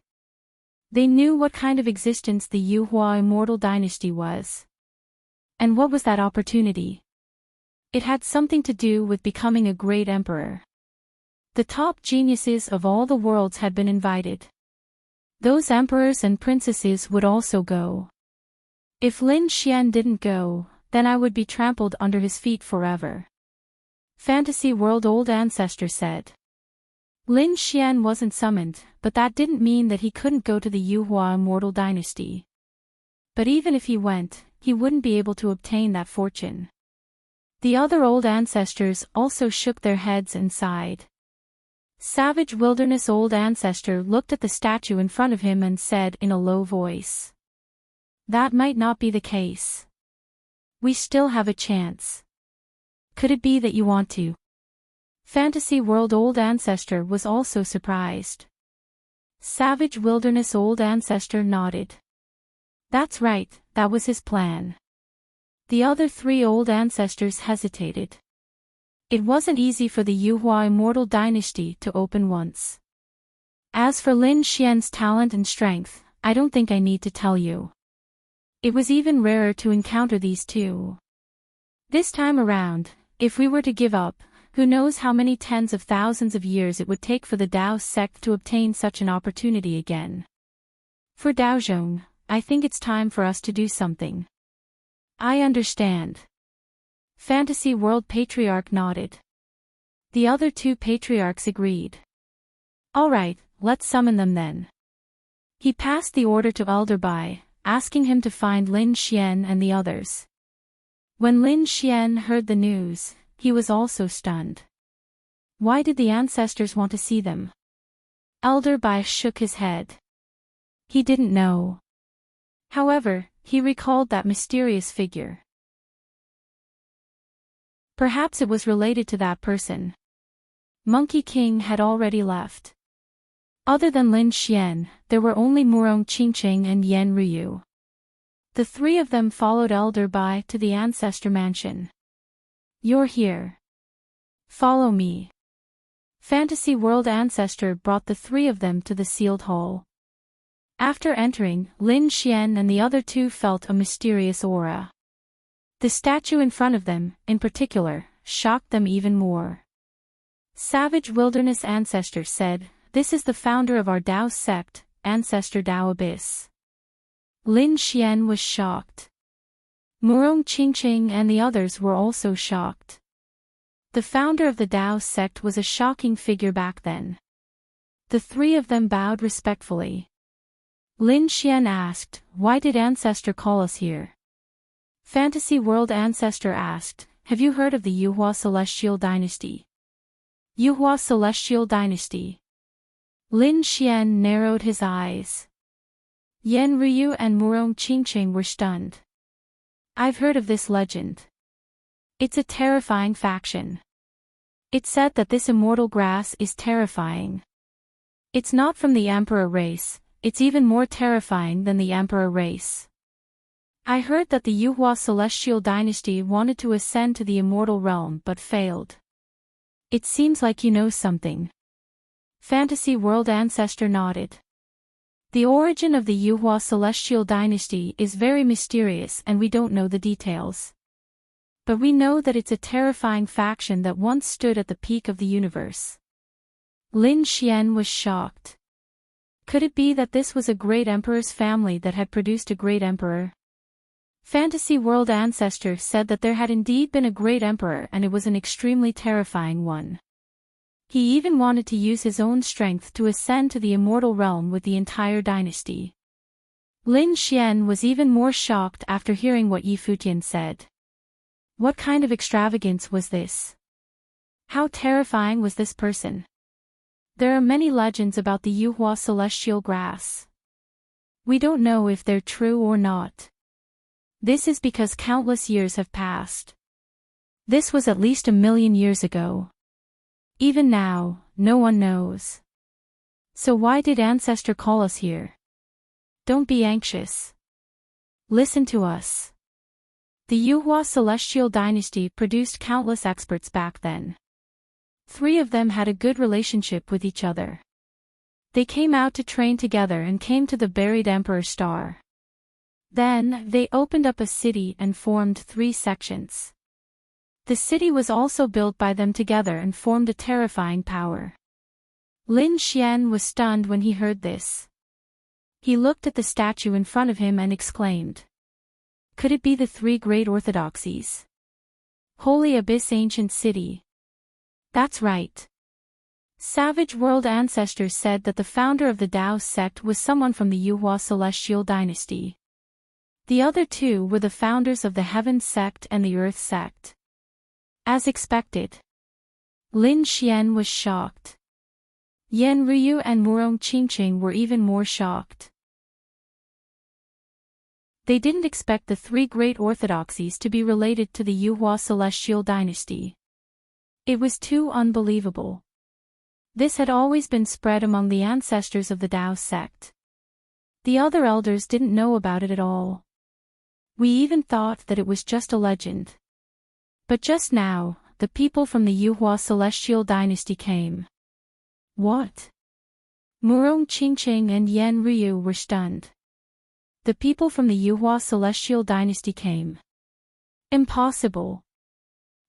They knew what kind of existence the Yuhua Immortal Dynasty was. And what was that opportunity? It had something to do with becoming a great emperor. The top geniuses of all the worlds had been invited. Those emperors and princesses would also go. If Lin Xian didn't go, then I would be trampled under his feet forever. Fantasy World Old Ancestor said. Lin Xian wasn't summoned, but that didn't mean that he couldn't go to the Yuhua Immortal Dynasty. But even if he went, he wouldn't be able to obtain that fortune. The other old ancestors also shook their heads and sighed. Savage Wilderness Old Ancestor looked at the statue in front of him and said in a low voice. That might not be the case. We still have a chance. Could it be that you want to? Fantasy World Old Ancestor was also surprised. Savage Wilderness Old Ancestor nodded. That's right, that was his plan. The other three old ancestors hesitated. It wasn't easy for the Yuhua Immortal Dynasty to open once. As for Lin Xian's talent and strength, I don't think I need to tell you. It was even rarer to encounter these two. This time around, if we were to give up, who knows how many tens of thousands of years it would take for the Dao sect to obtain such an opportunity again. For Daozhong, I think it's time for us to do something. I understand. Fantasy World Patriarch nodded. The other two patriarchs agreed. All right, let's summon them then. He passed the order to Elder Bai, asking him to find Lin Xian and the others. When Lin Xian heard the news, he was also stunned. Why did the ancestors want to see them? Elder Bai shook his head. He didn't know. However, he recalled that mysterious figure. Perhaps it was related to that person. Monkey King had already left. Other than Lin Xian, there were only Murong Qingqing and Yan Ryu. The three of them followed Elder Bai to the ancestor mansion. You're here. Follow me. Fantasy World Ancestor brought the three of them to the sealed hall. After entering, Lin Xian and the other two felt a mysterious aura. The statue in front of them, in particular, shocked them even more. Savage Wilderness Ancestor said, "This is the founder of our Dao sect, Ancestor Dao Abyss." Lin Xian was shocked. Murong Qingqing and the others were also shocked. The founder of the Dao sect was a shocking figure back then. The three of them bowed respectfully. Lin Xian asked, "Why did Ancestor call us here?" Fantasy World Ancestor asked, "Have you heard of the Yuhua Celestial Dynasty?" Yuhua Celestial Dynasty. Lin Xian narrowed his eyes. Yan Ryu and Murong Qingqing were stunned. I've heard of this legend. It's a terrifying faction. It's said that this immortal grass is terrifying. It's not from the Emperor race, it's even more terrifying than the Emperor race. I heard that the Yuhua Celestial Dynasty wanted to ascend to the immortal realm but failed. It seems like you know something. Fantasy World Ancestor nodded. The origin of the Yuhua Celestial Dynasty is very mysterious and we don't know the details. But we know that it's a terrifying faction that once stood at the peak of the universe. Lin Xian was shocked. Could it be that this was a great emperor's family that had produced a great emperor? Fantasy World Ancestor said that there had indeed been a great emperor and it was an extremely terrifying one. He even wanted to use his own strength to ascend to the immortal realm with the entire dynasty. Lin Xian was even more shocked after hearing what Yi Futian said. What kind of extravagance was this? How terrifying was this person? There are many legends about the Yuhua Celestial Grass. We don't know if they're true or not. This is because countless years have passed. This was at least 1,000,000 years ago. Even now, no one knows. So why did Ancestor call us here? Don't be anxious. Listen to us. The Yuhua Celestial Dynasty produced countless experts back then. 3 of them had a good relationship with each other. They came out to train together and came to the buried Emperor Star. Then, they opened up a city and formed 3 sections. The city was also built by them together and formed a terrifying power. Lin Xian was stunned when he heard this. He looked at the statue in front of him and exclaimed. Could it be the 3 great orthodoxies? Holy Abyss Ancient City. That's right. Savage World Ancestors said that the founder of the Dao sect was someone from the Yuhua Celestial Dynasty. The other 2 were the founders of the Heaven sect and the Earth sect. As expected. Lin Xian was shocked. Yan Ryu and Murong Qingqing were even more shocked. They didn't expect the three great orthodoxies to be related to the Yuhua celestial dynasty. It was too unbelievable. This had always been spread among the ancestors of the Dao sect. The other elders didn't know about it at all. We even thought that it was just a legend. But just now, the people from the Yuhua celestial dynasty came. What? Murong Qingqing and Yan Ryu were stunned. The people from the Yuhua celestial dynasty came. Impossible.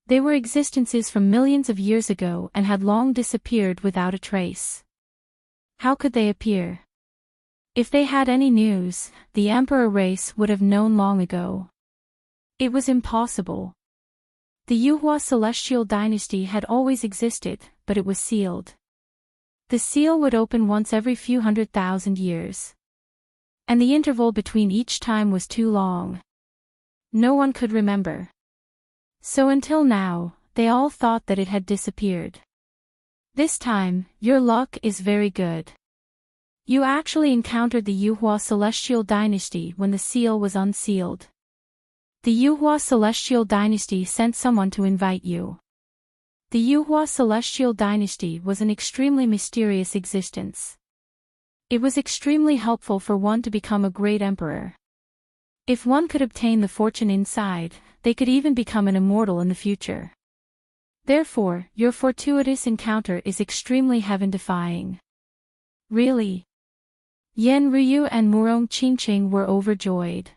They were existences from millions of years ago and had long disappeared without a trace. How could they appear? If they had any news, the emperor race would have known long ago. It was impossible. The Yuhua celestial dynasty had always existed, but it was sealed. The seal would open once every few 100,000 years. And the interval between each time was too long. No one could remember. So until now, they all thought that it had disappeared. This time, your luck is very good. You actually encountered the Yuhua celestial dynasty when the seal was unsealed. The Yuhua celestial dynasty sent someone to invite you. The Yuhua celestial dynasty was an extremely mysterious existence. It was extremely helpful for one to become a great emperor. If one could obtain the fortune inside, they could even become an immortal in the future. Therefore, your fortuitous encounter is extremely heaven-defying. Really? Yan Ryu and Murong Qingqing were overjoyed.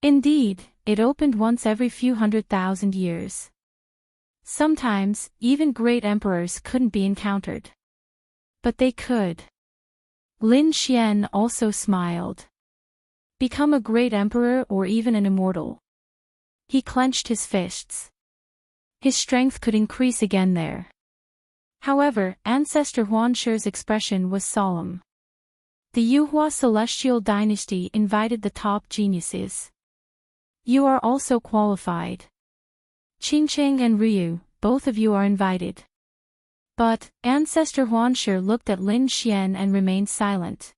Indeed, it opened once every few 100,000 years. Sometimes, even great emperors couldn't be encountered. But they could. Lin Xian also smiled. Become a great emperor or even an immortal. He clenched his fists. His strength could increase again there. However, Ancestor Huanshi's expression was solemn. The Yuhua celestial dynasty invited the top geniuses. You are also qualified. Qingqing and Ryu, both of you are invited. But, Ancestor Huanshi looked at Lin Xian and remained silent.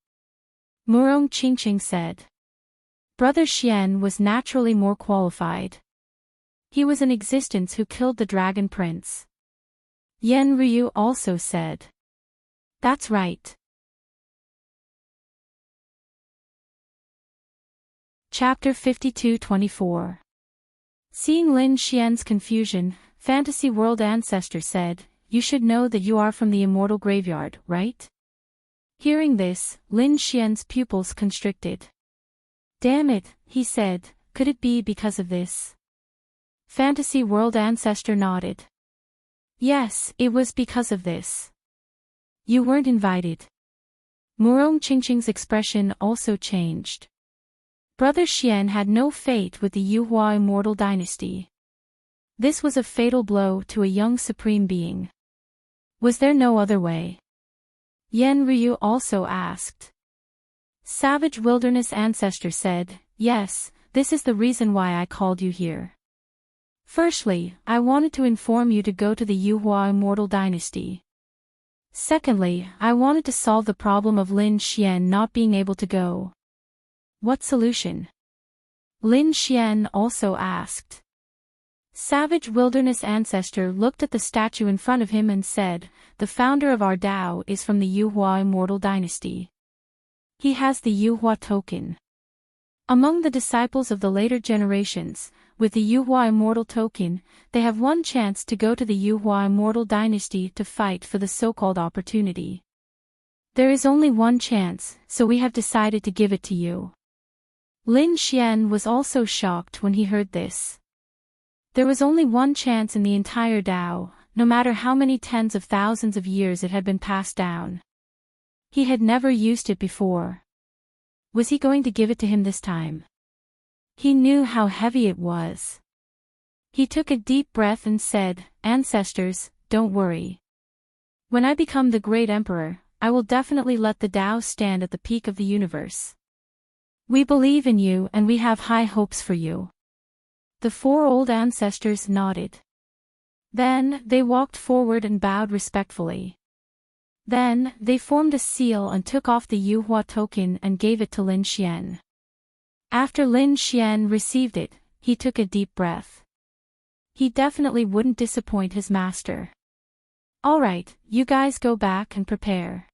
Murong Qingqing said. Brother Xian was naturally more qualified. He was an existence who killed the Dragon Prince. Yan Ryu also said. That's right. Chapter 52-24. Seeing Lin Xian's confusion, Fantasy World Ancestor said, You should know that you are from the immortal graveyard, right? Hearing this, Lin Xian's pupils constricted. Damn it, he said, could it be because of this? Fantasy World Ancestor nodded. Yes, it was because of this. You weren't invited. Murong Qingqing's expression also changed. Brother Xian had no fate with the Yuhua immortal dynasty. This was a fatal blow to a young supreme being. Was there no other way? Yan Ryu also asked. Savage Wilderness Ancestor said, Yes, this is the reason why I called you here. Firstly, I wanted to inform you to go to the Yuhua immortal dynasty. Secondly, I wanted to solve the problem of Lin Xian not being able to go. What solution? Lin Xian also asked. Savage Wilderness Ancestor looked at the statue in front of him and said, The founder of our Dao is from the Yuhua immortal dynasty. He has the Yuhua token. Among the disciples of the later generations, with the Yuhua immortal token, they have one chance to go to the Yuhua immortal dynasty to fight for the so-called opportunity. There is only one chance, so we have decided to give it to you. Lin Xian was also shocked when he heard this. There was only one chance in the entire Dao, no matter how many tens of thousands of years it had been passed down. He had never used it before. Was he going to give it to him this time? He knew how heavy it was. He took a deep breath and said, Ancestors, don't worry. When I become the great emperor, I will definitely let the Dao stand at the peak of the universe. We believe in you and we have high hopes for you. The four old ancestors nodded. Then, they walked forward and bowed respectfully. Then, they formed a seal and took off the Yuhua token and gave it to Lin Xian. After Lin Xian received it, he took a deep breath. He definitely wouldn't disappoint his master. Alright, you guys go back and prepare.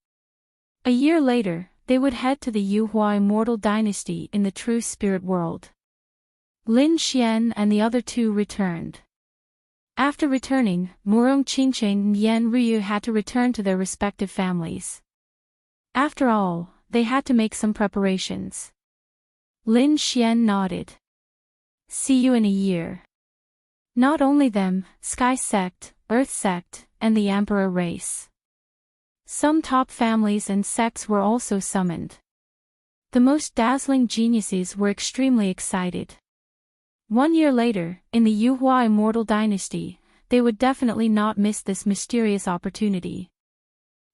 A year later, they would head to the Yuhua Immortal Dynasty in the True Spirit World. Lin Xian and the other two returned. After returning, Murong Qingqing and Yan Ryu had to return to their respective families. After all, they had to make some preparations. Lin Xian nodded. See you in a year. Not only them, Sky Sect, Earth Sect, and the Emperor race. Some top families and sects were also summoned. The most dazzling geniuses were extremely excited. 1 year later, in the Yuhua Immortal Dynasty, they would definitely not miss this mysterious opportunity.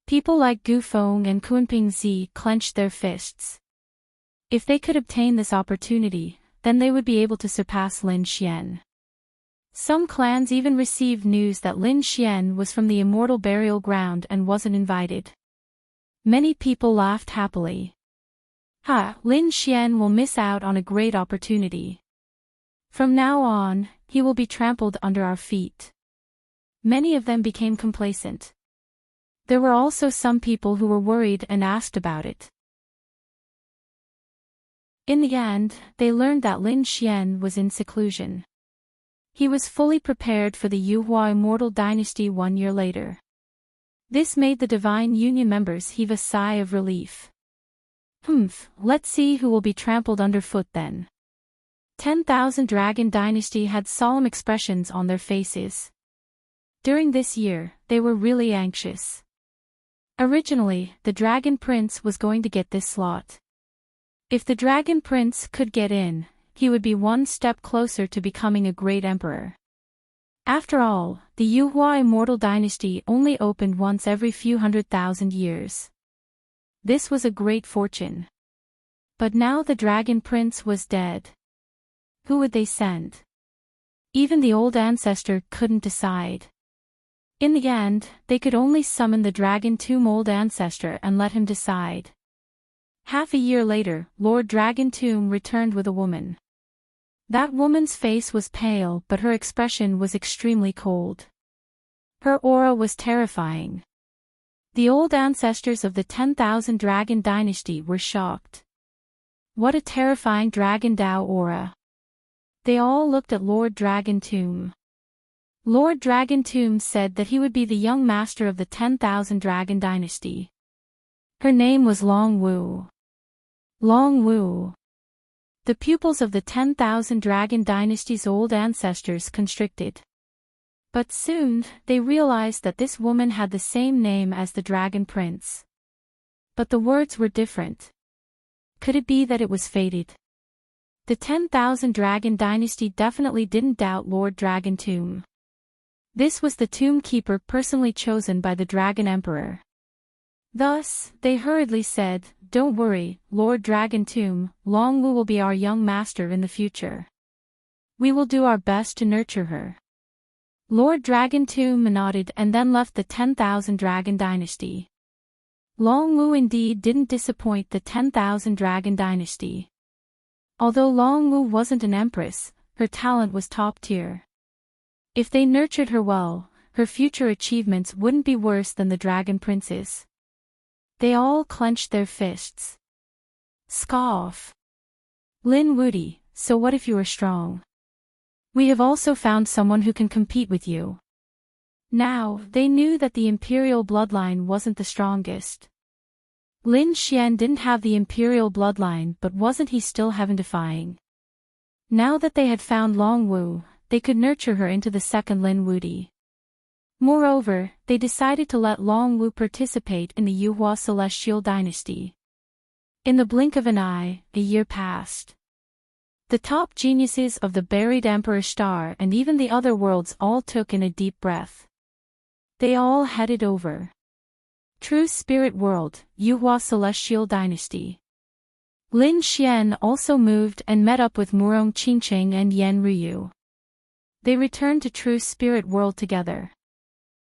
People like Gu Feng and Kunping Zi clenched their fists. If they could obtain this opportunity, then they would be able to surpass Lin Xian. Some clans even received news that Lin Xian was from the immortal burial ground and wasn't invited. Many people laughed happily. Lin Xian will miss out on a great opportunity. From now on, he will be trampled under our feet. Many of them became complacent. There were also some people who were worried and asked about it. In the end, they learned that Lin Xian was in seclusion. He was fully prepared for the Yuhua Immortal Dynasty 1 year later. This made the Divine Union members heave a sigh of relief. Let's see who will be trampled underfoot then. 10,000 Dragon Dynasty had solemn expressions on their faces. During this year, they were really anxious. Originally, the Dragon Prince was going to get this slot. If the Dragon Prince could get in, he would be one step closer to becoming a great emperor. After all, the Yuhua Immortal Dynasty only opened once every few 100,000 years. This was a great fortune. But now the Dragon Prince was dead. Who would they send? Even the old ancestor couldn't decide. In the end, they could only summon the Dragon Tomb Old Ancestor and let him decide. Half a year later, Lord Dragon Tomb returned with a woman. That woman's face was pale, but her expression was extremely cold. Her aura was terrifying. The old ancestors of the 10,000 Dragon Dynasty were shocked. What a terrifying Dragon Dao aura. They all looked at Lord Dragon Tomb. Lord Dragon Tomb said that he would be the young master of the 10,000 Dragon Dynasty. Her name was Long Wu. Long Wu. The pupils of the 10,000 Dragon Dynasty's old ancestors constricted. But soon, they realized that this woman had the same name as the Dragon Prince. But the words were different. Could it be that it was fated? The 10,000 Dragon Dynasty definitely didn't doubt Lord Dragon Tomb. This was the tomb keeper personally chosen by the Dragon Emperor. Thus, they hurriedly said, "Don't worry, Lord Dragon Tomb, Long Wu will be our young master in the future. We will do our best to nurture her." Lord Dragon Tomb nodded and then left the 10,000 Dragon Dynasty. Long Wu indeed didn't disappoint the 10,000 Dragon Dynasty. Although Long Wu wasn't an empress, her talent was top tier. If they nurtured her well, her future achievements wouldn't be worse than the Dragon Prince's. They all clenched their fists. Scoff. Lin Wudi, so what if you are strong? We have also found someone who can compete with you. Now, they knew that the imperial bloodline wasn't the strongest. Lin Xian didn't have the imperial bloodline, but wasn't he still heaven-defying? Now that they had found Long Wu, they could nurture her into the second Lin Wudi. Moreover, they decided to let Long Wu participate in the Yuhua Celestial Dynasty. In the blink of an eye, a year passed. The top geniuses of the buried Emperor Star and even the other worlds all took in a deep breath. They all headed over. True Spirit World, Yuhua Celestial Dynasty. Lin Xian also moved and met up with Murong Qingqing and Yan Ryu. They returned to True Spirit World together.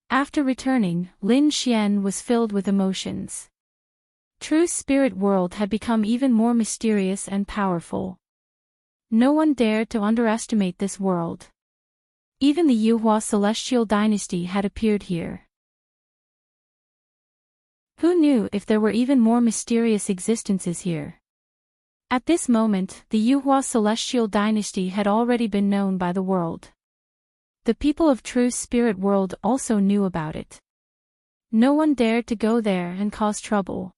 After returning, Lin Xian was filled with emotions. True Spirit World had become even more mysterious and powerful. No one dared to underestimate this world. Even the Yuhua celestial dynasty had appeared here. Who knew if there were even more mysterious existences here? At this moment, the Yuhua celestial dynasty had already been known by the world. The people of True Spirit World also knew about it. No one dared to go there and cause trouble.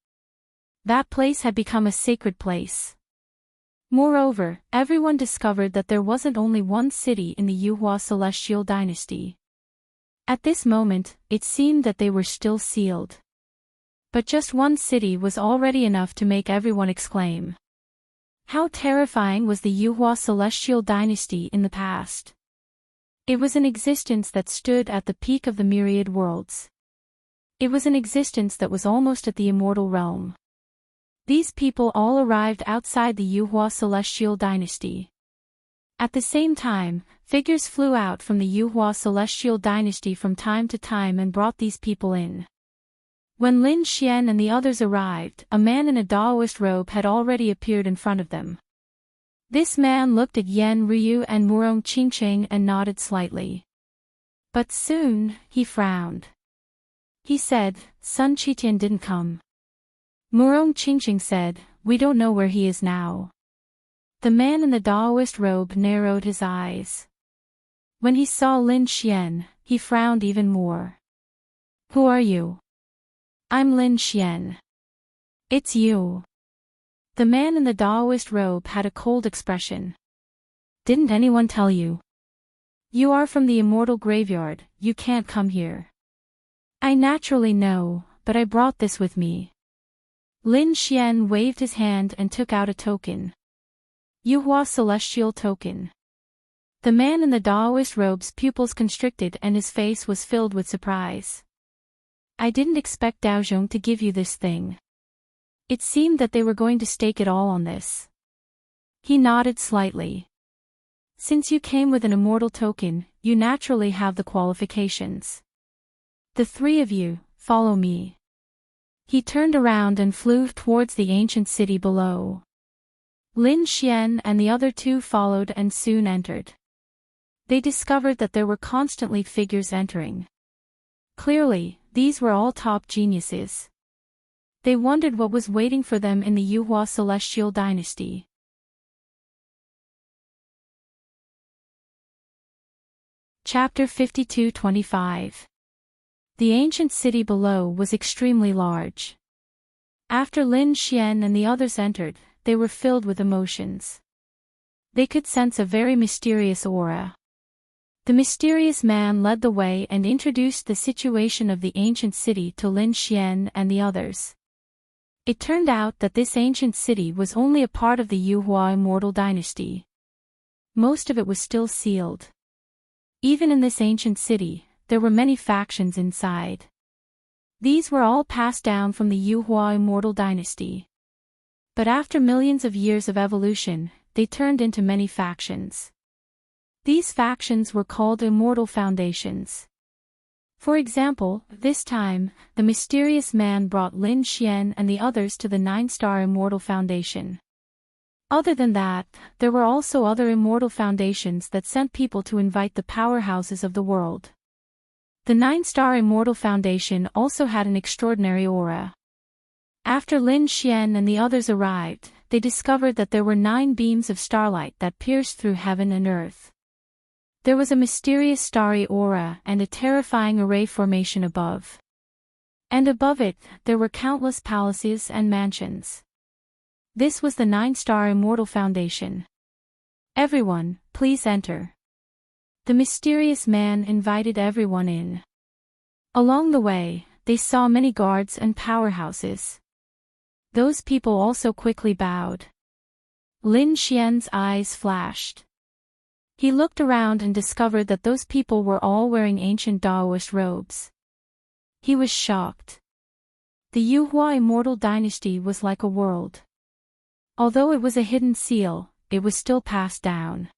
That place had become a sacred place. Moreover, everyone discovered that there wasn't only one city in the Yuhua celestial dynasty. At this moment, it seemed that they were still sealed. But just one city was already enough to make everyone exclaim. How terrifying was the Yuhua celestial dynasty in the past? It was an existence that stood at the peak of the myriad worlds. It was an existence that was almost at the immortal realm. These people all arrived outside the Yuhua celestial dynasty. At the same time, figures flew out from the Yuhua celestial dynasty from time to time and brought these people in. When Lin Xian and the others arrived, a man in a Daoist robe had already appeared in front of them. This man looked at Yan Ryu and Murong Qingqing and nodded slightly. But soon, he frowned. He said, Sun Qitian didn't come. Murong Qingqing said, we don't know where he is now. The man in the Daoist robe narrowed his eyes. When he saw Lin Xian, he frowned even more. Who are you? I'm Lin Xian. It's you. The man in the Daoist robe had a cold expression. Didn't anyone tell you? You are from the immortal graveyard, you can't come here. I naturally know, but I brought this with me. Lin Xian waved his hand and took out a token. Yuhua celestial token. The man in the Daoist robe's pupils constricted and his face was filled with surprise. I didn't expect Daozhong to give you this thing. It seemed that they were going to stake it all on this. He nodded slightly. Since you came with an immortal token, you naturally have the qualifications. The three of you, follow me. He turned around and flew towards the ancient city below. Lin Xian and the other two followed and soon entered. They discovered that there were constantly figures entering. Clearly, these were all top geniuses. They wondered what was waiting for them in the Yuhua celestial dynasty. Chapter 52-25. The ancient city below was extremely large. After Lin Xian and the others entered, they were filled with emotions. They could sense a very mysterious aura. The mysterious man led the way and introduced the situation of the ancient city to Lin Xian and the others. It turned out that this ancient city was only a part of the Yuhua immortal dynasty. Most of it was still sealed. Even in this ancient city, there were many factions inside. These were all passed down from the Yuhua immortal dynasty. But after millions of years of evolution, they turned into many factions. These factions were called immortal foundations. For example, this time, the mysterious man brought Lin Xian and the others to the 9-star immortal foundation. Other than that, there were also other immortal foundations that sent people to invite the powerhouses of the world. The 9-star immortal foundation also had an extraordinary aura. After Lin Xian and the others arrived, they discovered that there were 9 beams of starlight that pierced through heaven and earth. There was a mysterious starry aura and a terrifying array formation above. And above it, there were countless palaces and mansions. This was the 9-star immortal foundation. Everyone, please enter. The mysterious man invited everyone in. Along the way, they saw many guards and powerhouses. Those people also quickly bowed. Lin Xian's eyes flashed. He looked around and discovered that those people were all wearing ancient Daoist robes. He was shocked. The Yuhua immortal dynasty was like a world. Although it was a hidden seal, it was still passed down.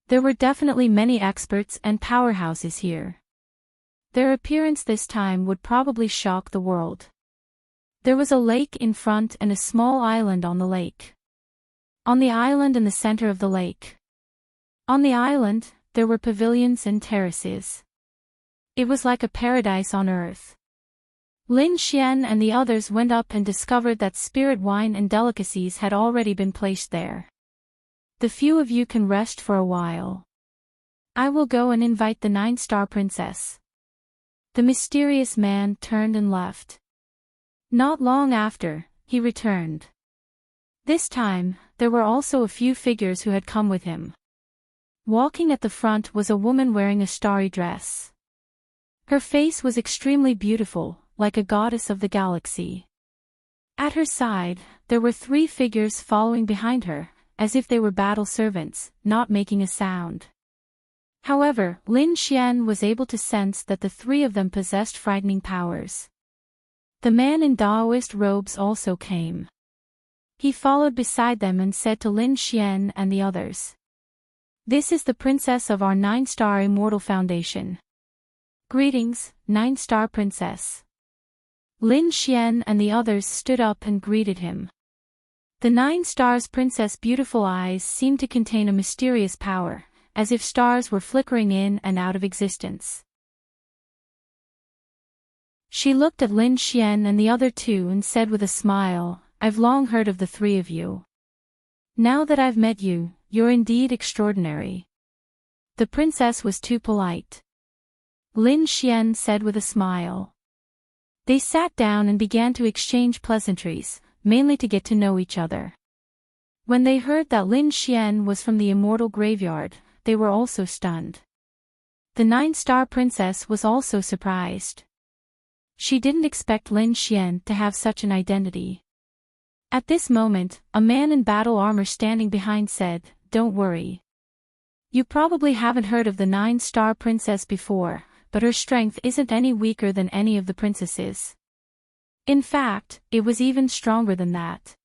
There were definitely many experts and powerhouses here. Their appearance this time would probably shock the world. There was a lake in front and a small island on the lake. On the island in the center of the lake. On the island, there were pavilions and terraces. It was like a paradise on earth. Lin Xian and the others went up and discovered that spirit wine and delicacies had already been placed there. The few of you can rest for a while. I will go and invite the 9-star princess. The mysterious man turned and left. Not long after, he returned. This time, there were also a few figures who had come with him. Walking at the front was a woman wearing a starry dress. Her face was extremely beautiful, like a goddess of the galaxy. At her side, there were 3 figures following behind her, as if they were battle servants, not making a sound. However, Lin Xian was able to sense that the 3 of them possessed frightening powers. The man in Daoist robes also came. He followed beside them and said to Lin Xian and the others, "This is the princess of our 9-star immortal foundation. Greetings, 9-star princess." Lin Xian and the others stood up and greeted him. The 9 stars princess' beautiful eyes seemed to contain a mysterious power, as if stars were flickering in and out of existence. She looked at Lin Xian and the other 2 and said with a smile, "I've long heard of the 3 of you. Now that I've met you, you're indeed extraordinary." The princess was too polite. Lin Xian said with a smile. They sat down and began to exchange pleasantries, mainly to get to know each other. When they heard that Lin Xian was from the immortal graveyard, they were also stunned. The 9-star princess was also surprised. She didn't expect Lin Xian to have such an identity. At this moment, a man in battle armor standing behind said, "Don't worry. You probably haven't heard of the 9-star princess before, but her strength isn't any weaker than any of the princesses. In fact, it was even stronger than that."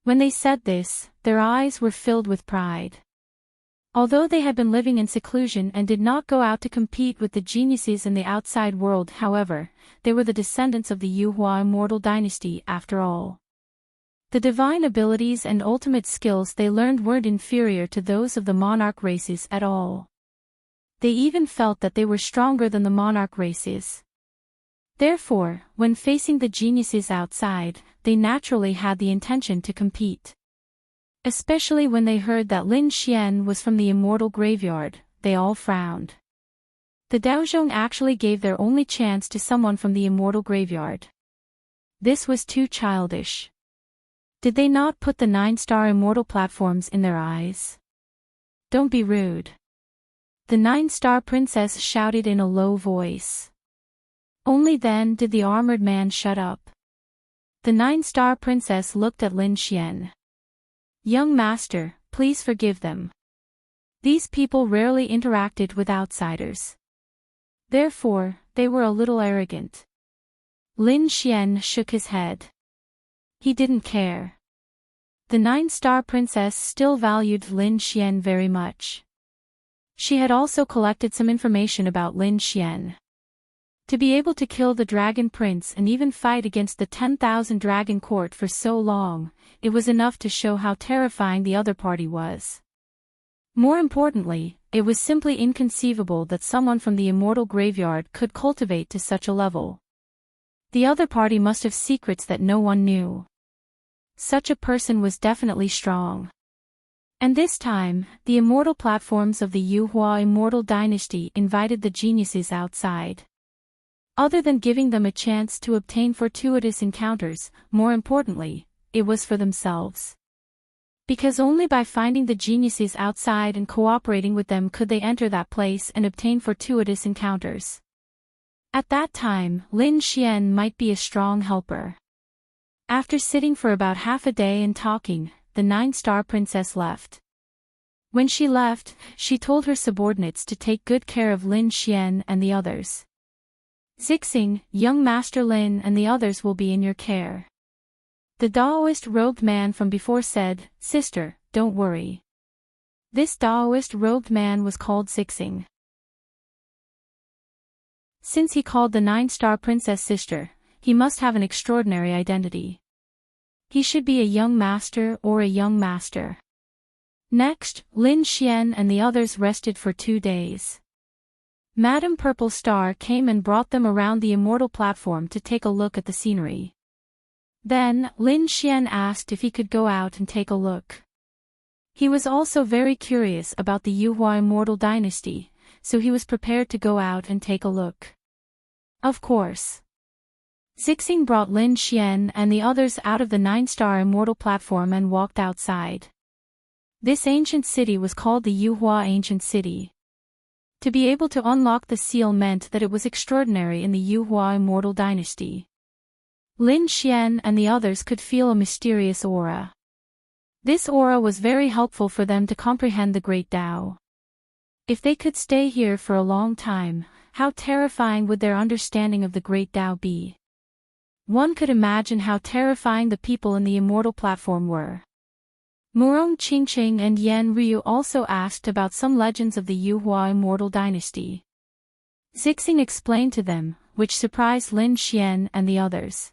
When they said this, their eyes were filled with pride. Although they had been living in seclusion and did not go out to compete with the geniuses in the outside world, however, they were the descendants of the Yuhua immortal dynasty after all. The divine abilities and ultimate skills they learned weren't inferior to those of the monarch races at all. They even felt that they were stronger than the monarch races. Therefore, when facing the geniuses outside, they naturally had the intention to compete. Especially when they heard that Lin Xian was from the immortal graveyard, they all frowned. The Daozhong actually gave their only chance to someone from the immortal graveyard. This was too childish. Did they not put the 9-star immortal platforms in their eyes? Don't be rude. The 9-star princess shouted in a low voice. Only then did the armored man shut up. The 9-star princess looked at Lin Xian. "Young master, please forgive them. These people rarely interacted with outsiders. Therefore, they were a little arrogant." Lin Xian shook his head. He didn't care. The 9-star princess still valued Lin Xian very much. She had also collected some information about Lin Xian. To be able to kill the Dragon Prince and even fight against the 10,000 Dragon Court for so long, it was enough to show how terrifying the other party was. More importantly, it was simply inconceivable that someone from the immortal graveyard could cultivate to such a level. The other party must have secrets that no one knew. Such a person was definitely strong. And this time, the immortal platforms of the Yuhua immortal dynasty invited the geniuses outside. Other than giving them a chance to obtain fortuitous encounters, more importantly, it was for themselves. Because only by finding the geniuses outside and cooperating with them could they enter that place and obtain fortuitous encounters. At that time, Lin Xian might be a strong helper. After sitting for about half a day and talking, the 9-star princess left. When she left, she told her subordinates to take good care of Lin Xian and the others. "Zixing, young Master Lin and the others will be in your care." The Daoist robed man from before said, "Sister, don't worry." This Daoist robed man was called Zixing. Since he called the 9-star princess sister, he must have an extraordinary identity. He should be a young master or a young master. Next, Lin Xian and the others rested for 2 days. Madame Purple Star came and brought them around the immortal platform to take a look at the scenery. Then, Lin Xian asked if he could go out and take a look. He was also very curious about the Yuhua immortal dynasty, so he was prepared to go out and take a look. Of course. Zixing brought Lin Xian and the others out of the 9-star immortal platform and walked outside. This ancient city was called the Yuhua Ancient City. To be able to unlock the seal meant that it was extraordinary in the Yuhua immortal dynasty. Lin Xian and the others could feel a mysterious aura. This aura was very helpful for them to comprehend the Great Tao. If they could stay here for a long time, how terrifying would their understanding of the Great Tao be? One could imagine how terrifying the people in the immortal platform were. Murong Qingqing and Yan Ryu also asked about some legends of the Yuhua immortal dynasty. Zixing explained to them, which surprised Lin Xian and the others.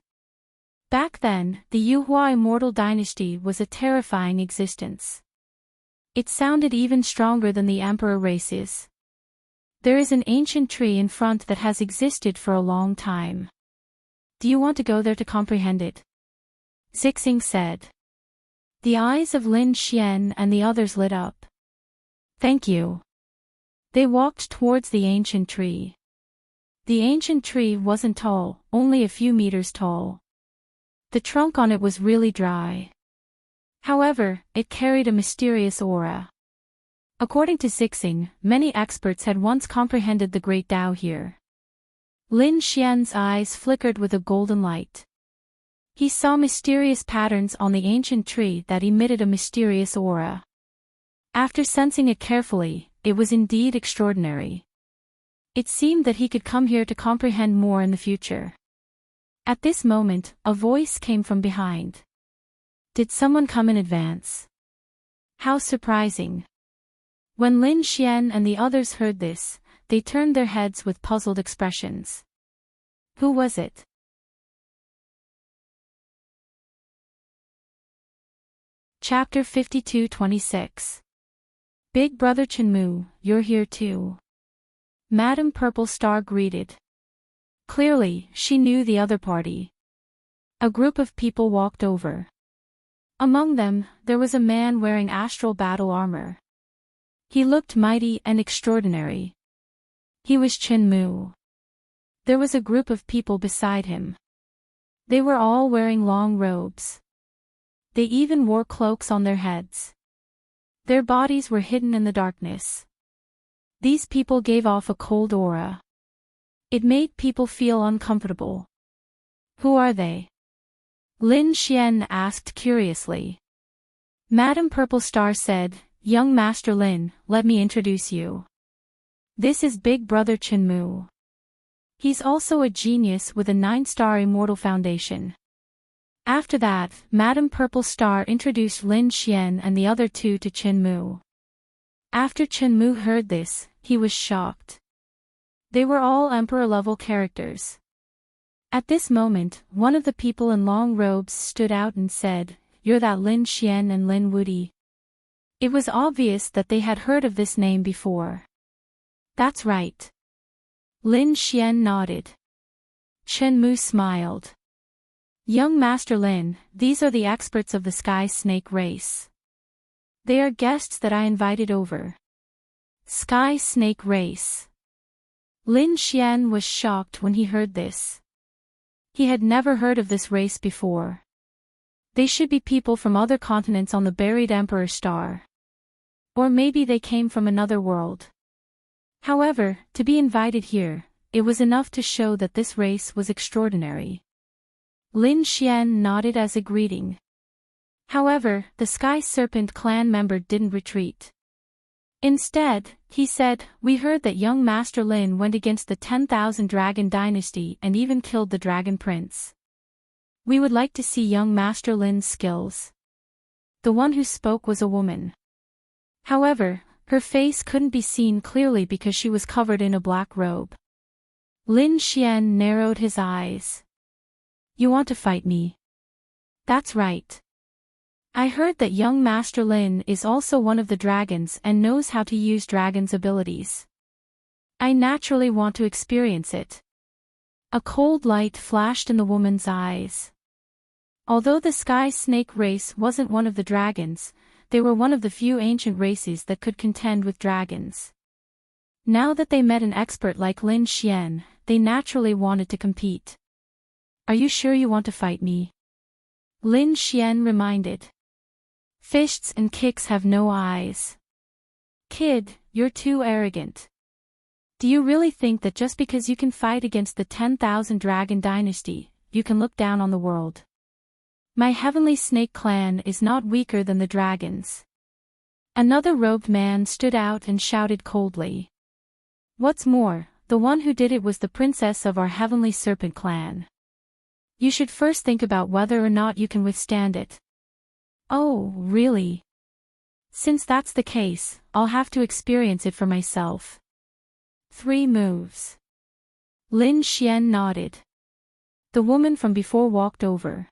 Back then, the Yuhua immortal dynasty was a terrifying existence. It sounded even stronger than the emperor races. There is an ancient tree in front that has existed for a long time. Do you want to go there to comprehend it? Zixing said. The eyes of Lin Xian and the others lit up. Thank you. They walked towards the ancient tree. The ancient tree wasn't tall, only a few meters tall. The trunk on it was really dry. However, it carried a mysterious aura. According to Zixing, many experts had once comprehended the Great Tao here. Lin Xian's eyes flickered with a golden light. He saw mysterious patterns on the ancient tree that emitted a mysterious aura. After sensing it carefully, it was indeed extraordinary. It seemed that he could come here to comprehend more in the future. At this moment, a voice came from behind. Did someone come in advance? How surprising. When Lin Xian and the others heard this, they turned their heads with puzzled expressions. Who was it? Chapter 52-26. Big Brother Chenmu, you're here too. Madame Purple Star greeted. Clearly, she knew the other party. A group of people walked over. Among them, there was a man wearing astral battle armor. He looked mighty and extraordinary. He was Chenmu. There was a group of people beside him. They were all wearing long robes. They even wore cloaks on their heads. Their bodies were hidden in the darkness. These people gave off a cold aura. It made people feel uncomfortable. Who are they? Lin Xian asked curiously. Madame Purple Star said, Young Master Lin, let me introduce you. This is Big Brother Chenmu. He's also a genius with a 9-star immortal foundation. After that, Madame Purple Star introduced Lin Xian and the other two to Chenmu. After Chenmu heard this, he was shocked. They were all emperor-level characters. At this moment, one of the people in long robes stood out and said, You're that Lin Xian and Lin Wudi. It was obvious that they had heard of this name before. That's right. Lin Xian nodded. Chenmu smiled. Young Master Lin, these are the experts of the Sky Snake race. They are guests that I invited over. Sky Snake race. Lin Xian was shocked when he heard this. He had never heard of this race before. They should be people from other continents on the buried Emperor Star. Or maybe they came from another world. However, to be invited here, it was enough to show that this race was extraordinary. Lin Xian nodded as a greeting. However, the Sky Serpent clan member didn't retreat. Instead, he said, We heard that young Master Lin went against the 10,000 Dragon Dynasty and even killed the Dragon Prince. We would like to see young Master Lin's skills. The one who spoke was a woman. However, her face couldn't be seen clearly because she was covered in a black robe. Lin Xian narrowed his eyes. You want to fight me? That's right. I heard that young Master Lin is also one of the dragons and knows how to use dragon's abilities. I naturally want to experience it. A cold light flashed in the woman's eyes. Although the sky snake race wasn't one of the dragons, they were one of the few ancient races that could contend with dragons. Now that they met an expert like Lin Xian, they naturally wanted to compete. Are you sure you want to fight me? Lin Xian reminded. Fists and kicks have no eyes. Kid, you're too arrogant. Do you really think that just because you can fight against the 10,000 Dragon Dynasty, you can look down on the world? My Heavenly Snake clan is not weaker than the dragons. Another robed man stood out and shouted coldly. What's more, the one who did it was the princess of our Heavenly Serpent clan. You should first think about whether or not you can withstand it. Oh, really? Since that's the case, I'll have to experience it for myself. 3 moves. Lin Xian nodded. The woman from before walked over.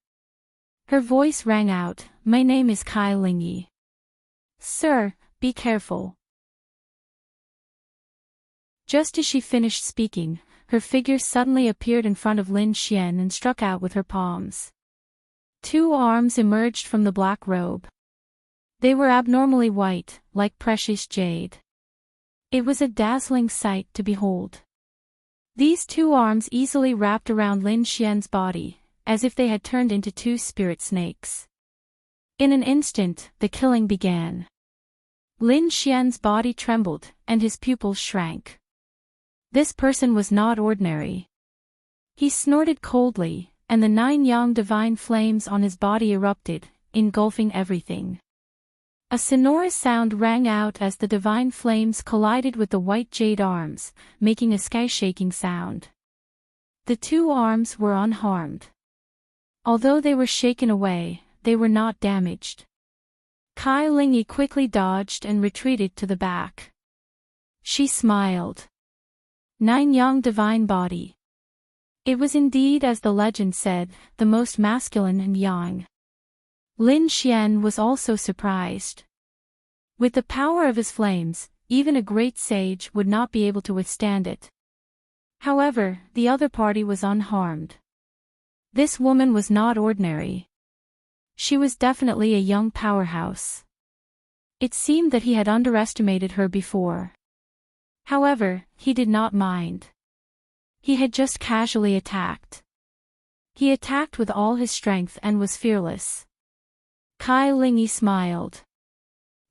Her voice rang out, my name is Kai Lingyi. Sir, be careful. Just as she finished speaking, her figure suddenly appeared in front of Lin Xian and struck out with her palms. 2 arms emerged from the black robe. They were abnormally white, like precious jade. It was a dazzling sight to behold. These 2 arms easily wrapped around Lin Xian's body, as if they had turned into 2 spirit snakes. In an instant, the killing began. Lin Xian's body trembled, and his pupils shrank. This person was not ordinary. He snorted coldly, and the 9 yang divine flames on his body erupted, engulfing everything. A sonorous sound rang out as the divine flames collided with the white jade arms, making a sky-shaking sound. The 2 arms were unharmed. Although they were shaken away, they were not damaged. Kai Lingyi quickly dodged and retreated to the back. She smiled. 9 yang divine body. It was indeed as the legend said, the most masculine and yang. Lin Xian was also surprised. With the power of his flames, even a great sage would not be able to withstand it. However, the other party was unharmed. This woman was not ordinary. She was definitely a young powerhouse. It seemed that he had underestimated her before. However, he did not mind. He had just casually attacked. He attacked with all his strength and was fearless. Kai Lingyi smiled.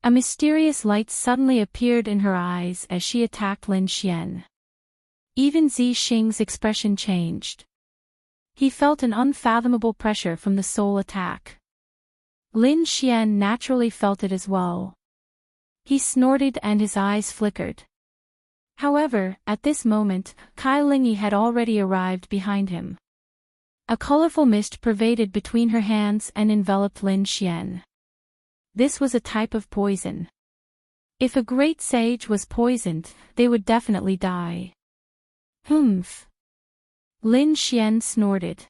A mysterious light suddenly appeared in her eyes as she attacked Lin Xian. Even Zi Xing's expression changed. He felt an unfathomable pressure from the soul attack. Lin Xian naturally felt it as well. He snorted and his eyes flickered. However, at this moment, Kai Lingyi had already arrived behind him. A colorful mist pervaded between her hands and enveloped Lin Xian. This was a type of poison. If a great sage was poisoned, they would definitely die. Humph! Lin Xian snorted.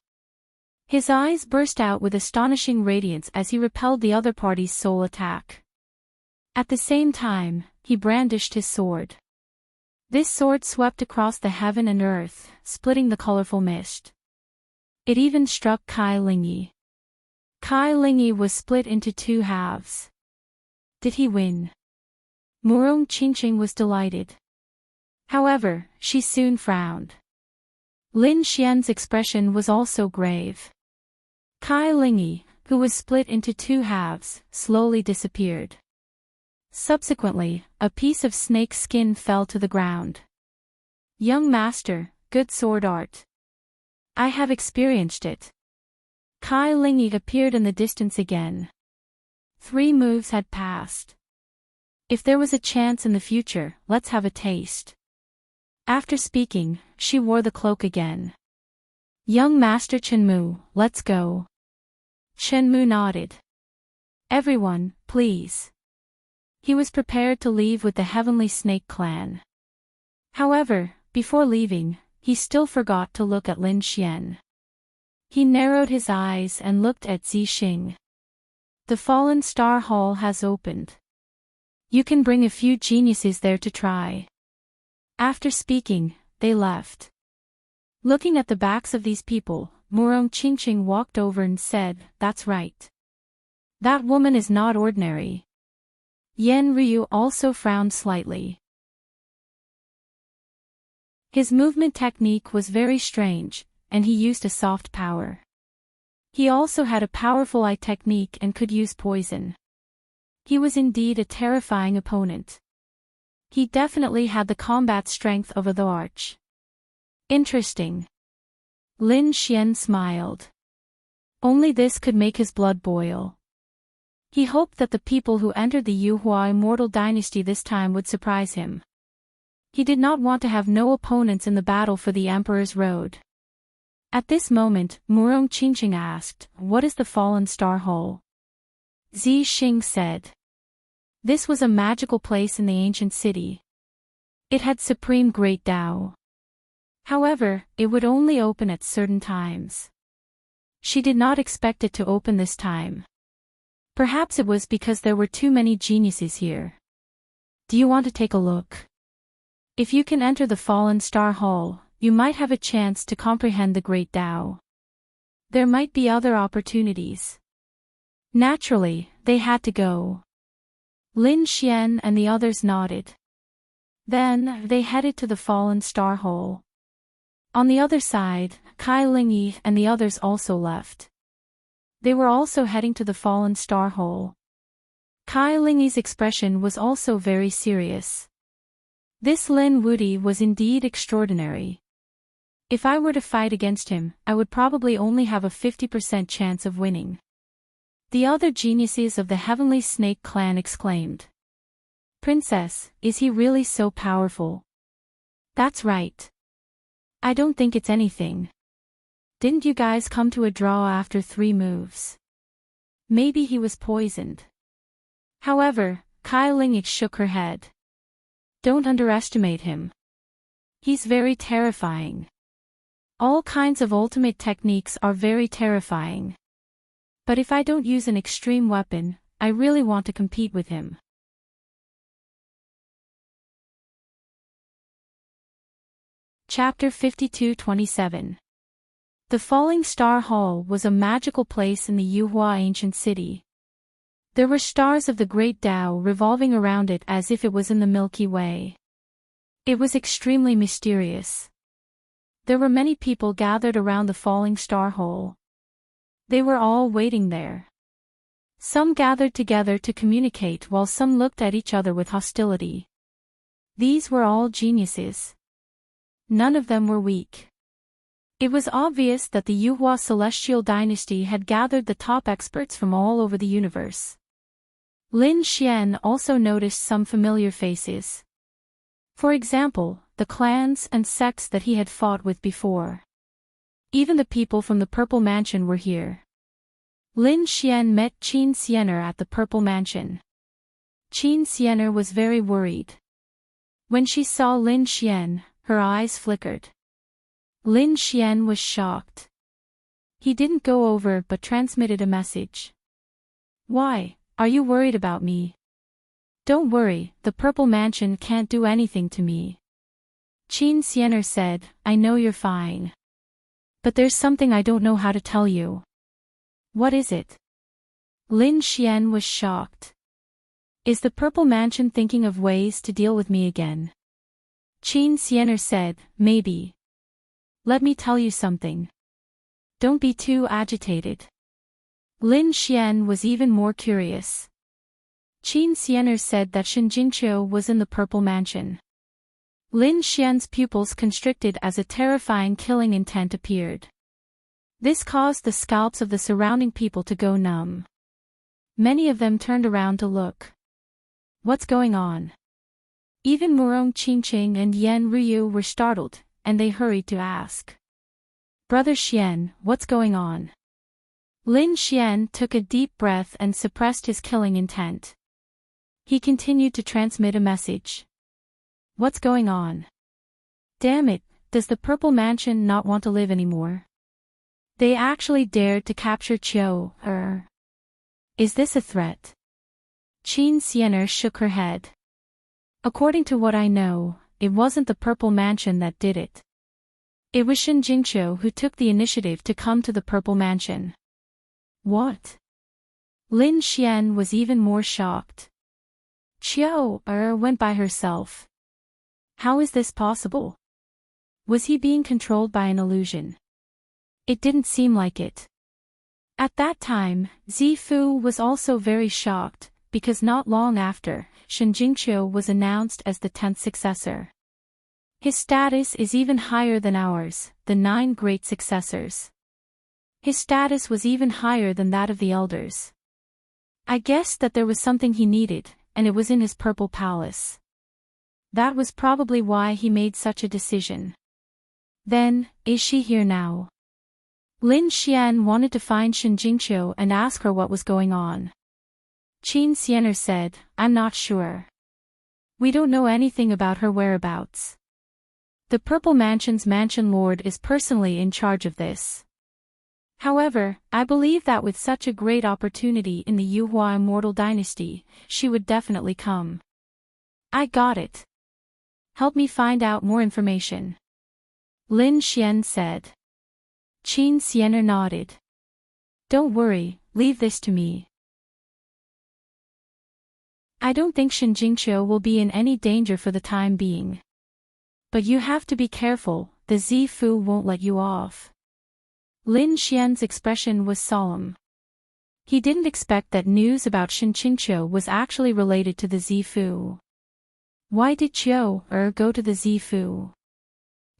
His eyes burst out with astonishing radiance as he repelled the other party's soul attack. At the same time, he brandished his sword. This sword swept across the heaven and earth, splitting the colorful mist. It even struck Kai Lingyi. Kai Lingyi was split into 2 halves. Did he win? Murong Qingqing was delighted. However, she soon frowned. Lin Xian's expression was also grave. Kai Lingyi, who was split into 2 halves, slowly disappeared. Subsequently, a piece of snake skin fell to the ground. Young master, good sword art. I have experienced it. Kai Lingyi appeared in the distance again. 3 moves had passed. If there was a chance in the future, let's have a taste. After speaking, she wore the cloak again. Young Master Chenmu, let's go. Chenmu nodded. Everyone, please. He was prepared to leave with the Heavenly Snake clan. However, before leaving, he still forgot to look at Lin Xian. He narrowed his eyes and looked at Zixing. The Fallen Star Hall has opened. You can bring a few geniuses there to try. After speaking, they left. Looking at the backs of these people, Murong Qingqing walked over and said, "That's right. That woman is not ordinary." Yan Ryu also frowned slightly. His movement technique was very strange, and he used a soft power. He also had a powerful eye technique and could use poison. He was indeed a terrifying opponent. He definitely had the combat strength of the arch. Interesting. Lin Xian smiled. Only this could make his blood boil. He hoped that the people who entered the Yuhua immortal dynasty this time would surprise him. He did not want to have no opponents in the battle for the Emperor's Road. At this moment, Murong Qingqing asked, "What is the Fallen Star Hall?" Zixing said. This was a magical place in the ancient city. It had supreme great Tao. However, it would only open at certain times. She did not expect it to open this time. Perhaps it was because there were too many geniuses here. Do you want to take a look? If you can enter the Fallen Star Hall, you might have a chance to comprehend the great Tao. There might be other opportunities. Naturally, they had to go. Lin Xian and the others nodded. Then, they headed to the Fallen Star Hall. On the other side, Kai Lingyi and the others also left. They were also heading to the Fallen Star Hall. Kai Lingyi's expression was also very serious. This Lin Wudi was indeed extraordinary. If I were to fight against him, I would probably only have a 50% chance of winning. The other geniuses of the Heavenly Snake clan exclaimed. "Princess, is he really so powerful?" "That's right. I don't think it's anything. Didn't you guys come to a draw after 3 moves? Maybe he was poisoned." However, Kai Lingyi shook her head. "Don't underestimate him. He's very terrifying. All kinds of ultimate techniques are very terrifying. But if I don't use an extreme weapon, I really want to compete with him." Chapter 52-27. The Falling Star Hall was a magical place in the Yuhua ancient city. There were stars of the Great Tao revolving around it as if it was in the Milky Way. It was extremely mysterious. There were many people gathered around the Falling Star Hall. They were all waiting there. Some gathered together to communicate while some looked at each other with hostility. These were all geniuses. None of them were weak. It was obvious that the Yuhua celestial dynasty had gathered the top experts from all over the universe. Lin Xian also noticed some familiar faces. For example, the clans and sects that he had fought with before. Even the people from the Purple Mansion were here. Lin Xian met Qin Xiener at the Purple Mansion. Qin Xiener was very worried. When she saw Lin Xian, her eyes flickered. Lin Xian was shocked. He didn't go over but transmitted a message. "Why, are you worried about me?" "Don't worry, the Purple Mansion can't do anything to me." Qin Xiener said, "I know you're fine. But there's something I don't know how to tell you." "What is it?" Lin Xian was shocked. "Is the Purple Mansion thinking of ways to deal with me again?" Qin Xiener said, "Maybe. Let me tell you something. Don't be too agitated." Lin Xian was even more curious. Qin Xiener said that Shen Jingqiu was in the Purple Mansion. Lin Xian's pupils constricted as a terrifying killing intent appeared. This caused the scalps of the surrounding people to go numb. Many of them turned around to look. What's going on? Even Murong Qingqing and Yan Ryu were startled, and they hurried to ask. "Brother Xian, what's going on?" Lin Xian took a deep breath and suppressed his killing intent. He continued to transmit a message. "What's going on? Damn it, does the Purple Mansion not want to live anymore?" They actually dared to capture Chiu. Is this a threat? Qin Xian'er shook her head. According to what I know, it wasn't the Purple Mansion that did it. It was Shen Jingqiu who took the initiative to come to the Purple Mansion. What? Lin Xian was even more shocked. Chiu went by herself. How is this possible? Was he being controlled by an illusion? It didn't seem like it. At that time, Zifu was also very shocked, because not long after, Shen Jingqiu was announced as the 10th successor. His status is even higher than ours, the 9 great successors. His status was even higher than that of the elders. I guessed that there was something he needed, and it was in his purple palace. That was probably why he made such a decision. Then, is she here now? Lin Xian wanted to find Shen Jingqiu and ask her what was going on. Qin Xian'er said, I'm not sure. We don't know anything about her whereabouts. The Purple Mansion's mansion lord is personally in charge of this. However, I believe that with such a great opportunity in the Yuhua Immortal Dynasty, she would definitely come. I got it. Help me find out more information. Lin Xian said. Qin Xian'er nodded. Don't worry, leave this to me. I don't think Shen Jingqiu will be in any danger for the time being. But you have to be careful, the Zifu won't let you off. Lin Xian's expression was solemn. He didn't expect that news about Shen Jingqiu was actually related to the Zifu. Why did Chiu go to the Zifu?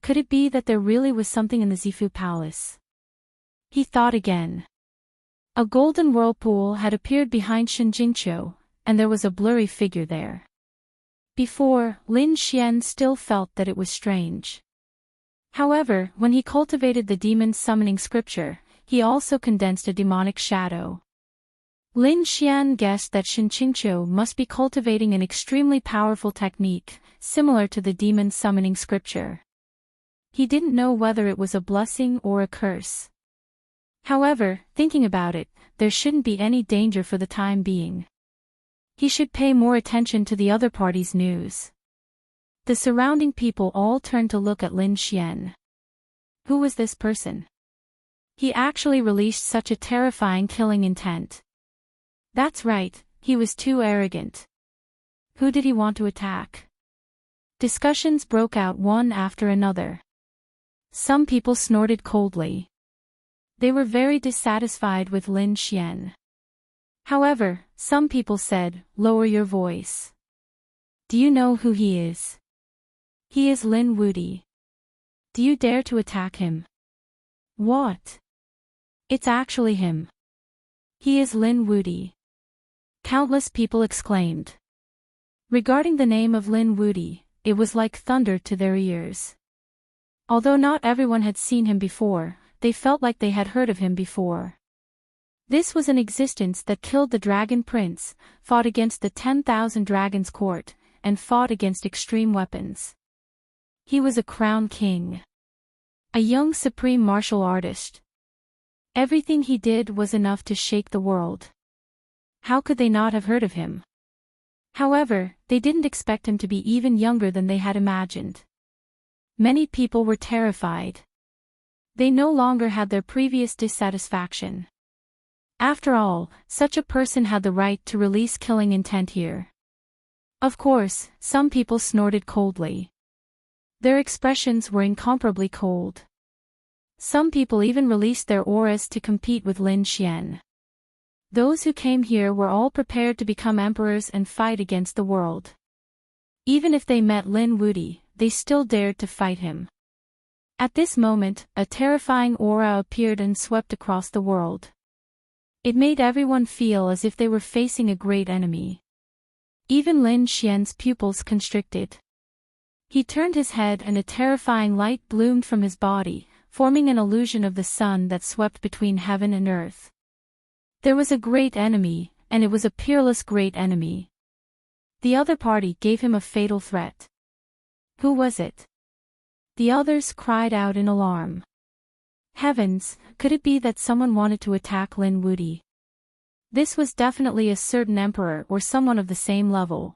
Could it be that there really was something in the Zifu palace? He thought again. A golden whirlpool had appeared behind Shen Jingqiu, and there was a blurry figure there. Before, Lin Xian still felt that it was strange. However, when he cultivated the demon summoning scripture, he also condensed a demonic shadow. Lin Xian guessed that Shen Jingqiu must be cultivating an extremely powerful technique, similar to the demon summoning scripture. He didn't know whether it was a blessing or a curse. However, thinking about it, there shouldn't be any danger for the time being. He should pay more attention to the other party's news. The surrounding people all turned to look at Lin Xian. Who was this person? He actually released such a terrifying killing intent. That's right, he was too arrogant. Who did he want to attack? Discussions broke out one after another. Some people snorted coldly. They were very dissatisfied with Lin Xian. However, some people said, lower your voice. Do you know who he is? He is Lin Wudi. Do you dare to attack him? What? It's actually him. He is Lin Wudi. Countless people exclaimed. Regarding the name of Lin Wudi, it was like thunder to their ears. Although not everyone had seen him before, they felt like they had heard of him before. This was an existence that killed the Dragon Prince, fought against the 10,000 Dragons Court, and fought against extreme weapons. He was a crown king. A young supreme martial artist. Everything he did was enough to shake the world. How could they not have heard of him? However, they didn't expect him to be even younger than they had imagined. Many people were terrified. They no longer had their previous dissatisfaction. After all, such a person had the right to release killing intent here. Of course, some people snorted coldly. Their expressions were incomparably cold. Some people even released their auras to compete with Lin Xian. Those who came here were all prepared to become emperors and fight against the world. Even if they met Lin Wudi, they still dared to fight him. At this moment, a terrifying aura appeared and swept across the world. It made everyone feel as if they were facing a great enemy. Even Lin Xian's pupils constricted. He turned his head and a terrifying light bloomed from his body, forming an illusion of the sun that swept between heaven and earth. There was a great enemy, and it was a peerless great enemy. The other party gave him a fatal threat. Who was it? The others cried out in alarm. Heavens, could it be that someone wanted to attack Lin Wuti? This was definitely a certain emperor or someone of the same level.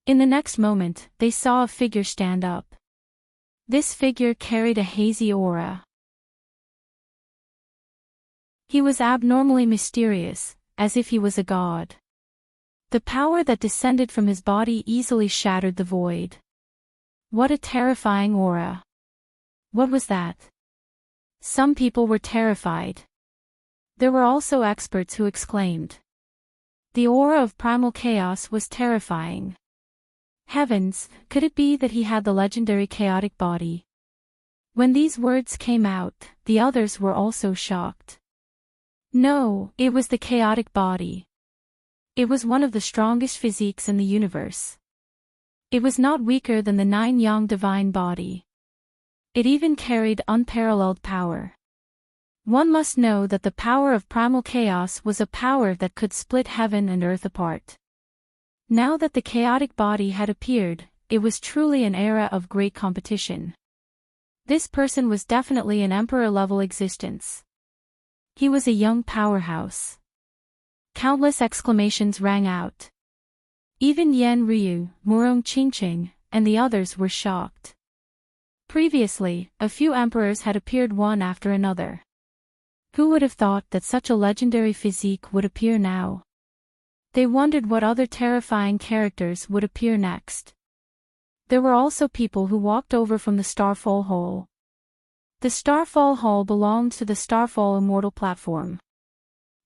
In the next moment, they saw a figure stand up. This figure carried a hazy aura. He was abnormally mysterious, as if he was a god. The power that descended from his body easily shattered the void. What a terrifying aura. What was that? Some people were terrified. There were also experts who exclaimed. The aura of primal chaos was terrifying. Heavens, could it be that he had the legendary chaotic body? When these words came out, the others were also shocked. No, it was the chaotic body. It was one of the strongest physiques in the universe. It was not weaker than the 9-yang divine body. It even carried unparalleled power. One must know that the power of primal chaos was a power that could split heaven and earth apart. Now that the chaotic body had appeared, it was truly an era of great competition. This person was definitely an emperor-level existence. He was a young powerhouse. Countless exclamations rang out. Even Yan Ryu, Murong Qingqing, and the others were shocked. Previously, a few emperors had appeared one after another. Who would have thought that such a legendary physique would appear now? They wondered what other terrifying characters would appear next. There were also people who walked over from the Starfall Hall. The Starfall Hall belonged to the Starfall Immortal platform.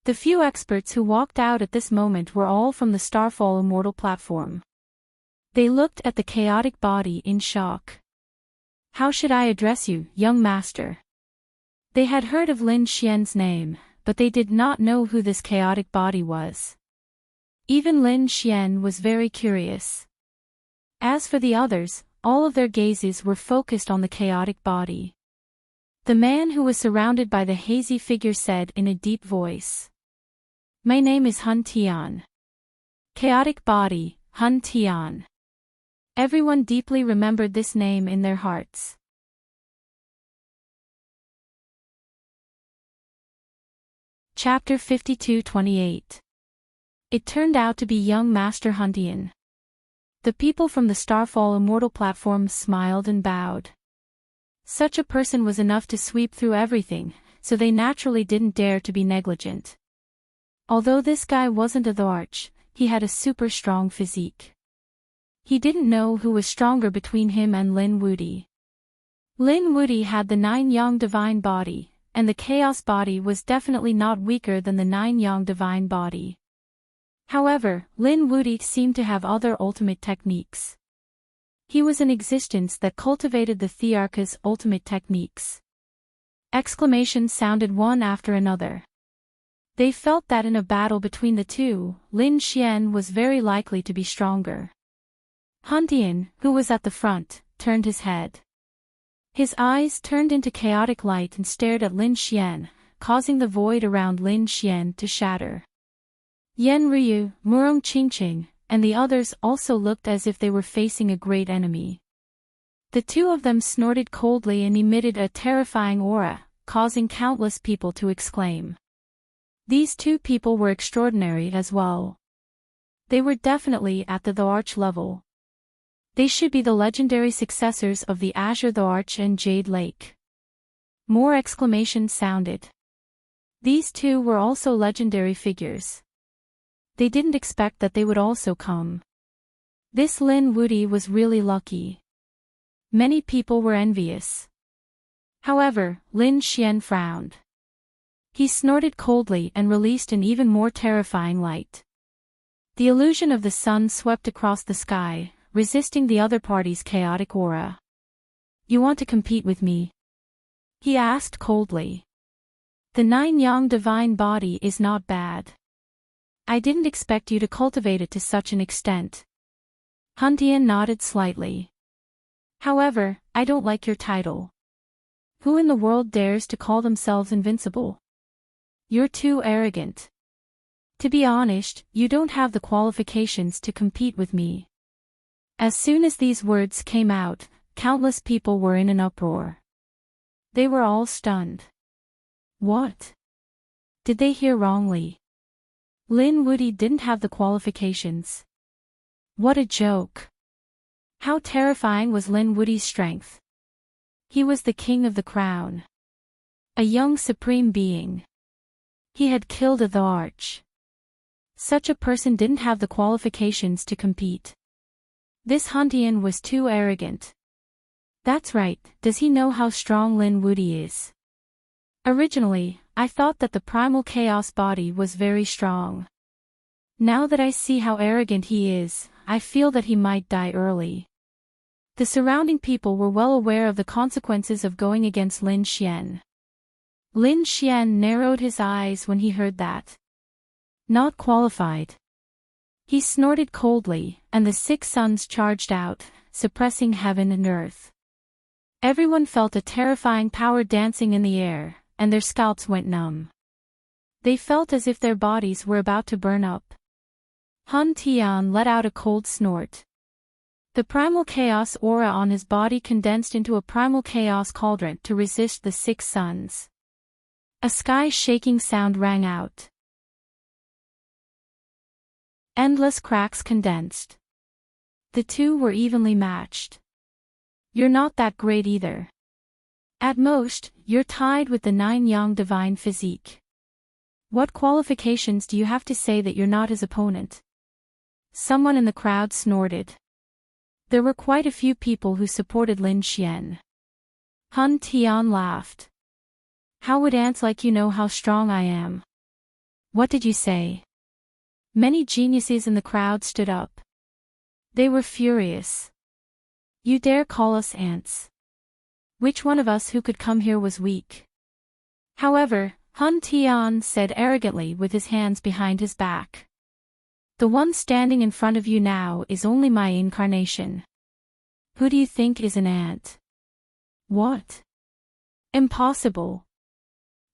The few experts who walked out at this moment were all from the Starfall Immortal platform. They looked at the chaotic body in shock. How should I address you, young master? They had heard of Lin Xian's name, but they did not know who this chaotic body was. Even Lin Xian was very curious. As for the others, all of their gazes were focused on the chaotic body. The man who was surrounded by the hazy figure said in a deep voice. My name is Hun Tian. Chaotic body, Hun Tian. Everyone deeply remembered this name in their hearts. Chapter 52-28. It turned out to be young Master Hun Tian. The people from the Starfall Immortal platform smiled and bowed. Such a person was enough to sweep through everything, so they naturally didn't dare to be negligent. Although this guy wasn't a Dharch, he had a super strong physique. He didn't know who was stronger between him and Lin Wuti. Lin Wuti had the 9-yang divine body, and the chaos body was definitely not weaker than the 9-yang divine body. However, Lin Wuti seemed to have other ultimate techniques. He was an existence that cultivated the Thearcha's ultimate techniques. Exclamations sounded one after another. They felt that in a battle between the two, Lin Xian was very likely to be stronger. Hun Tian, who was at the front, turned his head. His eyes turned into chaotic light and stared at Lin Xian, causing the void around Lin Xian to shatter. Yan Ryu, Murong Qingqing, and the others also looked as if they were facing a great enemy. The two of them snorted coldly and emitted a terrifying aura, causing countless people to exclaim. These two people were extraordinary as well. They were definitely at the Dharch level. They should be the legendary successors of the Azure Dharch and Jade Lake. More exclamations sounded. These two were also legendary figures. They didn't expect that they would also come. This Lin Wuti was really lucky. Many people were envious. However, Lin Xian frowned. He snorted coldly and released an even more terrifying light. The illusion of the sun swept across the sky, resisting the other party's chaotic aura. You want to compete with me? He asked coldly. The 9-yang divine body is not bad. I didn't expect you to cultivate it to such an extent. Hun Tian nodded slightly. However, I don't like your title. Who in the world dares to call themselves invincible? You're too arrogant. To be honest, you don't have the qualifications to compete with me. As soon as these words came out, countless people were in an uproar. They were all stunned. What? Did they hear wrongly? Lin Woody didn't have the qualifications. What a joke. How terrifying was Lin Woody's strength. He was the king of the crown. A young supreme being. He had killed a Arch. Such a person didn't have the qualifications to compete. This Huntian was too arrogant. That's right, does he know how strong Lin Woody is? Originally, I thought that the primal chaos body was very strong. Now that I see how arrogant he is, I feel that he might die early. The surrounding people were well aware of the consequences of going against Lin Xian. Lin Xian narrowed his eyes when he heard that. Not qualified. He snorted coldly, and the 6 suns charged out, suppressing heaven and earth. Everyone felt a terrifying power dancing in the air, and their scalps went numb. They felt as if their bodies were about to burn up. Hun Tian let out a cold snort. The primal chaos aura on his body condensed into a primal chaos cauldron to resist the 6 suns. A sky-shaking sound rang out. Endless cracks condensed. The two were evenly matched. You're not that great either. At most, you're tied with the 9 yang divine physique. What qualifications do you have to say that you're not his opponent? Someone in the crowd snorted. There were quite a few people who supported Lin Xian. Hun Tian laughed. How would ants like you know how strong I am? What did you say? Many geniuses in the crowd stood up. They were furious. You dare call us ants? Which one of us who could come here was weak? However, Hun Tian said arrogantly with his hands behind his back. The one standing in front of you now is only my incarnation. Who do you think is an ant? What? Impossible.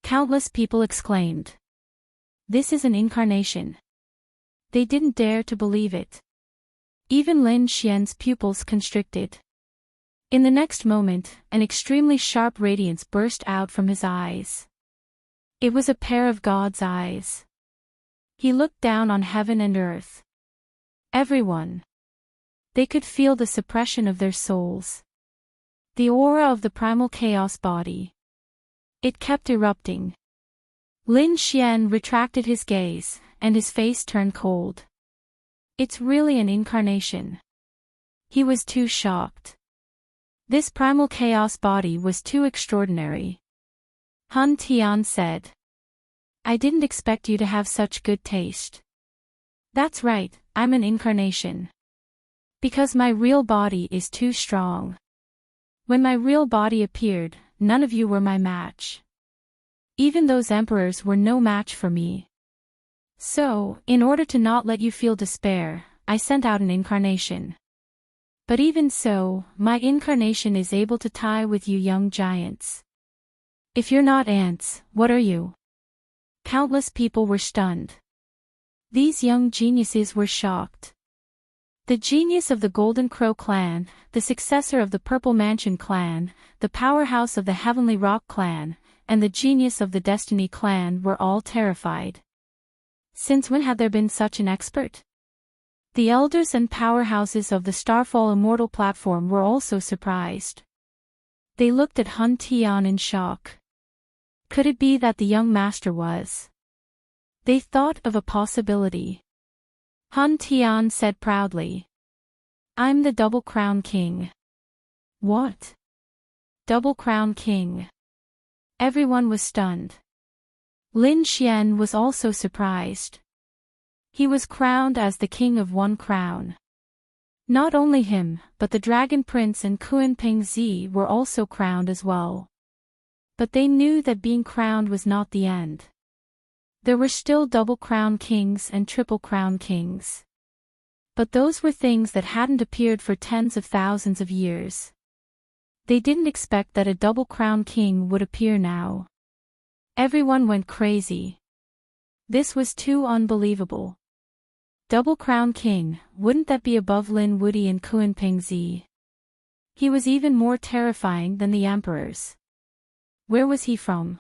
Countless people exclaimed. This is an incarnation. They didn't dare to believe it. Even Lin Xian's pupils constricted. In the next moment, an extremely sharp radiance burst out from his eyes. It was a pair of God's eyes. He looked down on heaven and earth. Everyone. They could feel the suppression of their souls. The aura of the primal chaos body. It kept erupting. Lin Xian retracted his gaze, and his face turned cold. It's really an incarnation. He was too shocked. This primal chaos body was too extraordinary. Hun Tian said. I didn't expect you to have such good taste. That's right, I'm an incarnation. Because my real body is too strong. When my real body appeared, none of you were my match. Even those emperors were no match for me. So, in order to not let you feel despair, I sent out an incarnation. But even so, my incarnation is able to tie with you young giants. If you're not ants, what are you? Countless people were stunned. These young geniuses were shocked. The genius of the Golden Crow clan, the successor of the Purple Mansion clan, the powerhouse of the Heavenly Rock clan, and the genius of the Destiny clan were all terrified. Since when had there been such an expert? The elders and powerhouses of the Starfall Immortal platform were also surprised. They looked at Hun Tian in shock. Could it be that the young master was? They thought of a possibility. Hun Tian said proudly. I'm the Double Crown King. What? Double Crown King. Everyone was stunned. Lin Xian was also surprised. He was crowned as the king of one crown. Not only him, but the Dragon Prince and Kunping Zi were also crowned as well. But they knew that being crowned was not the end. There were still double crown kings and triple crown kings. But those were things that hadn't appeared for tens of thousands of years. They didn't expect that a double crown king would appear now. Everyone went crazy. This was too unbelievable. Double crown king, wouldn't that be above Lin Woody and Kunping Zi? He was even more terrifying than the emperors. Where was he from?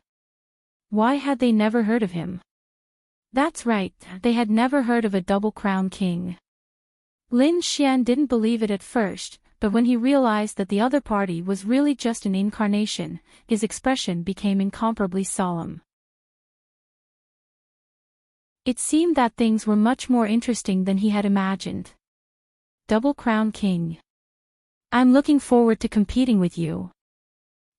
Why had they never heard of him? That's right, they had never heard of a double-crown king. Lin Xian didn't believe it at first, but when he realized that the other party was really just an incarnation, his expression became incomparably solemn. It seemed that things were much more interesting than he had imagined. Double Crown King. I'm looking forward to competing with you.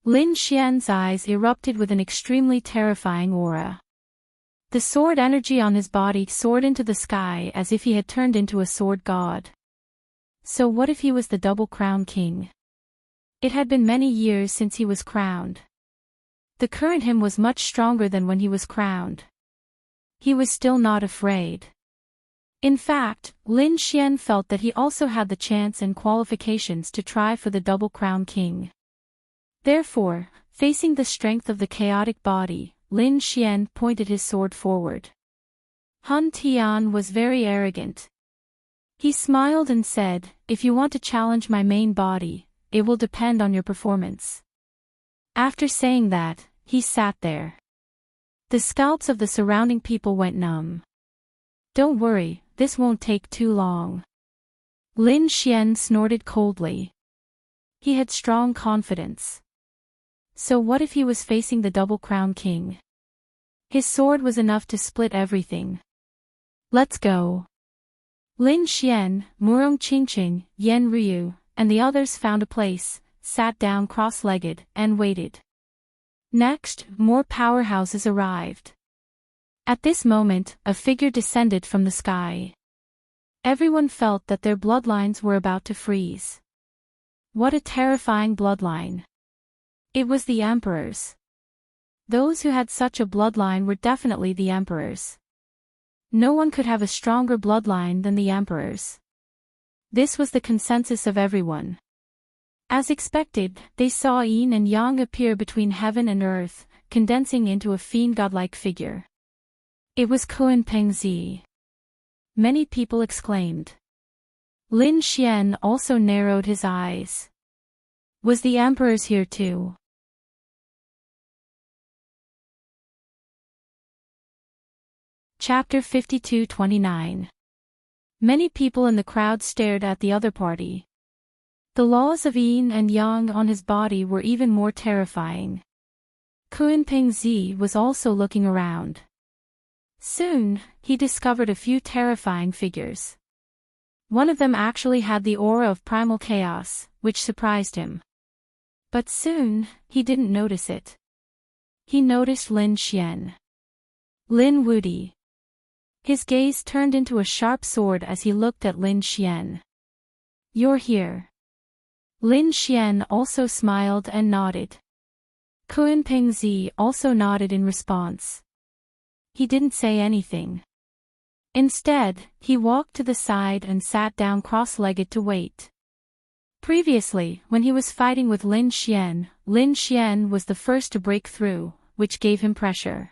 Lin Xian's eyes erupted with an extremely terrifying aura. The sword energy on his body soared into the sky as if he had turned into a sword god. So what if he was the Double Crown King? It had been many years since he was crowned. The current him was much stronger than when he was crowned. He was still not afraid. In fact, Lin Xian felt that he also had the chance and qualifications to try for the Double Crown King. Therefore, facing the strength of the chaotic body, Lin Xian pointed his sword forward. Hun Tian was very arrogant. He smiled and said, "If you want to challenge my main body, it will depend on your performance." After saying that, he sat there. The scalps of the surrounding people went numb. "Don't worry, this won't take too long." Lin Xian snorted coldly. He had strong confidence. So what if he was facing the Double Crown King? His sword was enough to split everything. Let's go. Lin Xian, Murong Qingqing, Yan Ryu, and the others found a place, sat down cross-legged, and waited. Next, more powerhouses arrived. At this moment, a figure descended from the sky. Everyone felt that their bloodlines were about to freeze. What a terrifying bloodline. It was the emperors. Those who had such a bloodline were definitely the emperors. No one could have a stronger bloodline than the emperors. This was the consensus of everyone. As expected, they saw yin and yang appear between heaven and earth, condensing into a fiend godlike figure. It was Kuan Pengzi. Many people exclaimed. Lin Xian also narrowed his eyes. Was the emperors here too? Chapter 52-29. Many people in the crowd stared at the other party. The laws of yin and yang on his body were even more terrifying. Kuan Pengzi was also looking around. Soon, he discovered a few terrifying figures. One of them actually had the aura of primal chaos, which surprised him. But soon, he didn't notice it. He noticed Lin Xian. Lin Wudi. His gaze turned into a sharp sword as he looked at Lin Xian. You're here. Lin Xian also smiled and nodded. Kuan Pengzi also nodded in response. He didn't say anything. Instead, he walked to the side and sat down cross-legged to wait. Previously, when he was fighting with Lin Xian was the first to break through, which gave him pressure.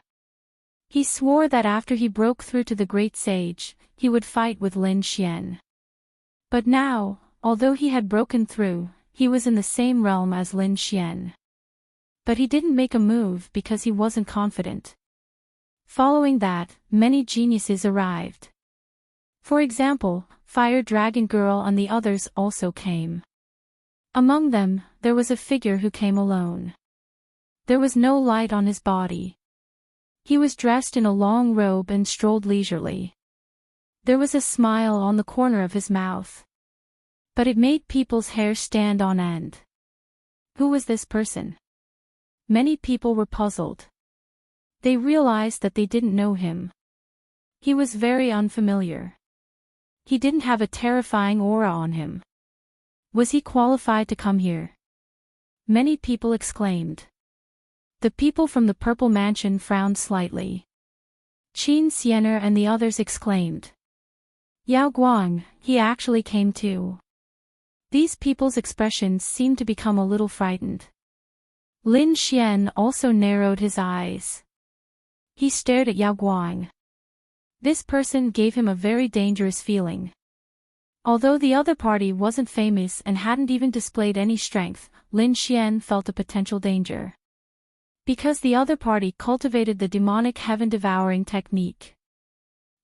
He swore that after he broke through to the great sage, he would fight with Lin Xian. But now, although he had broken through, he was in the same realm as Lin Xian. But he didn't make a move because he wasn't confident. Following that, many geniuses arrived. For example, Fire Dragon Girl and the others also came. Among them, there was a figure who came alone. There was no light on his body. He was dressed in a long robe and strolled leisurely. There was a smile on the corner of his mouth. But it made people's hair stand on end. Who was this person? Many people were puzzled. They realized that they didn't know him. He was very unfamiliar. He didn't have a terrifying aura on him. Was he qualified to come here? Many people exclaimed. The people from the Purple Mansion frowned slightly. Qin Siener and the others exclaimed. Yao Guang, he actually came too. These people's expressions seemed to become a little frightened. Lin Xian also narrowed his eyes. He stared at Yao Guang. This person gave him a very dangerous feeling. Although the other party wasn't famous and hadn't even displayed any strength, Lin Xian felt a potential danger. Because the other party cultivated the demonic heaven-devouring technique.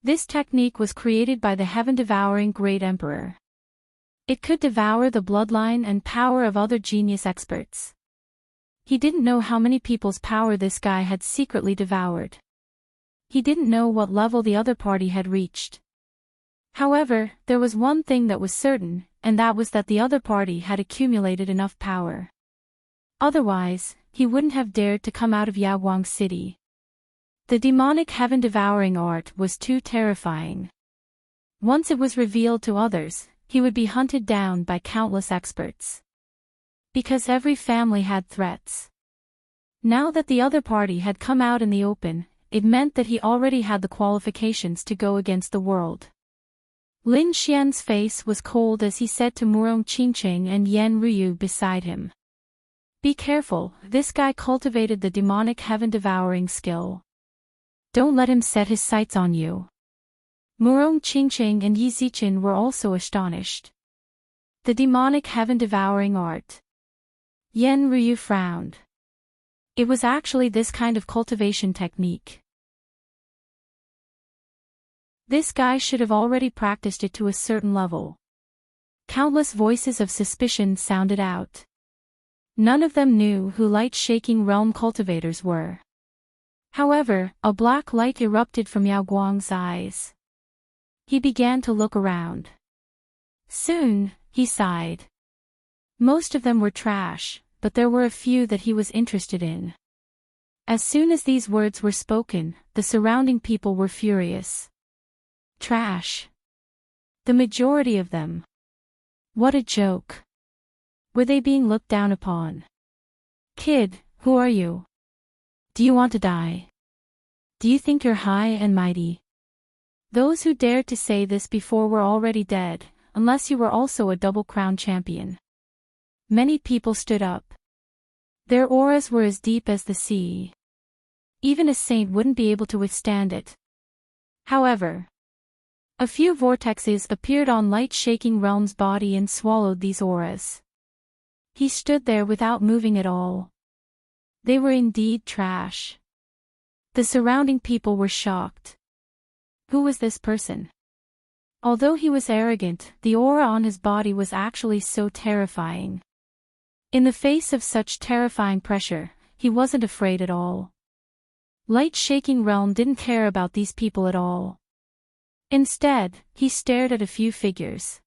This technique was created by the heaven-devouring Great Emperor. It could devour the bloodline and power of other genius experts. He didn't know how many people's power this guy had secretly devoured. He didn't know what level the other party had reached. However, there was one thing that was certain, and that was that the other party had accumulated enough power. Otherwise, he wouldn't have dared to come out of Yaoguang City. The demonic heaven-devouring art was too terrifying. Once it was revealed to others, he would be hunted down by countless experts. Because every family had threats. Now that the other party had come out in the open, it meant that he already had the qualifications to go against the world. Lin Xian's face was cold as he said to Murong Qingqing and Yan Ryu beside him. Be careful, this guy cultivated the demonic heaven-devouring skill. Don't let him set his sights on you. Murong Qingqing and Yi Zichen were also astonished. The demonic heaven-devouring art. Yan Ryu frowned. It was actually this kind of cultivation technique. This guy should have already practiced it to a certain level. Countless voices of suspicion sounded out. None of them knew who light-shaking realm cultivators were. However, a black light erupted from Yao Guang's eyes. He began to look around. Soon, he sighed. Most of them were trash, but there were a few that he was interested in. As soon as these words were spoken, the surrounding people were furious. Trash. The majority of them. What a joke. Were they being looked down upon? Kid, who are you? Do you want to die? Do you think you're high and mighty? Those who dared to say this before were already dead, unless you were also a double-crown champion. Many people stood up. Their auras were as deep as the sea. Even a saint wouldn't be able to withstand it. However, a few vortexes appeared on light-shaking realm's body and swallowed these auras. He stood there without moving at all. They were indeed trash. The surrounding people were shocked. Who was this person? Although he was arrogant, the aura on his body was actually so terrifying. In the face of such terrifying pressure, he wasn't afraid at all. Light-shaking realm didn't care about these people at all. Instead, he stared at a few figures.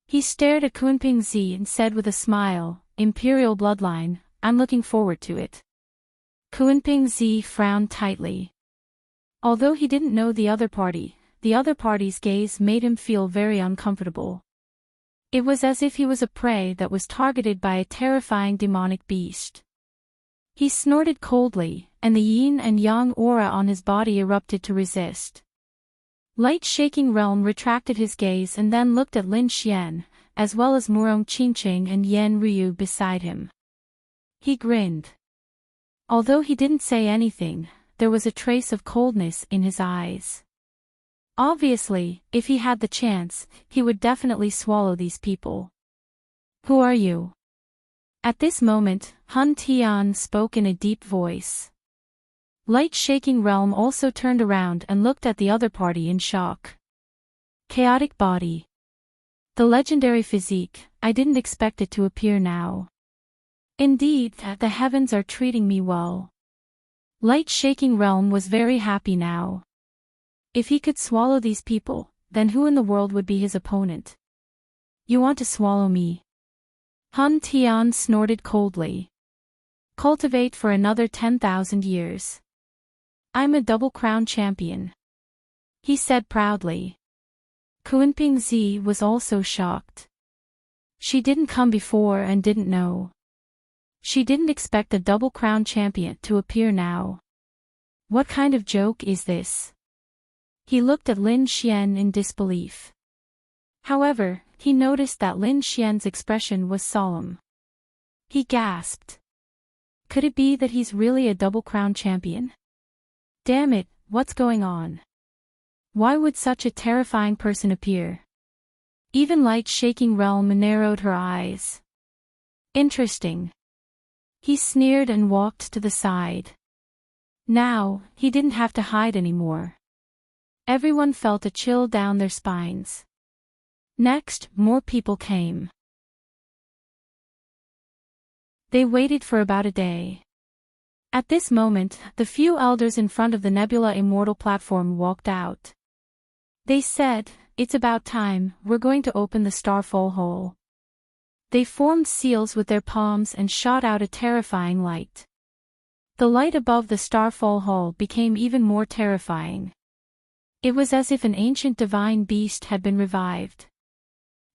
He stared at Kunping Zi and said with a smile, Imperial bloodline, I'm looking forward to it. Kunping Zi frowned tightly. Although he didn't know the other party's gaze made him feel very uncomfortable. It was as if he was a prey that was targeted by a terrifying demonic beast. He snorted coldly, and the yin and yang aura on his body erupted to resist. Light-shaking realm retracted his gaze and then looked at Lin Xian, as well as Murong Qingqing and Yan Ryu beside him. He grinned. Although he didn't say anything, there was a trace of coldness in his eyes. Obviously, if he had the chance, he would definitely swallow these people. Who are you? At this moment, Hun Tian spoke in a deep voice. Light-shaking realm also turned around and looked at the other party in shock. Chaotic body. The legendary physique, I didn't expect it to appear now. Indeed, the heavens are treating me well. Light-shaking realm was very happy now. If he could swallow these people, then who in the world would be his opponent? You want to swallow me? Hun Tian snorted coldly. Cultivate for another 10,000 years. I'm a double-crown champion. He said proudly. Kunping Zi was also shocked. She didn't come before and didn't know. She didn't expect a double-crown champion to appear now. What kind of joke is this? He looked at Lin Xian in disbelief. However, he noticed that Lin Xian's expression was solemn. He gasped. Could it be that he's really a double-crown champion? Damn it, what's going on? Why would such a terrifying person appear? Even light-shaking realm narrowed her eyes. Interesting. He sneered and walked to the side. Now, he didn't have to hide anymore. Everyone felt a chill down their spines. Next, more people came. They waited for about a day. At this moment, the few elders in front of the Nebula Immortal platform walked out. They said, "It's about time, we're going to open the Starfall hole." They formed seals with their palms and shot out a terrifying light. The light above the Starfall hole became even more terrifying. It was as if an ancient divine beast had been revived.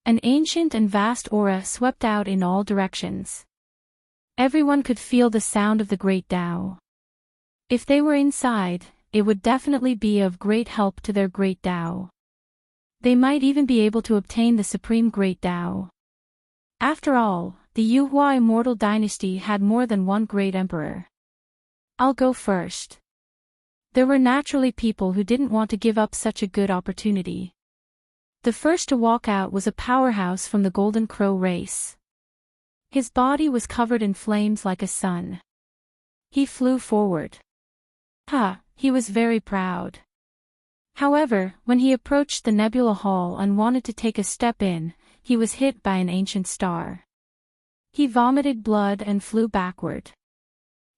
An ancient and vast aura swept out in all directions. Everyone could feel the sound of the great Tao. If they were inside, it would definitely be of great help to their great Tao. They might even be able to obtain the supreme great Tao. After all, the Yuhua Immortal Dynasty had more than one great emperor. "I'll go first." There were naturally people who didn't want to give up such a good opportunity. The first to walk out was a powerhouse from the Golden Crow race. His body was covered in flames like a sun. He flew forward. He was very proud. However, when he approached the Nebula Hall and wanted to take a step in, he was hit by an ancient star. He vomited blood and flew backward.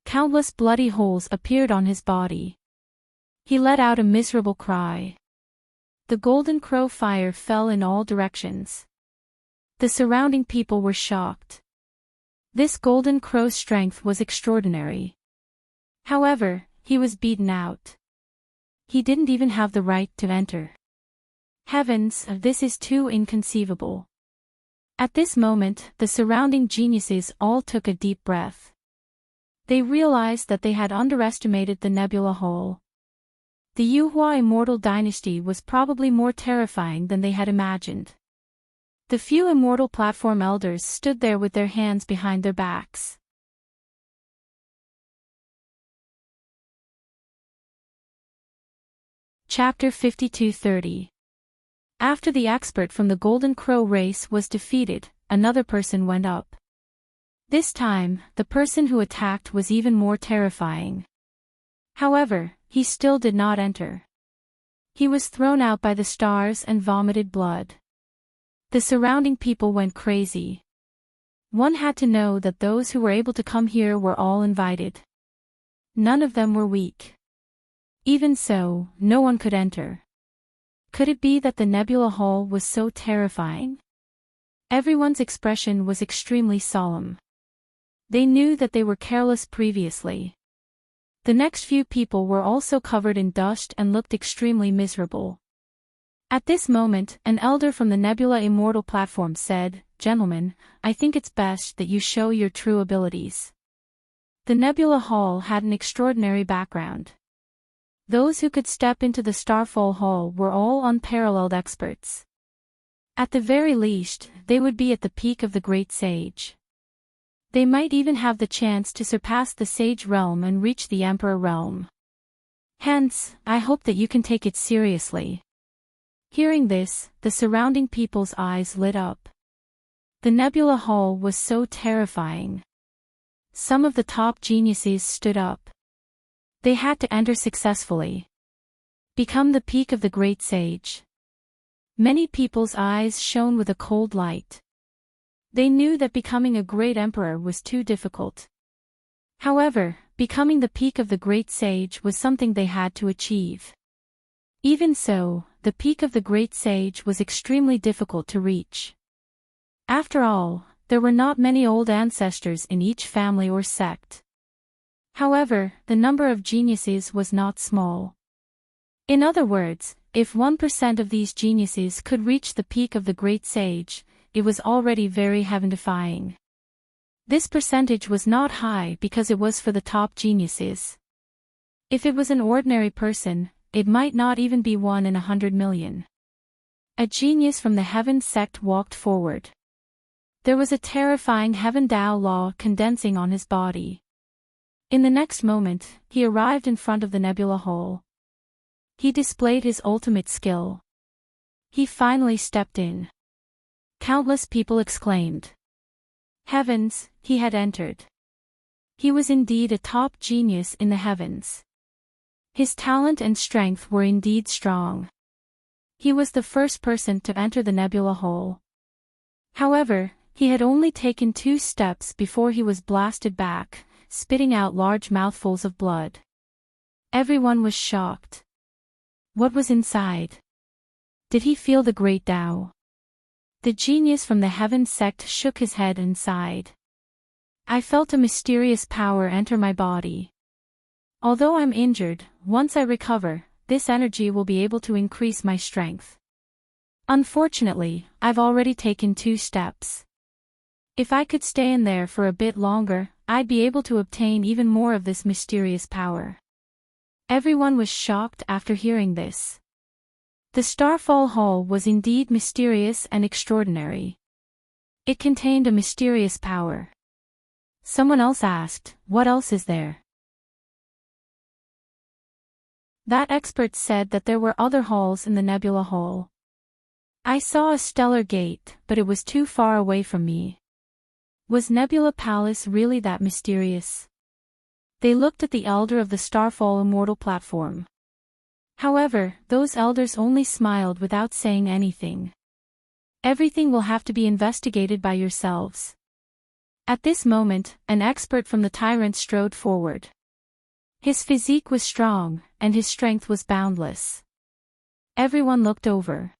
Countless bloody holes appeared on his body. He let out a miserable cry. The Golden Crow fire fell in all directions. The surrounding people were shocked. This Golden Crow's strength was extraordinary. However, he was beaten out. He didn't even have the right to enter. Heavens, this is too inconceivable. At this moment, the surrounding geniuses all took a deep breath. They realized that they had underestimated the Nebula Hole. The Yuhua Immortal Dynasty was probably more terrifying than they had imagined. The few immortal platform elders stood there with their hands behind their backs. Chapter 52:30. After the expert from the Golden Crow race was defeated, another person went up. This time, the person who attacked was even more terrifying. However, he still did not enter. He was thrown out by the stars and vomited blood. The surrounding people went crazy. One had to know that those who were able to come here were all invited. None of them were weak. Even so, no one could enter. Could it be that the Nebula Hall was so terrifying? Everyone's expression was extremely solemn. They knew that they were careless previously. The next few people were also covered in dust and looked extremely miserable. At this moment, an elder from the Nebula Immortal platform said, "Gentlemen, I think it's best that you show your true abilities." The Nebula Hall had an extraordinary background. Those who could step into the Starfall Hall were all unparalleled experts. At the very least, they would be at the peak of the Great Sage. They might even have the chance to surpass the Sage Realm and reach the Emperor Realm. Hence, I hope that you can take it seriously. Hearing this, the surrounding people's eyes lit up. The Nebula Hall was so terrifying. Some of the top geniuses stood up. They had to enter successfully. Become the peak of the Great Sage. Many people's eyes shone with a cold light. They knew that becoming a great emperor was too difficult. However, becoming the peak of the Great Sage was something they had to achieve. Even so, the peak of the Great Sage was extremely difficult to reach. After all, there were not many old ancestors in each family or sect. However, the number of geniuses was not small. In other words, if 1% of these geniuses could reach the peak of the Great Sage, it was already very heaven-defying. This percentage was not high because it was for the top geniuses. If it was an ordinary person, it might not even be 1 in 100 million. A genius from the Heaven sect walked forward. There was a terrifying Heaven Tao law condensing on his body. In the next moment, he arrived in front of the Nebula Hole. He displayed his ultimate skill. He finally stepped in. Countless people exclaimed. Heavens, he had entered. He was indeed a top genius in the heavens. His talent and strength were indeed strong. He was the first person to enter the nebula hole. However, he had only taken 2 steps before he was blasted back, spitting out large mouthfuls of blood. Everyone was shocked. What was inside? Did he feel the great Tao? The genius from the Heaven sect shook his head and sighed. I felt a mysterious power enter my body. Although I'm injured, once I recover, this energy will be able to increase my strength. Unfortunately, I've already taken 2 steps. If I could stay in there for a bit longer, I'd be able to obtain even more of this mysterious power. Everyone was shocked after hearing this. The Starfall Hall was indeed mysterious and extraordinary. It contained a mysterious power. Someone else asked, what else is there? That expert said that there were other halls in the nebula hole. I saw a stellar gate, but it was too far away from me. Was Nebula Palace really that mysterious? They looked at the elder of the Starfall Immortal platform. However, those elders only smiled without saying anything. Everything will have to be investigated by yourselves. At this moment, an expert from the Tyrant strode forward. His physique was strong, and his strength was boundless. Everyone looked over.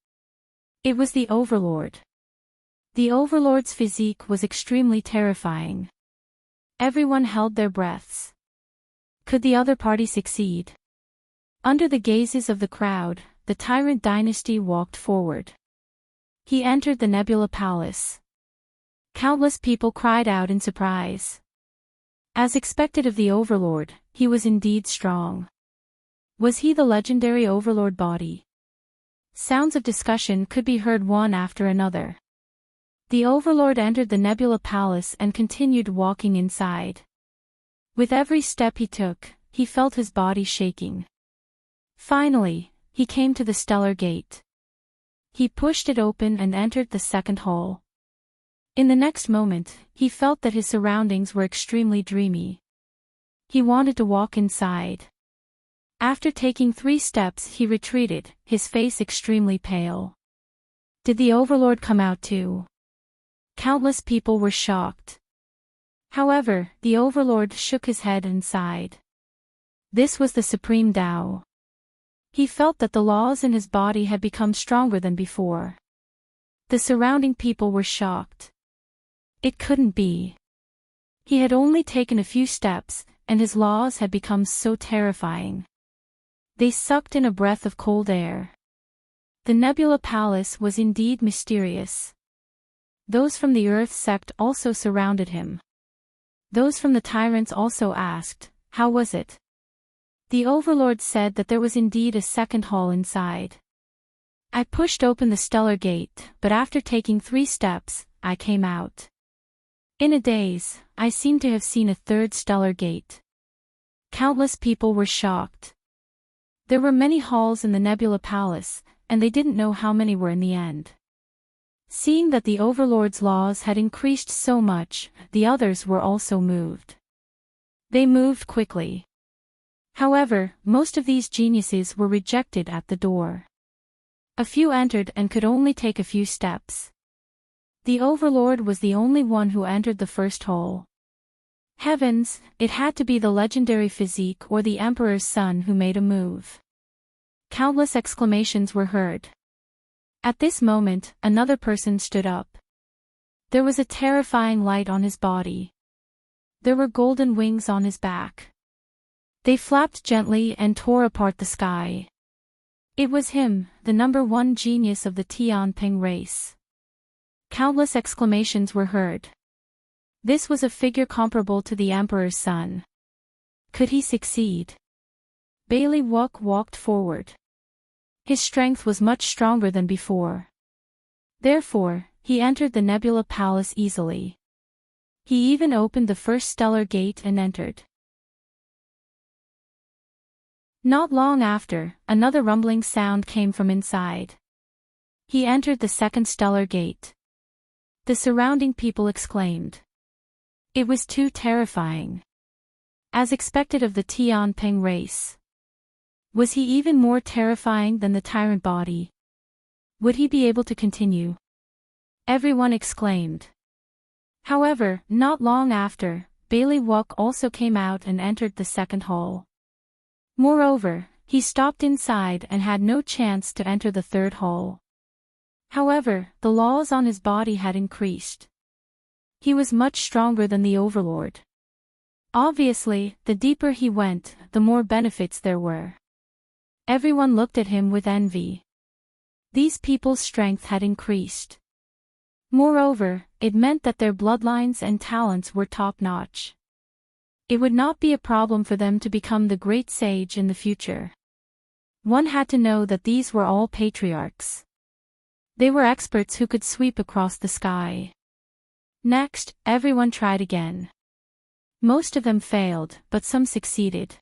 It was the Overlord. The Overlord's physique was extremely terrifying. Everyone held their breaths. Could the other party succeed? Under the gazes of the crowd, the Tyrant dynasty walked forward. He entered the Nebula Palace. Countless people cried out in surprise. As expected of the Overlord, he was indeed strong. Was he the legendary Overlord body? Sounds of discussion could be heard one after another. The Overlord entered the Nebula Palace and continued walking inside. With every step he took, he felt his body shaking. Finally, he came to the Stellar Gate. He pushed it open and entered the second hall. In the next moment, he felt that his surroundings were extremely dreamy. He wanted to walk inside. After taking 3 steps he retreated, his face extremely pale. Did the Overlord come out too? Countless people were shocked. However, the Overlord shook his head and sighed. This was the Supreme Tao. He felt that the laws in his body had become stronger than before. The surrounding people were shocked. It couldn't be. He had only taken a few steps, and his laws had become so terrifying. They sucked in a breath of cold air. The Nebula Palace was indeed mysterious. Those from the Earth sect also surrounded him. Those from the Tyrants also asked, how was it? The Overlord said that there was indeed a second hall inside. I pushed open the Stellar Gate, but after taking 3 steps, I came out. In a daze, I seemed to have seen a third Stellar Gate. Countless people were shocked. There were many halls in the Nebula Palace, and they didn't know how many were in the end. Seeing that the Overlord's laws had increased so much, the others were also moved. They moved quickly. However, most of these geniuses were rejected at the door. A few entered and could only take a few steps. The Overlord was the only one who entered the first hole. Heavens, it had to be the legendary physique or the Emperor's son who made a move. Countless exclamations were heard. At this moment, another person stood up. There was a terrifying light on his body. There were golden wings on his back. They flapped gently and tore apart the sky. It was him, the #1 genius of the Tianping race. Countless exclamations were heard. This was a figure comparable to the Emperor's son. Could he succeed? Bailey Wook walked forward. His strength was much stronger than before. Therefore, he entered the Nebula Palace easily. He even opened the first Stellar Gate and entered. Not long after, another rumbling sound came from inside. He entered the second Stellar Gate. The surrounding people exclaimed. It was too terrifying. As expected of the Tianping race. Was he even more terrifying than the tyrant body? Would he be able to continue? Everyone exclaimed. However, not long after, Bailey Wook also came out and entered the second hall. Moreover, he stopped inside and had no chance to enter the third hall. However, the laws on his body had increased. He was much stronger than the Overlord. Obviously, the deeper he went, the more benefits there were. Everyone looked at him with envy. These people's strength had increased. Moreover, it meant that their bloodlines and talents were top-notch. It would not be a problem for them to become the great sage in the future. One had to know that these were all patriarchs. They were experts who could sweep across the sky. Next, everyone tried again. Most of them failed, but some succeeded.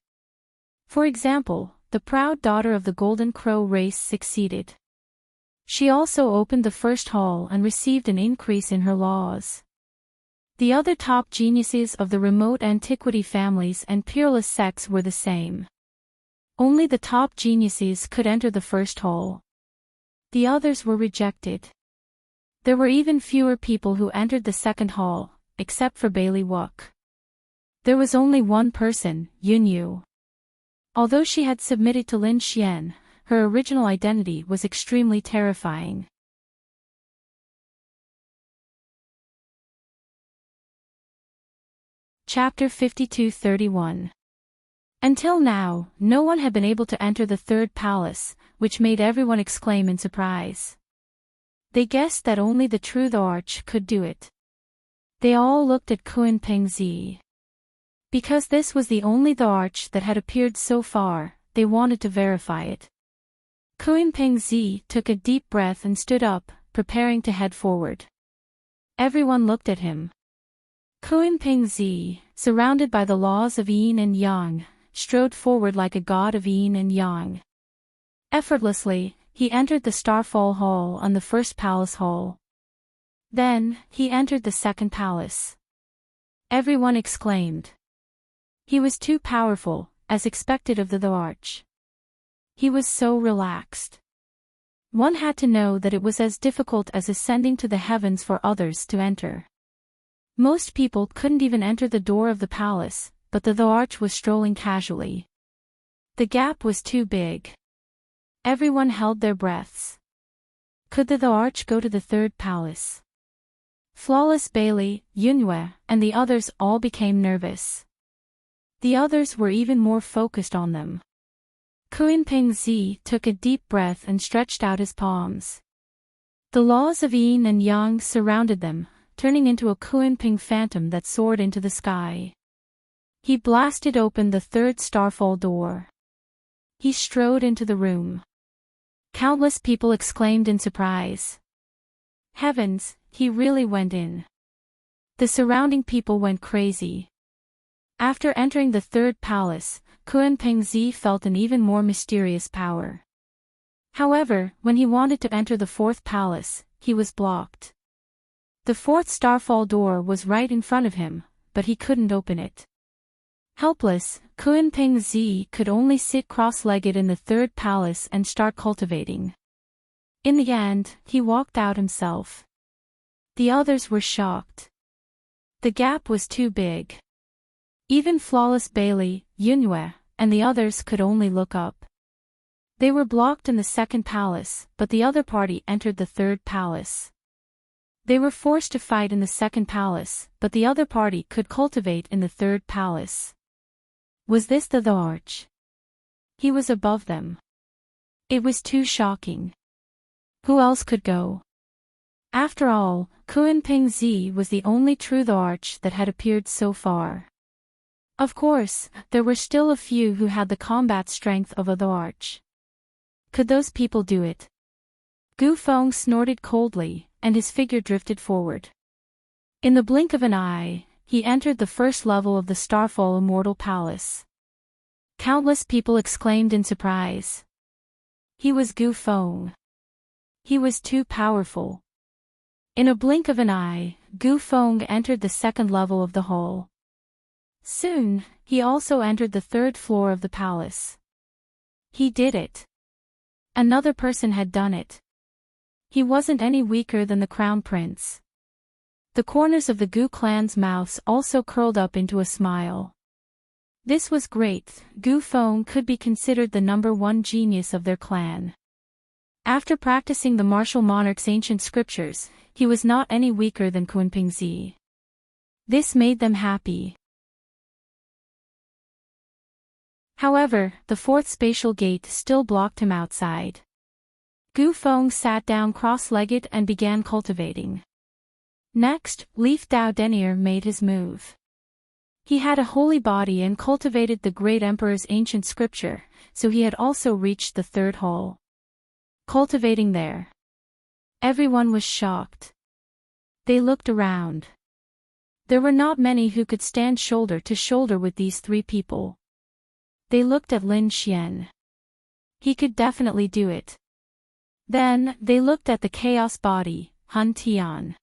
For example, the proud daughter of the Golden Crow race succeeded. She also opened the first hall and received an increase in her laws. The other top geniuses of the remote antiquity families and peerless sects were the same. Only the top geniuses could enter the first hall. The others were rejected. There were even fewer people who entered the second hall, except for Bailey Wook. There was only one person, Yunyu. Although she had submitted to Lin Xian, her original identity was extremely terrifying. Chapter 52-31. Until now, no one had been able to enter the third palace, which made everyone exclaim in surprise. They guessed that only the true the Arch could do it. They all looked at Kunping Zi. Because this was the only the Arch that had appeared so far, they wanted to verify it. Kunping Zi took a deep breath and stood up, preparing to head forward. Everyone looked at him. Kunping Zi, surrounded by the laws of yin and yang, strode forward like a god of yin and yang. Effortlessly, he entered the Starfall Hall and the first palace hall. Then, he entered the second palace. Everyone exclaimed. He was too powerful, as expected of the Arch. He was so relaxed. One had to know that it was as difficult as ascending to the heavens for others to enter. Most people couldn't even enter the door of the palace, but the Arch was strolling casually. The gap was too big. Everyone held their breaths. Could the Arch go to the third palace? Flawless Bailey, Yunhua, and the others all became nervous. The others were even more focused on them. Kunping Zi took a deep breath and stretched out his palms. The laws of yin and yang surrounded them, turning into a Kunping phantom that soared into the sky. He blasted open the third starfall door. He strode into the room. Countless people exclaimed in surprise. Heavens, he really went in. The surrounding people went crazy. After entering the third palace, Kunping Zi felt an even more mysterious power. However, when he wanted to enter the fourth palace, he was blocked. The fourth starfall door was right in front of him, but he couldn't open it. Helpless, Kunping Zi could only sit cross-legged in the third palace and start cultivating. In the end, he walked out himself. The others were shocked. The gap was too big. Even Flawless Bailey, Yunhua, and the others could only look up. They were blocked in the second palace, but the other party entered the third palace. They were forced to fight in the second palace, but the other party could cultivate in the third palace. Was this the Arch? He was above them. It was too shocking. Who else could go? After all, Kunping Zi was the only true Arch that had appeared so far. Of course, there were still a few who had the combat strength of the Arch. Could those people do it? Gu Feng snorted coldly, and his figure drifted forward. In the blink of an eye, he entered the first level of the Starfall Immortal Palace. Countless people exclaimed in surprise. He was Gu Feng. He was too powerful. In a blink of an eye, Gu Feng entered the second level of the hall. Soon, he also entered the third floor of the palace. He did it. Another person had done it. He wasn't any weaker than the crown prince. The corners of the Gu clan's mouths also curled up into a smile. This was great. Gu Feng could be considered the #1 genius of their clan. After practicing the martial monarch's ancient scriptures, he was not any weaker than Kunpingzi. This made them happy. However, the fourth spatial gate still blocked him outside. Gu Feng sat down cross-legged and began cultivating. Next, Leaf Dao Denier made his move. He had a holy body and cultivated the great emperor's ancient scripture, so he had also reached the third hole. Cultivating there. Everyone was shocked. They looked around. There were not many who could stand shoulder to shoulder with these three people. They looked at Lin Xian. He could definitely do it. Then, they looked at the chaos body, Han Tian.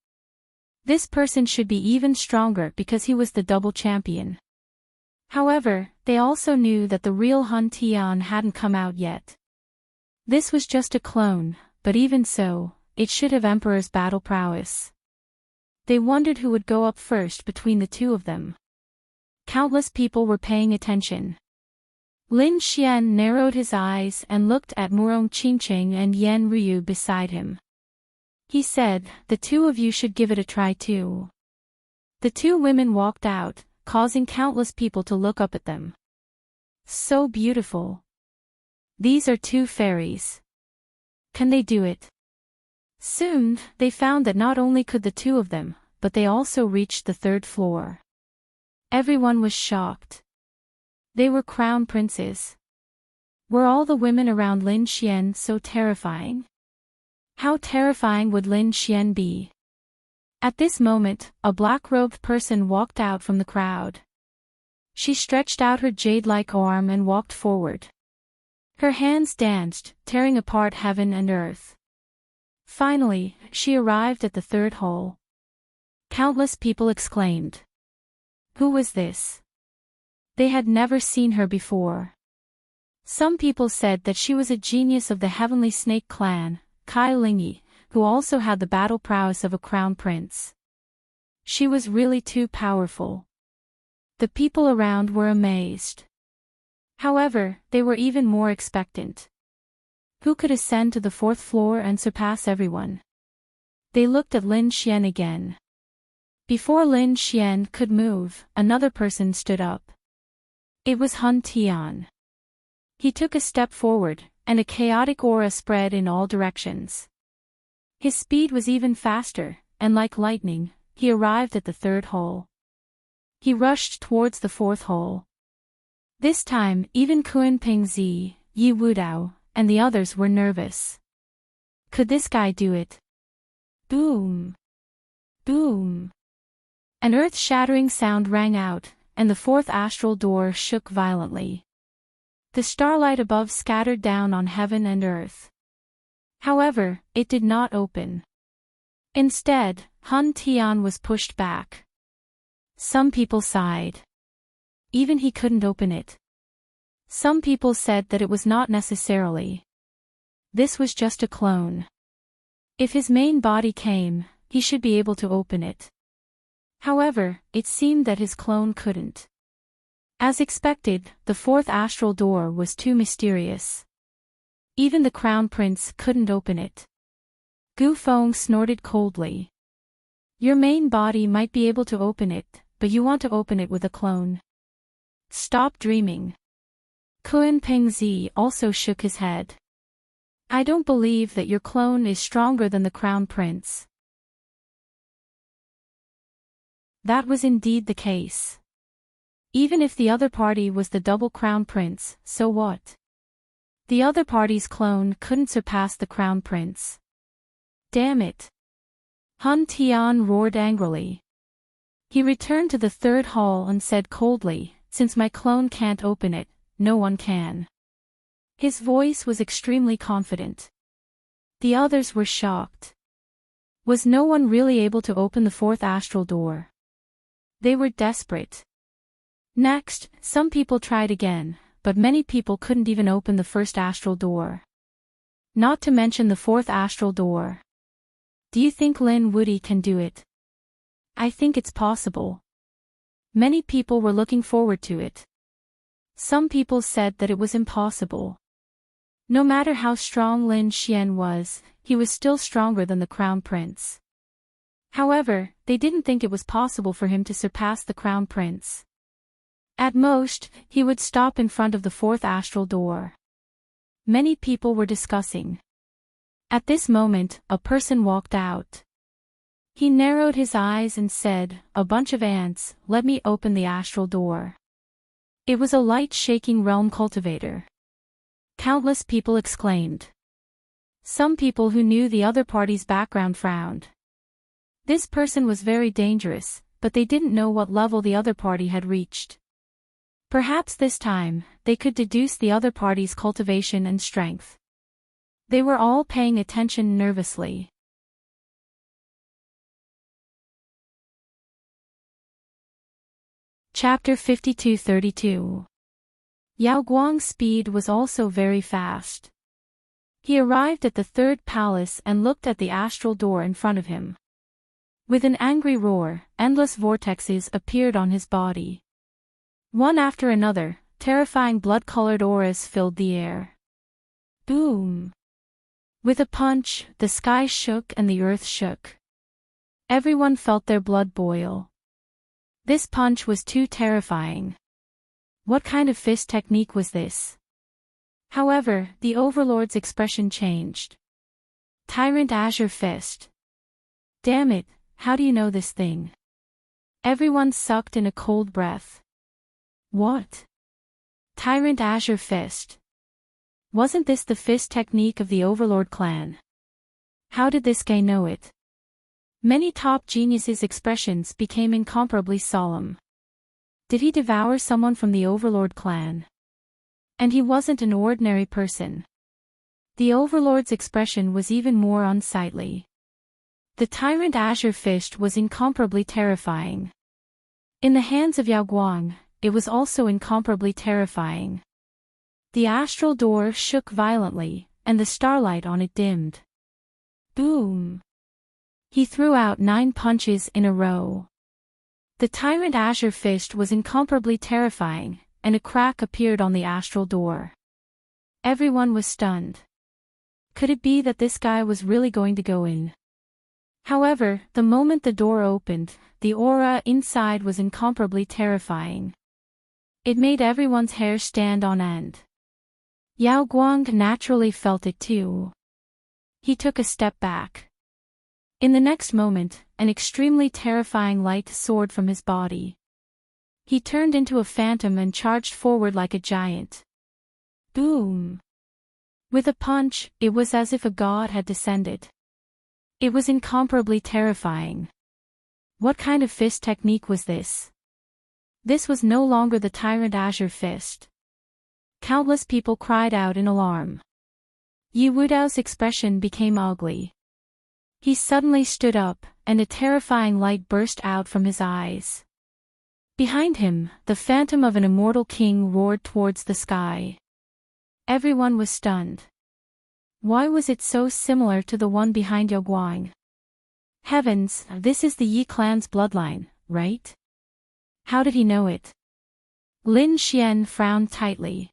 This person should be even stronger because he was the double champion. However, they also knew that the real Han Tian hadn't come out yet. This was just a clone, but even so, it should have Emperor's battle prowess. They wondered who would go up first between the two of them. Countless people were paying attention. Lin Xian narrowed his eyes and looked at Murong Qingqing and Yan Ryu beside him. He said, "The two of you should give it a try too." The two women walked out, causing countless people to look up at them. So beautiful. These are two fairies. Can they do it? Soon, they found that not only could the two of them, but they also reached the third floor. Everyone was shocked. They were crown princes. Were all the women around Lin Xian so terrifying? How terrifying would Lin Xian be? At this moment, a black-robed person walked out from the crowd. She stretched out her jade-like arm and walked forward. Her hands danced, tearing apart heaven and earth. Finally, she arrived at the third hole. Countless people exclaimed. Who was this? They had never seen her before. Some people said that she was a genius of the Heavenly Snake clan, Kai Lingyi, who also had the battle prowess of a crown prince. She was really too powerful. The people around were amazed. However, they were even more expectant. Who could ascend to the fourth floor and surpass everyone? They looked at Lin Xian again. Before Lin Xian could move, another person stood up. It was Han Tian. He took a step forward, and a chaotic aura spread in all directions. His speed was even faster, and like lightning, he arrived at the third hole. He rushed towards the fourth hole. This time, even Kun Pingzi, Yi Wudao, and the others were nervous. Could this guy do it? Boom! Boom! An earth-shattering sound rang out, and the fourth astral door shook violently. The starlight above scattered down on heaven and earth. However, it did not open. Instead, Han Tian was pushed back. Some people sighed. Even he couldn't open it. Some people said that it was not necessarily. This was just a clone. If his main body came, he should be able to open it. However, it seemed that his clone couldn't. As expected, the fourth astral door was too mysterious. Even the crown prince couldn't open it. Gu Feng snorted coldly. Your main body might be able to open it, but you want to open it with a clone. Stop dreaming. Kun Pingzi also shook his head. I don't believe that your clone is stronger than the crown prince. That was indeed the case. Even if the other party was the double crown prince, so what? The other party's clone couldn't surpass the crown prince. Damn it! Han Tian roared angrily. He returned to the third hall and said coldly, since my clone can't open it, no one can. His voice was extremely confident. The others were shocked. Was no one really able to open the fourth astral door? They were desperate. Next, some people tried again, but many people couldn't even open the first astral door. Not to mention the fourth astral door. Do you think Lin Woody can do it? I think it's possible. Many people were looking forward to it. Some people said that it was impossible. No matter how strong Lin Xian was, he was still stronger than the Crown Prince. However, they didn't think it was possible for him to surpass the Crown Prince. At most, he would stop in front of the fourth astral door. Many people were discussing. At this moment, a person walked out. He narrowed his eyes and said, "A bunch of ants, let me open the astral door." It was a light-shaking realm cultivator. Countless people exclaimed. Some people who knew the other party's background frowned. This person was very dangerous, but they didn't know what level the other party had reached. Perhaps this time, they could deduce the other party's cultivation and strength. They were all paying attention nervously. Chapter 52-32. Yao Guang's speed was also very fast. He arrived at the third palace and looked at the astral door in front of him. With an angry roar, endless vortexes appeared on his body. One after another, terrifying blood-colored auras filled the air. Boom! With a punch, the sky shook and the earth shook. Everyone felt their blood boil. This punch was too terrifying. What kind of fist technique was this? However, the Overlord's expression changed. Tyrant Azure Fist. Damn it, how do you know this thing? Everyone sucked in a cold breath. What? Tyrant Azure Fist. Wasn't this the fist technique of the Overlord clan? How did this guy know it? Many top geniuses' expressions became incomparably solemn. Did he devour someone from the Overlord clan? And he wasn't an ordinary person. The Overlord's expression was even more unsightly. The Tyrant Azure Fist was incomparably terrifying. In the hands of Yao Guang, it was also incomparably terrifying. The astral door shook violently, and the starlight on it dimmed. Boom! He threw out 9 punches in a row. The Tyrant Azure Fist was incomparably terrifying, and a crack appeared on the astral door. Everyone was stunned. Could it be that this guy was really going to go in? However, the moment the door opened, the aura inside was incomparably terrifying. It made everyone's hair stand on end. Yao Guang naturally felt it too. He took a step back. In the next moment, an extremely terrifying light soared from his body. He turned into a phantom and charged forward like a giant. Boom! With a punch, it was as if a god had descended. It was incomparably terrifying. What kind of fist technique was this? This was no longer the Tyrant Azure Fist. Countless people cried out in alarm. Yi Wudao's expression became ugly. He suddenly stood up, and a terrifying light burst out from his eyes. Behind him, the phantom of an immortal king roared towards the sky. Everyone was stunned. Why was it so similar to the one behind Yao Guang? Heavens, this is the Yi clan's bloodline, right? How did he know it? Lin Xian frowned tightly.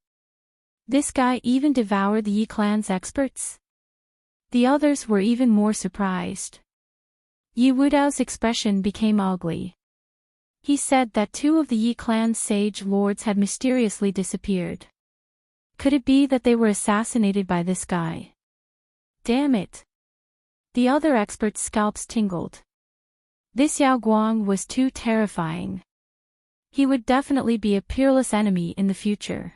This guy even devoured the Yi clan's experts? The others were even more surprised. Yi Wudao's expression became ugly. He said that 2 of the Yi clan's sage lords had mysteriously disappeared. Could it be that they were assassinated by this guy? Damn it! The other experts' scalps tingled. This Yao Guang was too terrifying. He would definitely be a peerless enemy in the future.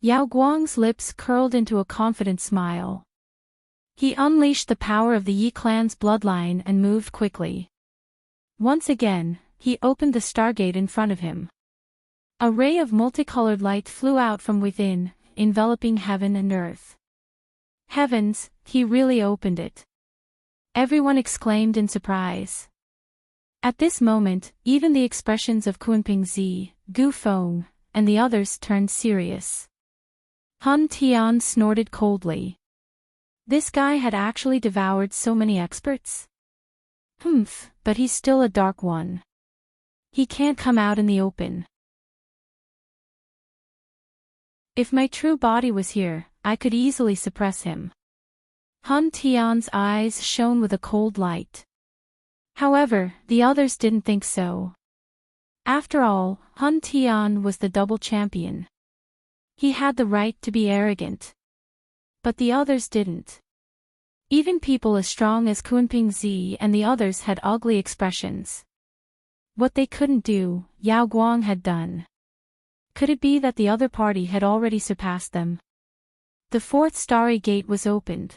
Yao Guang's lips curled into a confident smile. He unleashed the power of the Yi clan's bloodline and moved quickly. Once again, he opened the stargate in front of him. A ray of multicolored light flew out from within, enveloping heaven and earth. Heavens, he really opened it. Everyone exclaimed in surprise. At this moment, even the expressions of Kunping-zi, Gu Feng, and the others turned serious. Han Tian snorted coldly. This guy had actually devoured so many experts? Humph, but he's still a dark one. He can't come out in the open. If my true body was here, I could easily suppress him. Han Tian's eyes shone with a cold light. However, the others didn't think so. After all, Han Tian was the double champion. He had the right to be arrogant. But the others didn't. Even people as strong as Kunping-zi and the others had ugly expressions. What they couldn't do, Yao Guang had done. Could it be that the other party had already surpassed them? The fourth starry gate was opened.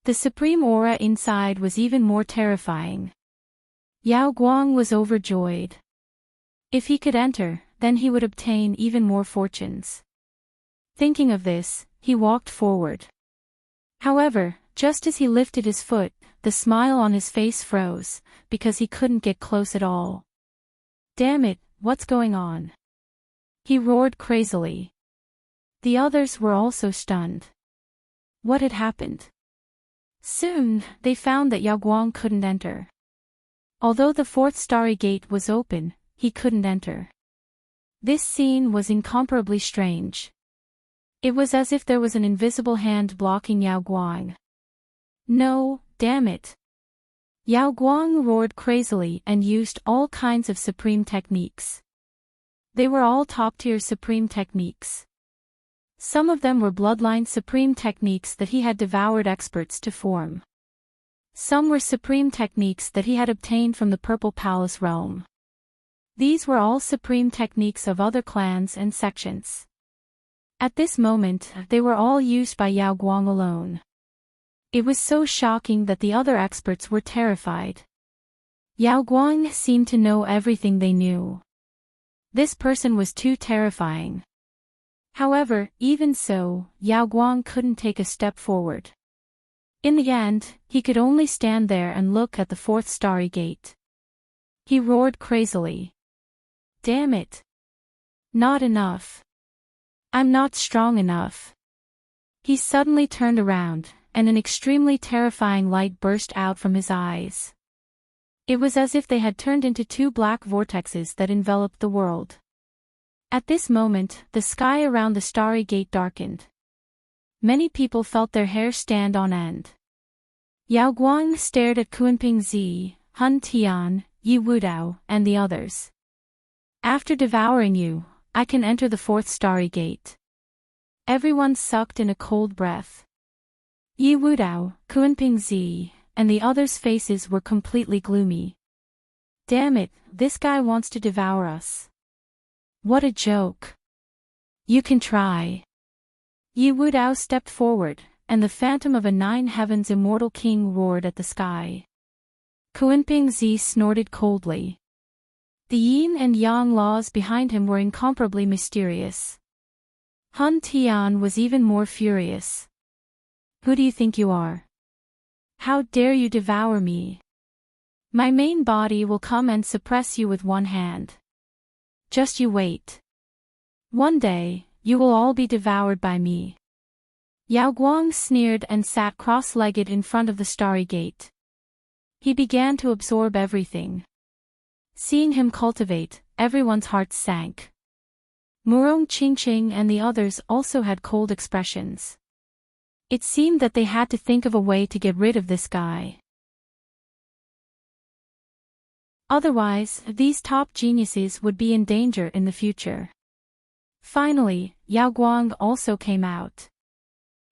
The supreme aura inside was even more terrifying. Yao Guang was overjoyed. If he could enter, then he would obtain even more fortunes. Thinking of this, he walked forward. However, just as he lifted his foot, the smile on his face froze, because he couldn't get close at all. Damn it, what's going on? He roared crazily. The others were also stunned. What had happened? Soon, they found that Yao Guang couldn't enter. Although the fourth starry gate was open, he couldn't enter. This scene was incomparably strange. It was as if there was an invisible hand blocking Yao Guang. No, damn it. Yao Guang roared crazily and used all kinds of supreme techniques. They were all top-tier supreme techniques. Some of them were bloodline supreme techniques that he had devoured experts to form. Some were supreme techniques that he had obtained from the Purple Palace realm. These were all supreme techniques of other clans and sections. At this moment, they were all used by Yao Guang alone. It was so shocking that the other experts were terrified. Yao Guang seemed to know everything they knew. This person was too terrifying. However, even so, Yao Guang couldn't take a step forward. In the end, he could only stand there and look at the fourth starry gate. He roared crazily. Damn it! Not enough. I'm not strong enough. He suddenly turned around, and an extremely terrifying light burst out from his eyes. It was as if they had turned into two black vortexes that enveloped the world. At this moment, the sky around the starry gate darkened. Many people felt their hair stand on end. Yao Guang stared at Kunping-zi, Han Tian, Yi Wudao, and the others. After devouring you, I can enter the fourth starry gate. Everyone sucked in a cold breath. Yi Wudao, Kunping-zi, and the others' faces were completely gloomy. Damn it, this guy wants to devour us. What a joke. You can try. Yi Wudao stepped forward, and the phantom of a nine heavens immortal king roared at the sky. Kunping-zi snorted coldly. The yin and yang laws behind him were incomparably mysterious. Han Tian was even more furious. Who do you think you are? How dare you devour me? My main body will come and suppress you with one hand. Just you wait. One day, you will all be devoured by me. Yao Guang sneered and sat cross-legged in front of the starry gate. He began to absorb everything. Seeing him cultivate, everyone's hearts sank. Murong Qingqing and the others also had cold expressions. It seemed that they had to think of a way to get rid of this guy. Otherwise, these top geniuses would be in danger in the future. Finally, Yao Guang also came out.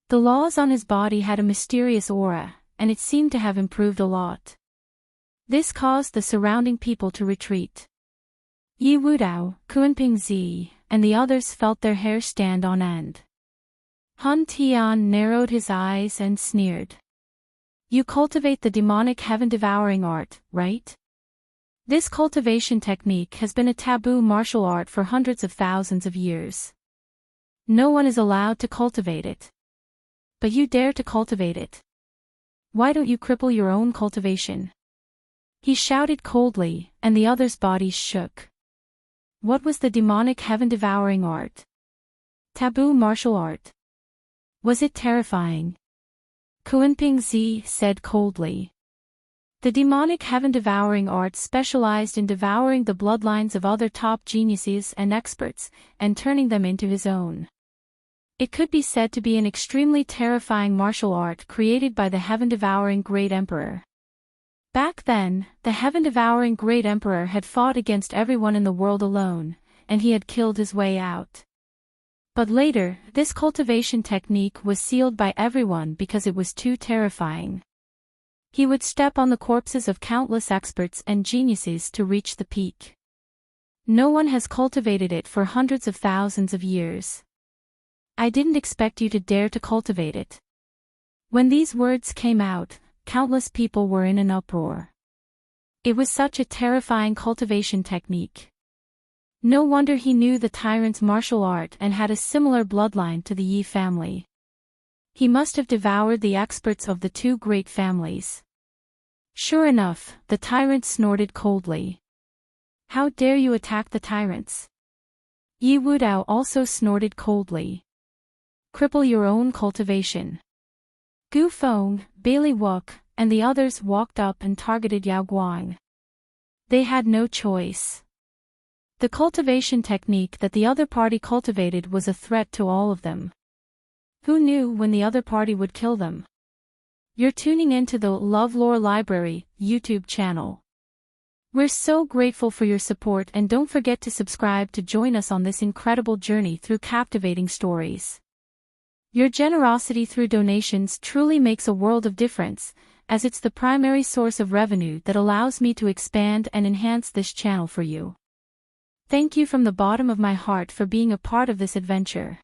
The laws on his body had a mysterious aura, and it seemed to have improved a lot. This caused the surrounding people to retreat. Yi Wudao, Kunping-zi, and the others felt their hair stand on end. Han Tian narrowed his eyes and sneered. You cultivate the demonic heaven-devouring art, right? This cultivation technique has been a taboo martial art for hundreds of thousands of years. No one is allowed to cultivate it. But you dare to cultivate it. Why don't you cripple your own cultivation? He shouted coldly, and the others' bodies shook. What was the demonic heaven-devouring art? Taboo martial art. Was it terrifying? Kuanping Zi said coldly. The demonic heaven-devouring art specialized in devouring the bloodlines of other top geniuses and experts, and turning them into his own. It could be said to be an extremely terrifying martial art created by the heaven-devouring Great Emperor. Back then, the heaven-devouring Great Emperor had fought against everyone in the world alone, and he had killed his way out. But later, this cultivation technique was sealed by everyone because it was too terrifying. He would step on the corpses of countless experts and geniuses to reach the peak. No one has cultivated it for hundreds of thousands of years. I didn't expect you to dare to cultivate it. When these words came out, countless people were in an uproar. It was such a terrifying cultivation technique. No wonder he knew the tyrant's martial art and had a similar bloodline to the Yi family. He must have devoured the experts of the two great families. Sure enough, the tyrant snorted coldly. How dare you attack the tyrants? Yi Wudao also snorted coldly. Cripple your own cultivation. Gu Feng, Bailey Wook, and the others walked up and targeted Yao Guang. They had no choice. The cultivation technique that the other party cultivated was a threat to all of them. Who knew when the other party would kill them? You're tuning into the LoveLore Library YouTube channel. We're so grateful for your support, and don't forget to subscribe to join us on this incredible journey through captivating stories. Your generosity through donations truly makes a world of difference, as it's the primary source of revenue that allows me to expand and enhance this channel for you. Thank you from the bottom of my heart for being a part of this adventure.